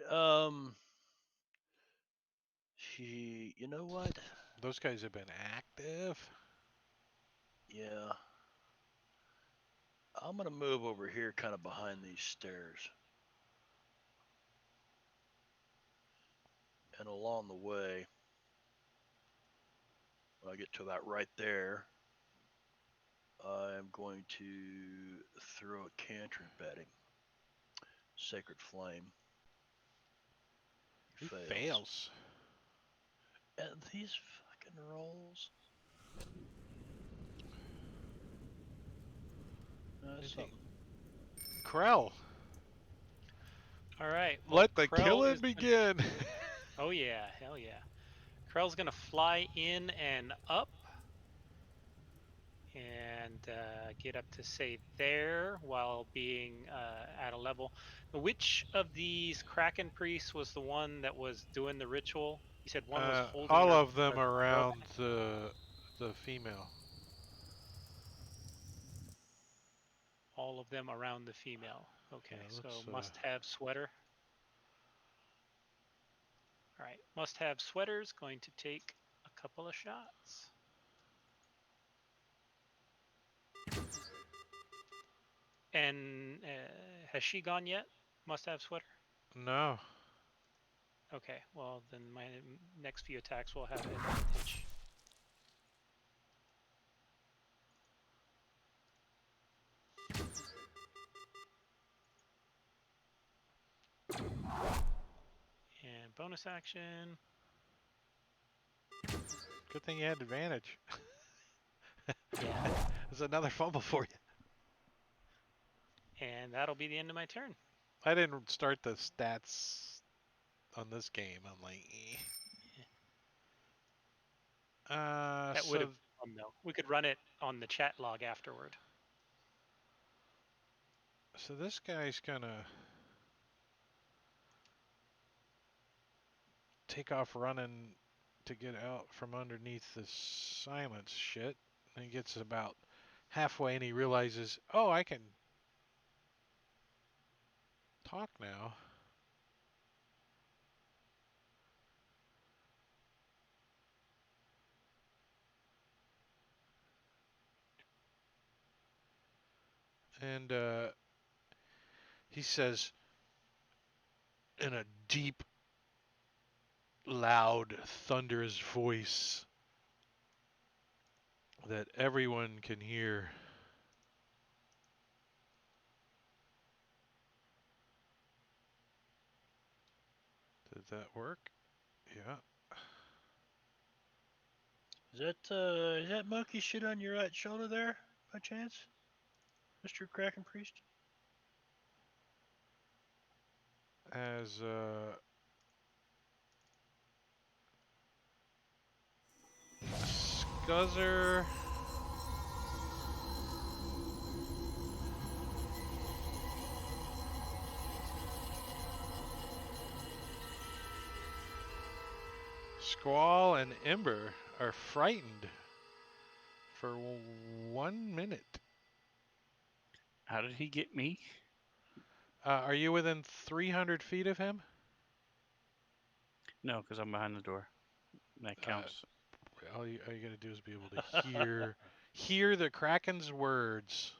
You know what? Those guys have been active. Yeah. I'm gonna move over here, kind of behind these stairs. And along the way, when I get to about right there, I'm going to throw a cantrip at him. Sacred Flame. He fails. And these fucking rolls. That's something. Krell, All right. Well, let the Krell killing is begin. Oh yeah, hell yeah. Krell's gonna fly in and up, and get up to say there while being at a level. Which of these Kraken priests was the one that was doing the ritual? You said one was holding All a, of them a girl. around the female. All of them around the female. Okay, Yeah, so let's. must-have sweater. All right, must-have sweater's going to take a couple of shots. And has she gone yet? Must-have sweater. No. Okay, well then my next few attacks will have advantage. And bonus action. Good thing you had advantage. Yeah. There's another fumble for you. And that'll be the end of my turn. I didn't start the stats on this game. I'm like, That would have fun though. We could run it on the chat log afterward. So this guy's gonna take off running to get out from underneath this silence shit. And he gets about halfway and he realizes, oh, I can talk now. And he says in a deep, loud, thunderous voice that everyone can hear. Did that work? Yeah. Is that monkey shit on your right shoulder there, by chance, Mr. Kraken Priest? As Scuzzer Squall and Ember are frightened for 1 minute. How did he get me? Are you within 300 feet of him? No, because I'm behind the door. That counts. All you gotta do is be able to hear the Kraken's words.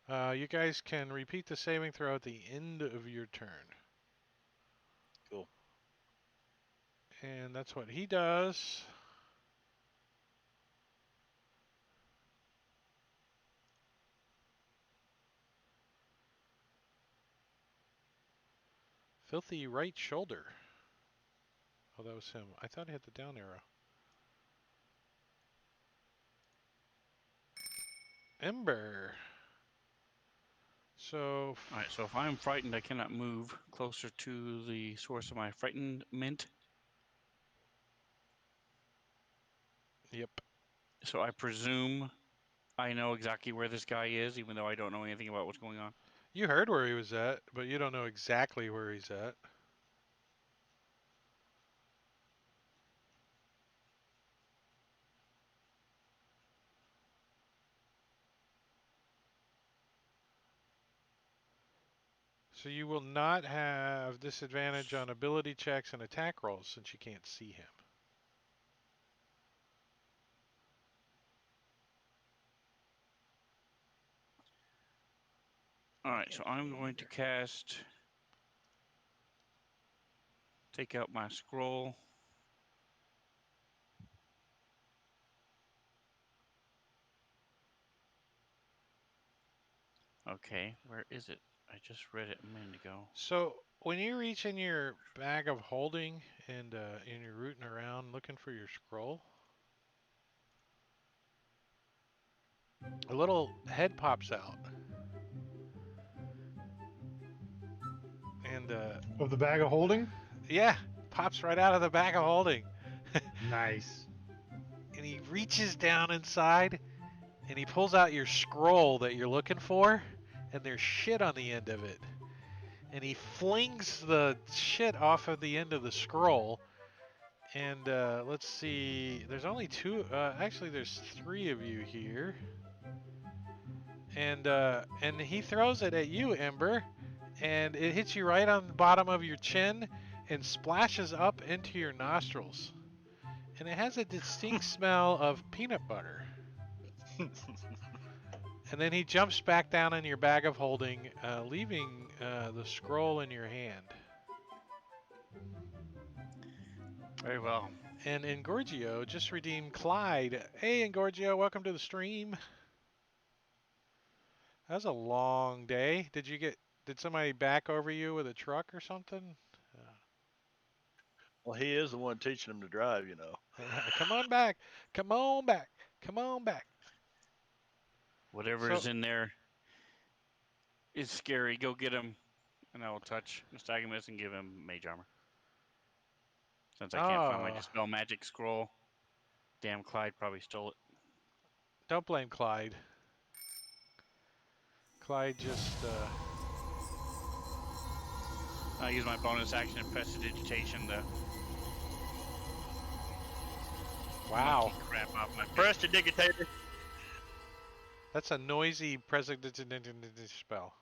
You guys can repeat the saving throw at the end of your turn. Cool. And that's what he does. Filthy right shoulder. Oh, that was him. I thought I hit the down arrow. Ember. So. All right, so if I'm frightened, I cannot move closer to the source of my frightenment. Yep. So I presume I know exactly where this guy is, even though I don't know anything about what's going on. You heard where he was at, but you don't know exactly where he's at. So you will not have disadvantage on ability checks and attack rolls since you can't see him. All right, so I'm going to cast. Take out my scroll. Okay, where is it? I just read it a minute ago. So when you reach in your bag of holding and you're rooting around looking for your scroll, a little head pops out. And Of the bag of holding? yeah, pops right out of the bag of holding. Nice. And he reaches down inside and he pulls out your scroll that you're looking for, and there's shit on the end of it. And he flings the shit off of the end of the scroll. And let's see, there's only two, actually there's three of you here. And he throws it at you, Ember, and it hits you right on the bottom of your chin and splashes up into your nostrils. And it has a distinct smell of peanut butter. And then he jumps back down in your bag of holding, leaving the scroll in your hand. Very well. And Engorgio just redeemed Clyde. Hey, Engorgio, welcome to the stream. That was a long day. Did somebody back over you with a truck or something? Well, he is the one teaching him to drive, you know. Come on back. Come on back. Come on back. Whatever is in there is scary. Go get him, and I will touch Nostogamus and give him mage armor. Since I can't find my dispel magic scroll, damn Clyde probably stole it. Don't blame Clyde. Clyde just. I'll use my bonus action and prestidigitation the Wow. crap off my face. Prestidigitator. That's a noisy spell.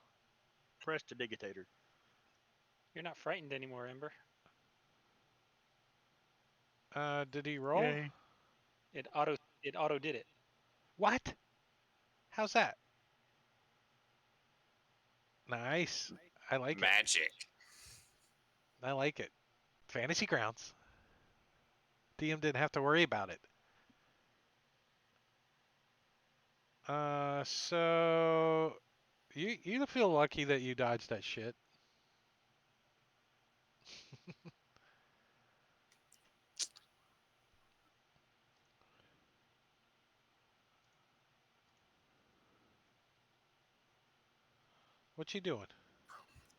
Prestidigitator. You're not frightened anymore, Ember. Did he roll? Yay. It auto did it. What? How's that? Nice. I like Magic. it. I like it. Fantasy grounds. DM didn't have to worry about it. So you feel lucky that you dodged that shit. What you doing?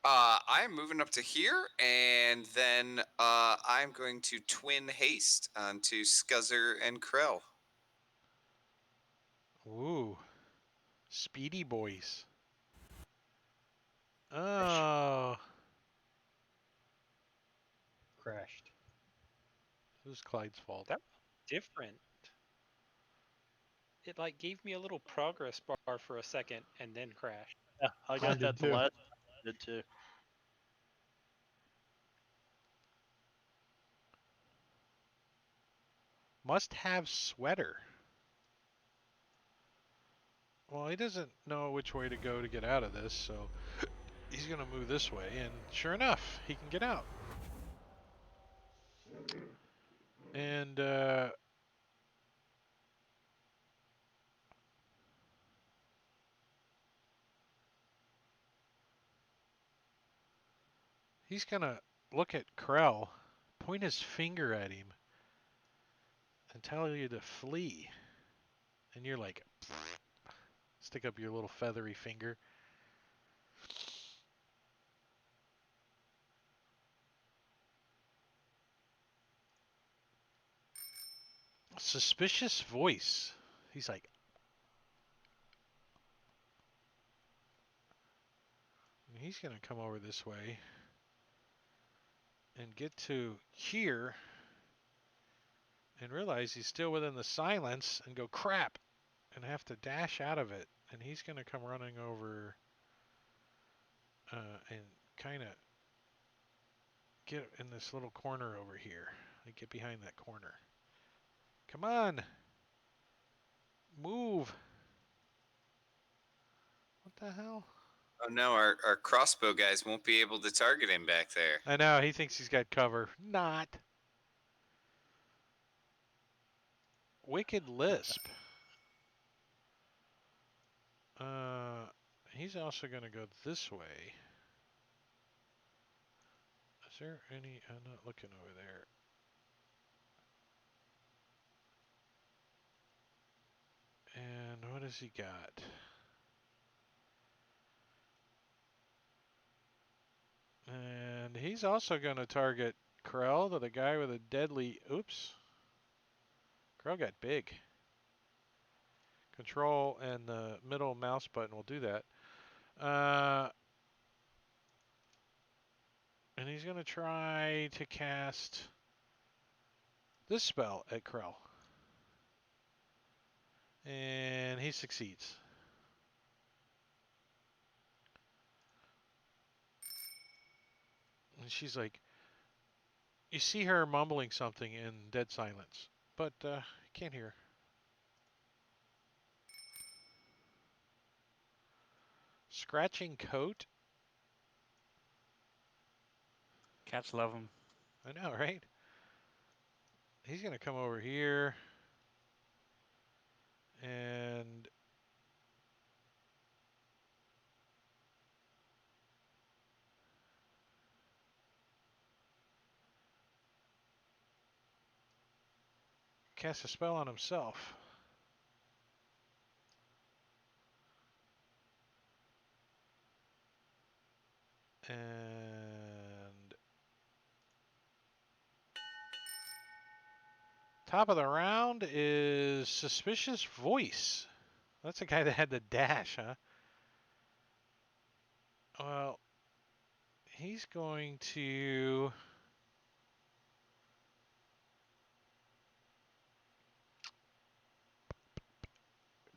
I'm moving up to here, and then I'm going to twin haste onto Scuzzer and Krell. Ooh. Speedy boys. Oh. Crashed. This is Clyde's fault. That different. It like gave me a little progress bar for a second and then crashed. Yeah, I got did that the too. last time I did too. Must have sweater. Well, he doesn't know which way to go to get out of this, so he's going to move this way, and sure enough, he can get out. And he's going to look at Krell, point his finger at him, and tell you to flee. And you're like, stick up your little feathery finger. Suspicious voice. He's like, he's going to come over this way and get to here and realize he's still within the silence and go crap and have to dash out of it. And he's going to come running over and kind of get in this little corner over here. Like get behind that corner. Come on. Move. What the hell? Oh no, our crossbow guys won't be able to target him back there. I know, he thinks he's got cover. Not. Wicked Lisp. He's also going to go this way. Is there any... I'm not looking over there. And what has he got? And he's also going to target Krell, the guy with a deadly... Oops. Krell got big. Control and the middle mouse button will do that. And he's going to try to cast this spell at Krell. And he succeeds. And she's like, you see her mumbling something in dead silence, but can't hear. Scratching coat? Cats love him. I know, right? He's going to come over here and cast a spell on himself. And top of the round is Suspicious Voice. That's the guy that had the dash, huh? Well, he's going to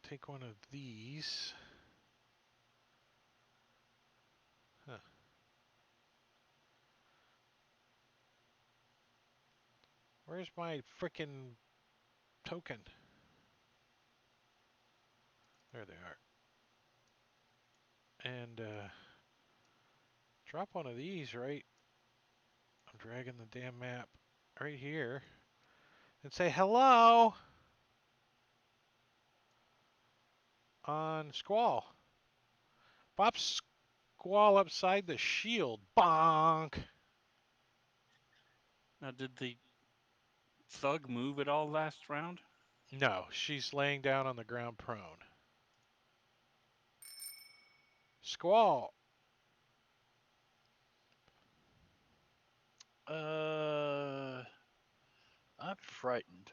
take one of these. Huh. Where's my frickin' token? There they are. And drop one of these right. I'm dragging the damn map right here. And say hello on Squall. Bop Squall upside the shield. Bonk. Now, did the thug move at all last round? No, she's laying down on the ground prone. Squall. I'm frightened.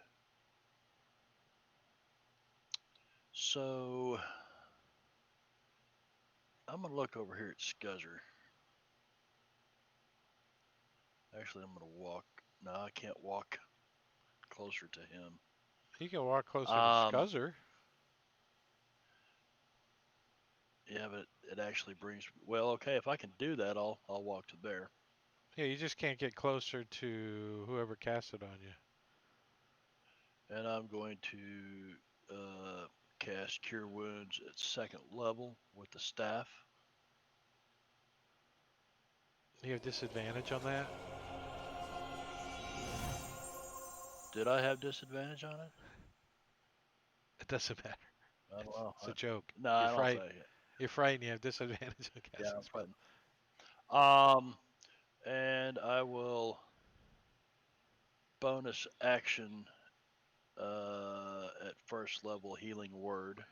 So I'm gonna look over here at Scuzzer. Actually, I'm gonna walk. No, I can't walk closer to him. You can walk closer to Um, Scuzzer. Yeah, but it actually brings. Well, okay, if I can do that, I'll walk to there. Yeah, you just can't get closer to whoever cast it on you. And I'm going to cast Cure Wounds at 2nd level with the staff. You have disadvantage on that? Did I have disadvantage on it? It doesn't matter. I don't know. It's a joke. No, You're I don't frightened. think. You're frightened. You have disadvantage on casting Yeah, I'm spells. frightened. And I will bonus action at 1st level Healing Word.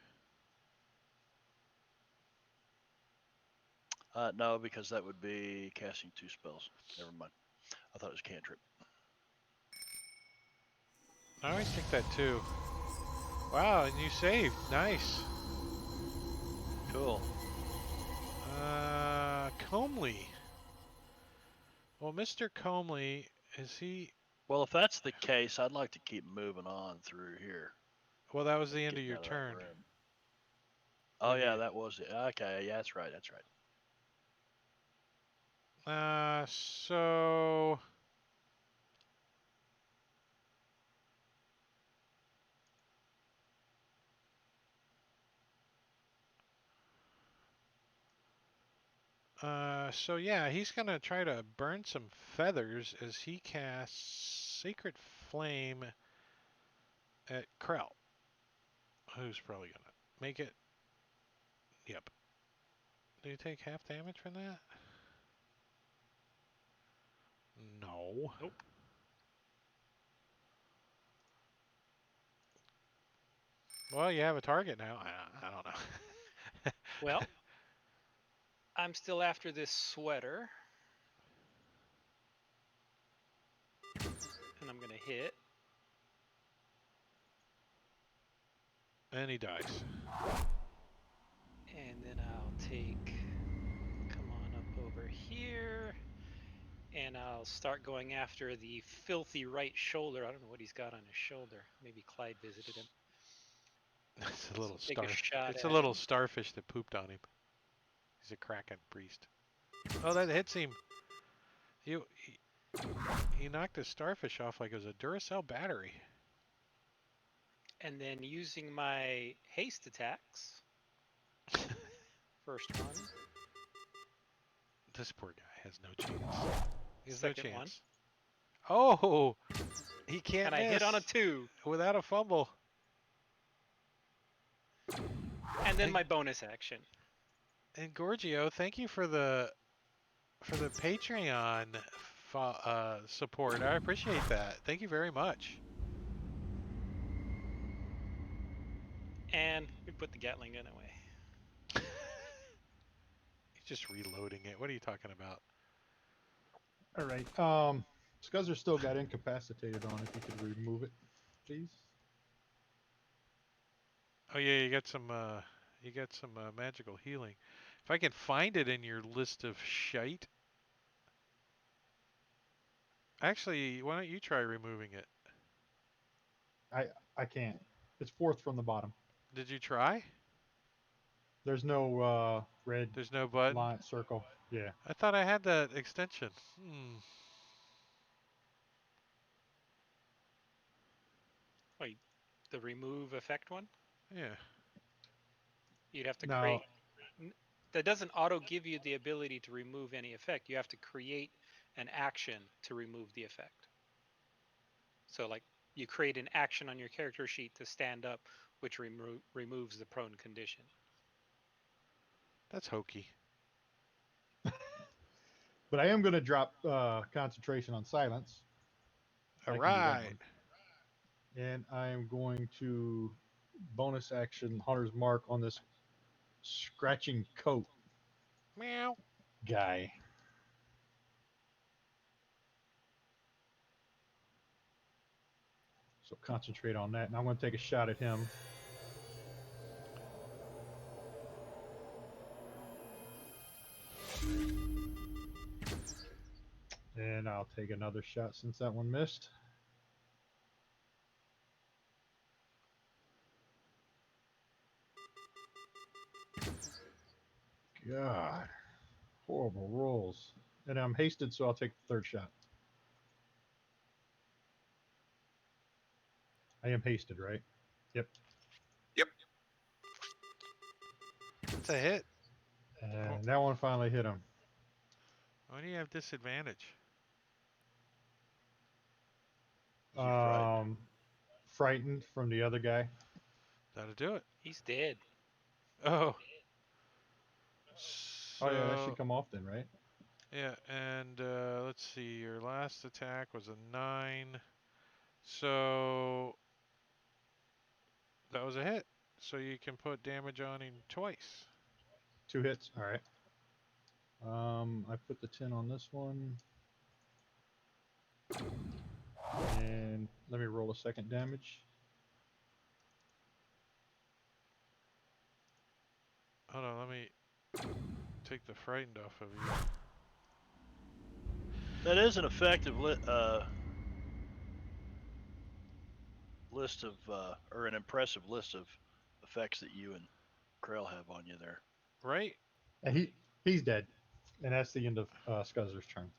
No, because that would be casting 2 spells. Never mind. I thought it was cantrip. I always think that too. Wow, and you saved. Nice. Cool. Comely. Well, Mr. Comely, is he... Well, if that's the case, I'd like to keep moving on through here. Well, that was the end of Getting your out that turn. room. Oh, When yeah, you- that was it. Okay, yeah, that's right, that's right. So... So yeah, he's gonna try to burn some feathers as he casts Sacred Flame at Krell, who's probably gonna make it. Yep. Do you take half damage from that? No. Nope. Well, you have a target now. I don't know. Well, I'm still after this sweater. And I'm going to hit. And he dies. And then I'll come on up over here. And I'll start going after the filthy right shoulder. I don't know what he's got on his shoulder. Maybe Clyde visited him. It's a little Take a shot It's a at little him. starfish that pooped on him. He's a Kraken priest. Oh, that hits him. He knocked a starfish off like it was a Duracell battery. And then using my haste attacks. First one. This poor guy has no chance. He has Second no one. chance. Oh, he can't And I miss hit on a 2. without a fumble. And then my bonus action. And Gorgio, thank you for the Patreon support. I appreciate that. Thank you very much. And we put the Gatling gun away. He's just reloading it. What are you talking about? All right. Scuzzer still got incapacitated on. If you could remove it, please. Oh yeah, you got some magical healing. If I can find it in your list of shite. Actually, why don't you try removing it? I can't. It's fourth from the bottom. Did you try? There's no red There's no button? line circle. Yeah. I thought I had that extension. Wait, the remove effect one? Yeah. You'd have to No. create. That doesn't auto give you the ability to remove any effect. You have to create an action to remove the effect. So, like, you create an action on your character sheet to stand up, which removes the prone condition. That's hokey. But I am going to drop concentration on silence. All right. And I am going to bonus action Hunter's Mark on this scratching coat Meow. guy. So concentrate on that. And I'm going to take a shot at him. And I'll take another shot since that one missed. God. Horrible rolls. And I'm hasted, so I'll take the third shot. I am hasted, right? Yep. Yep. It's a hit. And that one finally hit him. Why do you have disadvantage? Frightened from the other guy. That'll do it. He's dead. Oh. Oh yeah, that should come off then, right? Yeah, and let's see. Your last attack was a 9. So that was a hit. So you can put damage on him twice. 2 hits. All right. I put the 10 on this one. And let me roll a second damage. Hold on, let me take the frightened off of you. That is an effective list of, or an impressive list of effects that you and Krell have on you there. Right? And he's dead. And that's the end of Scuzzer's turn.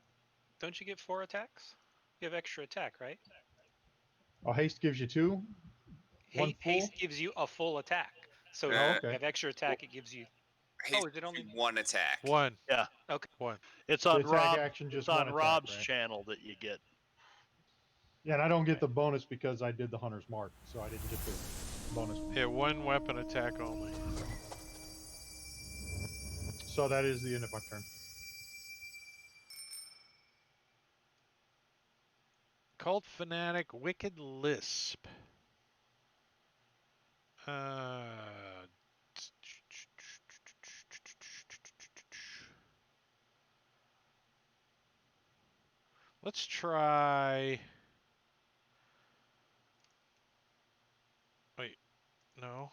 Don't you get 4 attacks? You have extra attack, right? Oh, haste gives you 2? One Haste full? gives you a full attack. So Oh, if okay. you have extra attack, it gives you. Haste is it only one attack? 1. Yeah. Okay. 1. It's The on attack action, just one attack, Rob's right? channel that you get. Yeah, and I don't get the bonus because I did the Hunter's Mark, so I didn't get the bonus. Yeah, 1 weapon attack only. So that is the end of my turn. Cult Fanatic Wicked Lisp. Let's try. Wait, no.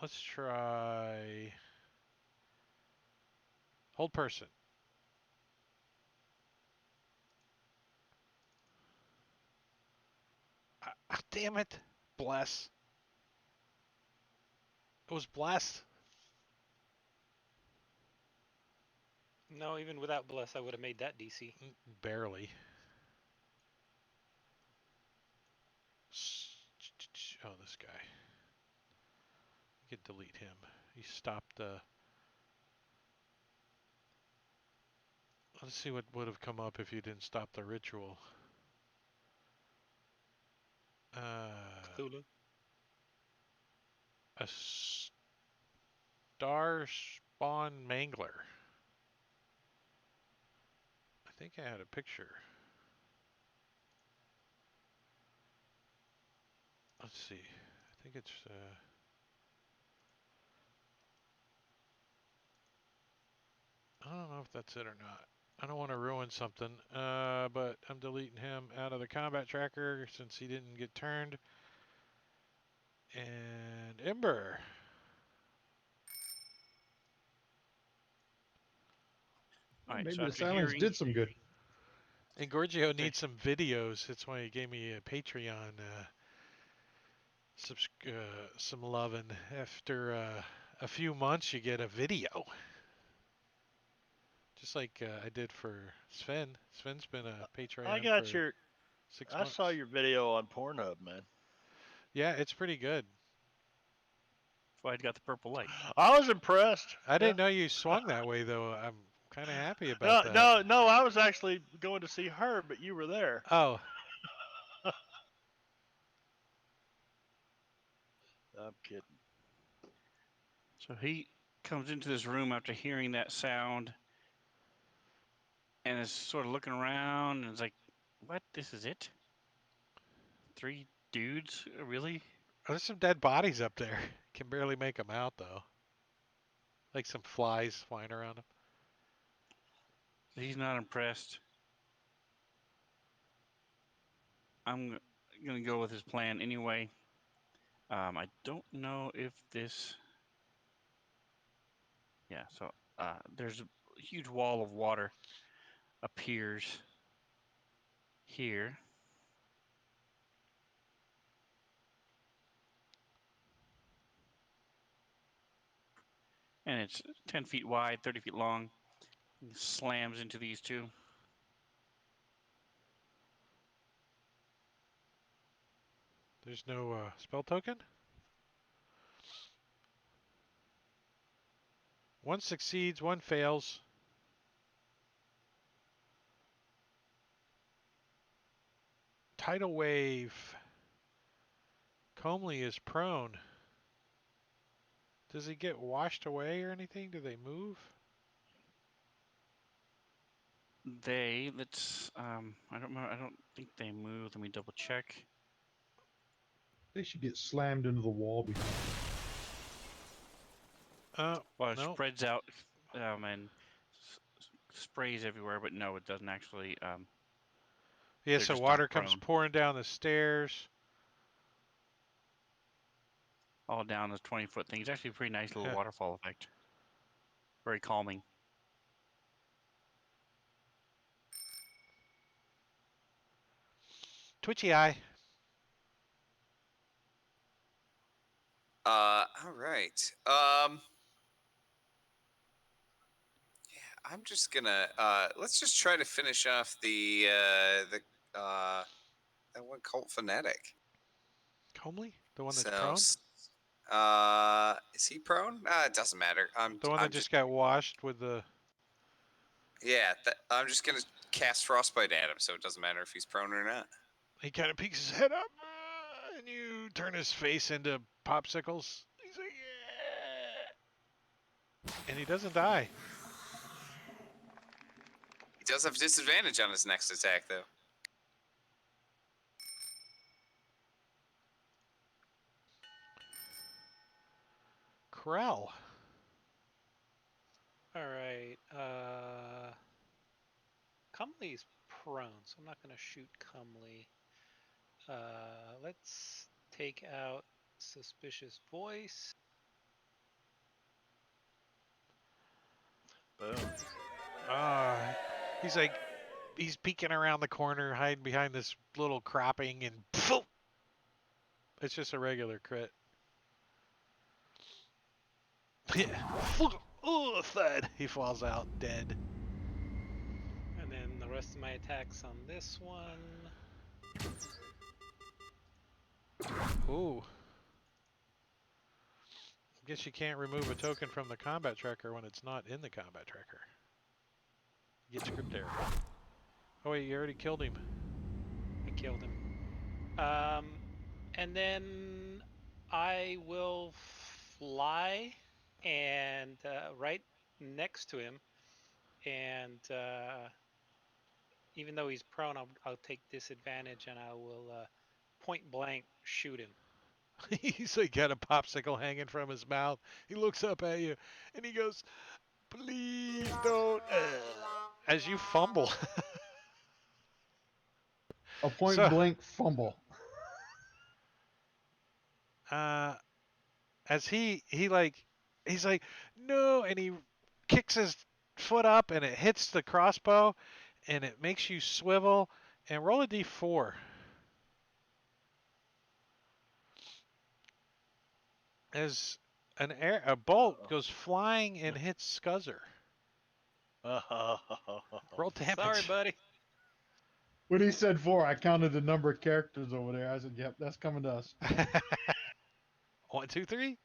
Let's try. Hold person. Damn it. Bless. It was blessed. No, even without bless, I would have made that DC. Barely. Oh, this guy. You could delete him. He stopped the. Let's see what would have come up if you didn't stop the ritual. Cthulhu. A star spawn mangler. I think I had a picture. Let's see. I think it's. I don't know if that's it or not. I don't want to ruin something, but I'm deleting him out of the combat tracker since he didn't get turned. And Ember. All right, Maybe so the after silence hearing, did some good. And Gorgio Okay. needs some videos. That's why he gave me a Patreon some love. And after a few months, you get a video. Just like I did for Sven. Sven's been a Patreon I got for your. 6 I months. saw your video on Pornhub, man. Yeah, it's pretty good. that's why I got the purple light. I was impressed. I Yeah. didn't know you swung that way, though. I'm kind of happy No, about that. no. I was actually going to see her, but you were there. Oh, I'm kidding. So he comes into this room after hearing that sound and is sort of looking around and is like, what? This is it? 3 dudes? Really? there's some dead bodies up there. Can barely make them out, though. Like some flies flying around him. He's not impressed. I'm going to go with his plan anyway. I don't know if this... Yeah, so there's a huge wall of water appears here. And it's 10 feet wide, 30 feet long. It slams into these two. There's no spell token? One succeeds, one fails. Tidal wave. Comely is prone. Does he get washed away or anything? Do they move? Let's I don't think they move. Let me double check. They should get slammed into the wall behind them. Well, it no. spreads out and sprays everywhere, but no, it doesn't actually. Yeah, they're so just water knocked comes prone. pouring down the stairs. All down this 20-foot thing. It's actually a pretty nice little Yeah. waterfall effect. Very calming. Twitchy eye. All right. Yeah, I'm just gonna let's just try to finish off the that one cult fanatic. Comely? The one that's So, prone? is he prone? It doesn't matter. The one that I'm just got washed with the... yeah. I'm just gonna cast frostbite at him, so it doesn't matter if he's prone or not. He kind of peeks his head up, and you turn his face into popsicles. He's like, yeah. And he doesn't die. He does have disadvantage on his next attack, though. Krell. All right. Cumley's prone, so I'm not going to shoot Cumley. Let's take out Suspicious Voice. Boom. He's peeking around the corner, hiding behind this little cropping, and poof, it's just a regular crit. Oh, thud! He falls out dead. And then the rest of my attacks on this one. Ooh. I guess you can't remove a token from the combat tracker when it's not in the combat tracker. You get script error. Oh wait, you already killed him. I killed him. And then I will fly and right next to him, and even though he's prone, I'll take disadvantage and I will point blank shoot him. He's like got a popsicle hanging from his mouth. He looks up at you and he goes, "Please don't." As you fumble. A point So- blank fumble. As he's like, no, and he kicks his foot up and it hits the crossbow and it makes you swivel and roll a d4. As a bolt goes flying and hits Scuzzer. Roll damage. Sorry, buddy. When he said 4, I counted the number of characters over there. I said, yep, that's coming to us. 1, 2, 3.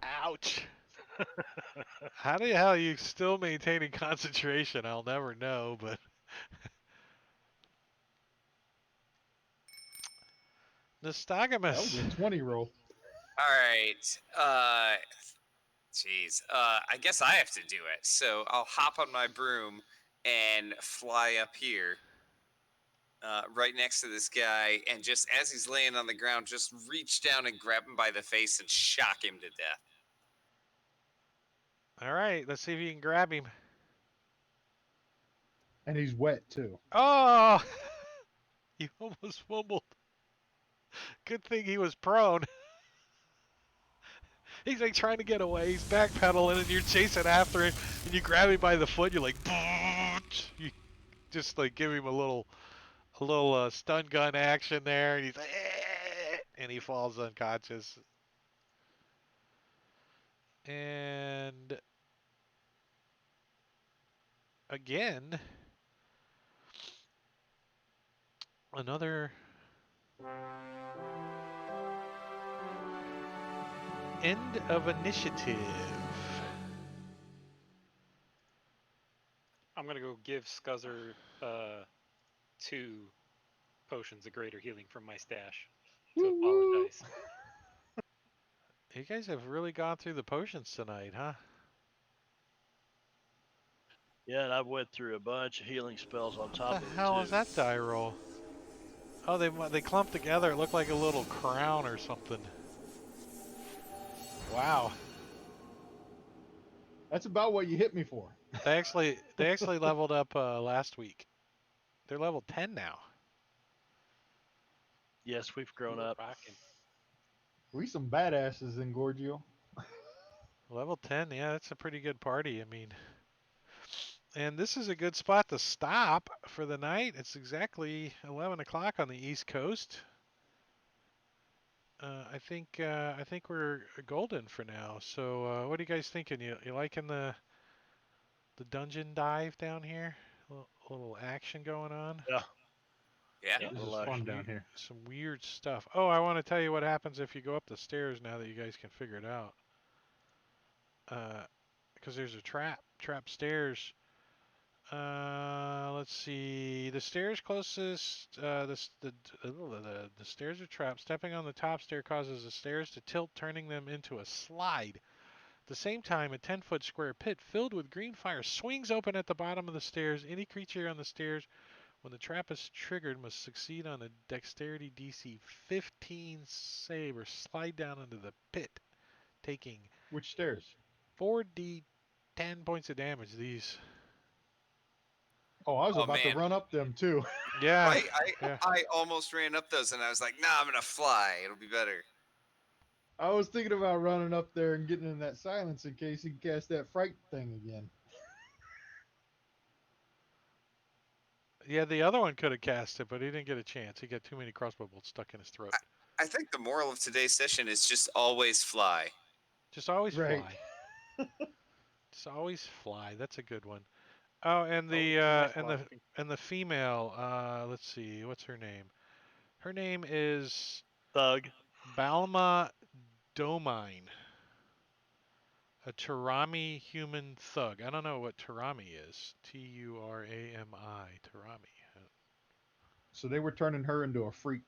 Ouch. How the hell are you still maintaining concentration? I'll never know, but That was Nostogamus. a 20 roll. All right. Jeez. I guess I have to do it. So I'll hop on my broom and fly up here, right next to this guy, and just as he's laying on the ground, just reach down and grab him by the face and shock him to death. All right, let's see if you can grab him. And he's wet, too. Oh! You almost fumbled. Good thing he was prone. He's like trying to get away. He's backpedaling, and you're chasing after him, and you grab him by the foot. You're like, you just like give him a little stun gun action there, and he's like, and he falls unconscious. And again, another end of initiative. I'm gonna go give Scuzzer 2 potions of greater healing from my stash to apologize. You guys have really gone through the potions tonight, huh? Yeah, and I went through a bunch of healing spells on top What of the it hell too. is that die roll? Oh, they clumped together. It looked like a little crown or something. Wow. That's about what you hit me for. They actually leveled up last week. They're level 10 now. Yes, we've grown We're up. rocking. We some badasses in Gorgio. Level 10, yeah, that's a pretty good party. I mean, and this is a good spot to stop for the night. It's exactly 11 o'clock on the East Coast. I think we're golden for now. So, what are you guys thinking? You liking the dungeon dive down here? A little action going on. Yeah. Yeah. Yeah, This is relax. fun down here. Some weird stuff. Oh, I want to tell you what happens if you go up the stairs now that you guys can figure it out. Because there's a trap stairs. Let's see. The stairs closest. The stairs are trapped. Stepping on the top stair causes the stairs to tilt, turning them into a slide. the same time, a 10-foot square pit filled with green fire swings open at the bottom of the stairs. Any creature on the stairs, when the trap is triggered, must succeed on a dexterity DC 15 save or slide down into the pit, taking Which stairs? 4d10 points of damage. These. Oh, I was Oh, about to man. run up them too. Yeah. Right? Yeah. I almost ran up those, and I was like, nah, I'm gonna fly. It'll be better. I was thinking about running up there and getting in that silence in case he cast that fright thing again. Yeah, the other one could have cast it, but he didn't get a chance. He got too many crossbow bolts stuck in his throat. I think the moral of today's session is just always fly. Just always Right. fly. Just always fly. That's a good one. Oh, and Always the do my and the flying. and the female. Let's see, what's her name? Her name is Thug. Balma Domine, a Turami human thug. I don't know what Turami is. Turami. Turami. So they were turning her into a freak.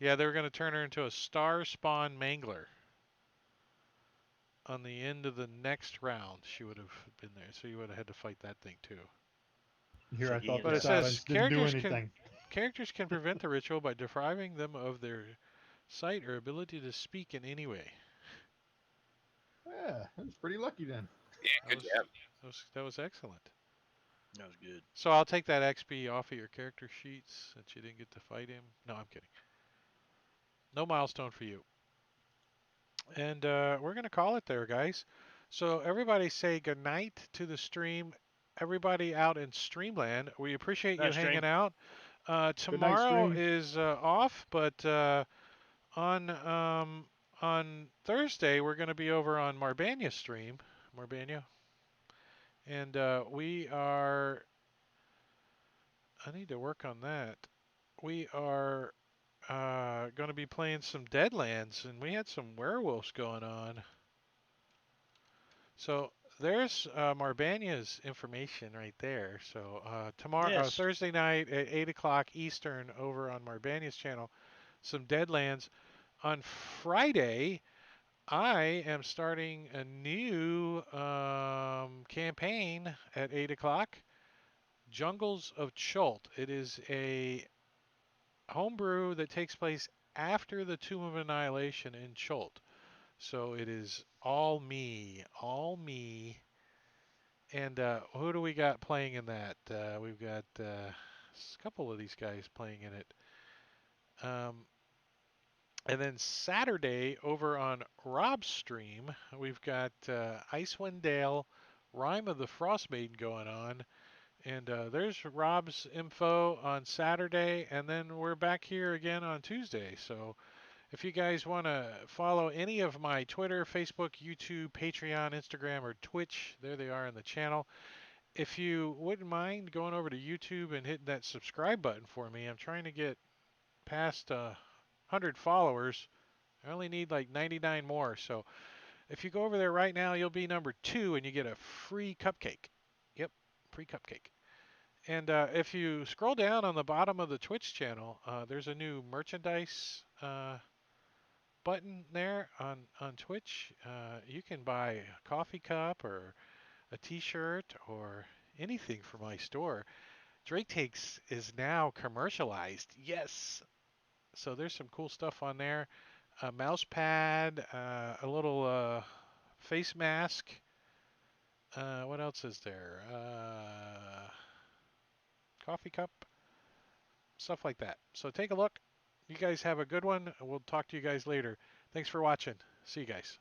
Yeah, they were going to turn her into a star spawn mangler. On the end of the next round, she would have been there, so you would have had to fight that thing too. Here, So I he thought and the But it silence says didn't do anything. characters can prevent the ritual by depriving them of their sight or ability to speak in any way. Yeah, I was pretty lucky then. Yeah, That good was, job. that was excellent. That was good. So I'll take that XP off of your character sheets since you didn't get to fight him. No, I'm kidding. No milestone for you. And we're going to call it there, guys. So everybody say goodnight to the stream. Everybody out in Streamland, we appreciate you Night, Stream. hanging out. night, Tomorrow stream. is off, but on Thursday we're going to be over on Marbania stream, Marbania, and we are. I need to work on that. We are going to be playing some Deadlands, and we had some werewolves going on. So there's Marbania's information right there. So tomorrow, Yes. Thursday night at 8 o'clock Eastern over on Marbania's channel, some Deadlands. On Friday, I am starting a new campaign at 8 o'clock, Jungles of Chult. It is a homebrew that takes place after the Tomb of Annihilation in Chult. So it is all me. And who do we got playing in that? We've got a couple of these guys playing in it. And then Saturday over on Rob's stream, we've got Icewind Dale, Rime of the Frost Maiden going on. And there's Rob's info on Saturday, and then we're back here again on Tuesday. So if you guys want to follow any of my Twitter, Facebook, YouTube, Patreon, Instagram, or Twitch, there they are in the channel. If you wouldn't mind going over to YouTube and hitting that subscribe button for me, I'm trying to get past 100 followers. I only need like 99 more. So if you go over there right now, you'll be number 2 and you get a free cupcake. Yep, free cupcake. And if you scroll down on the bottom of the Twitch channel, there's a new merchandise button there on Twitch. You can buy a coffee cup or a t-shirt or anything from my store. Drake Takes is now commercialized. Yes. So there's some cool stuff on there. A mouse pad, a little face mask. What else is there? Coffee cup. Stuff like that. So take a look. You guys have a good one. We'll talk to you guys later. Thanks for watching. See you guys.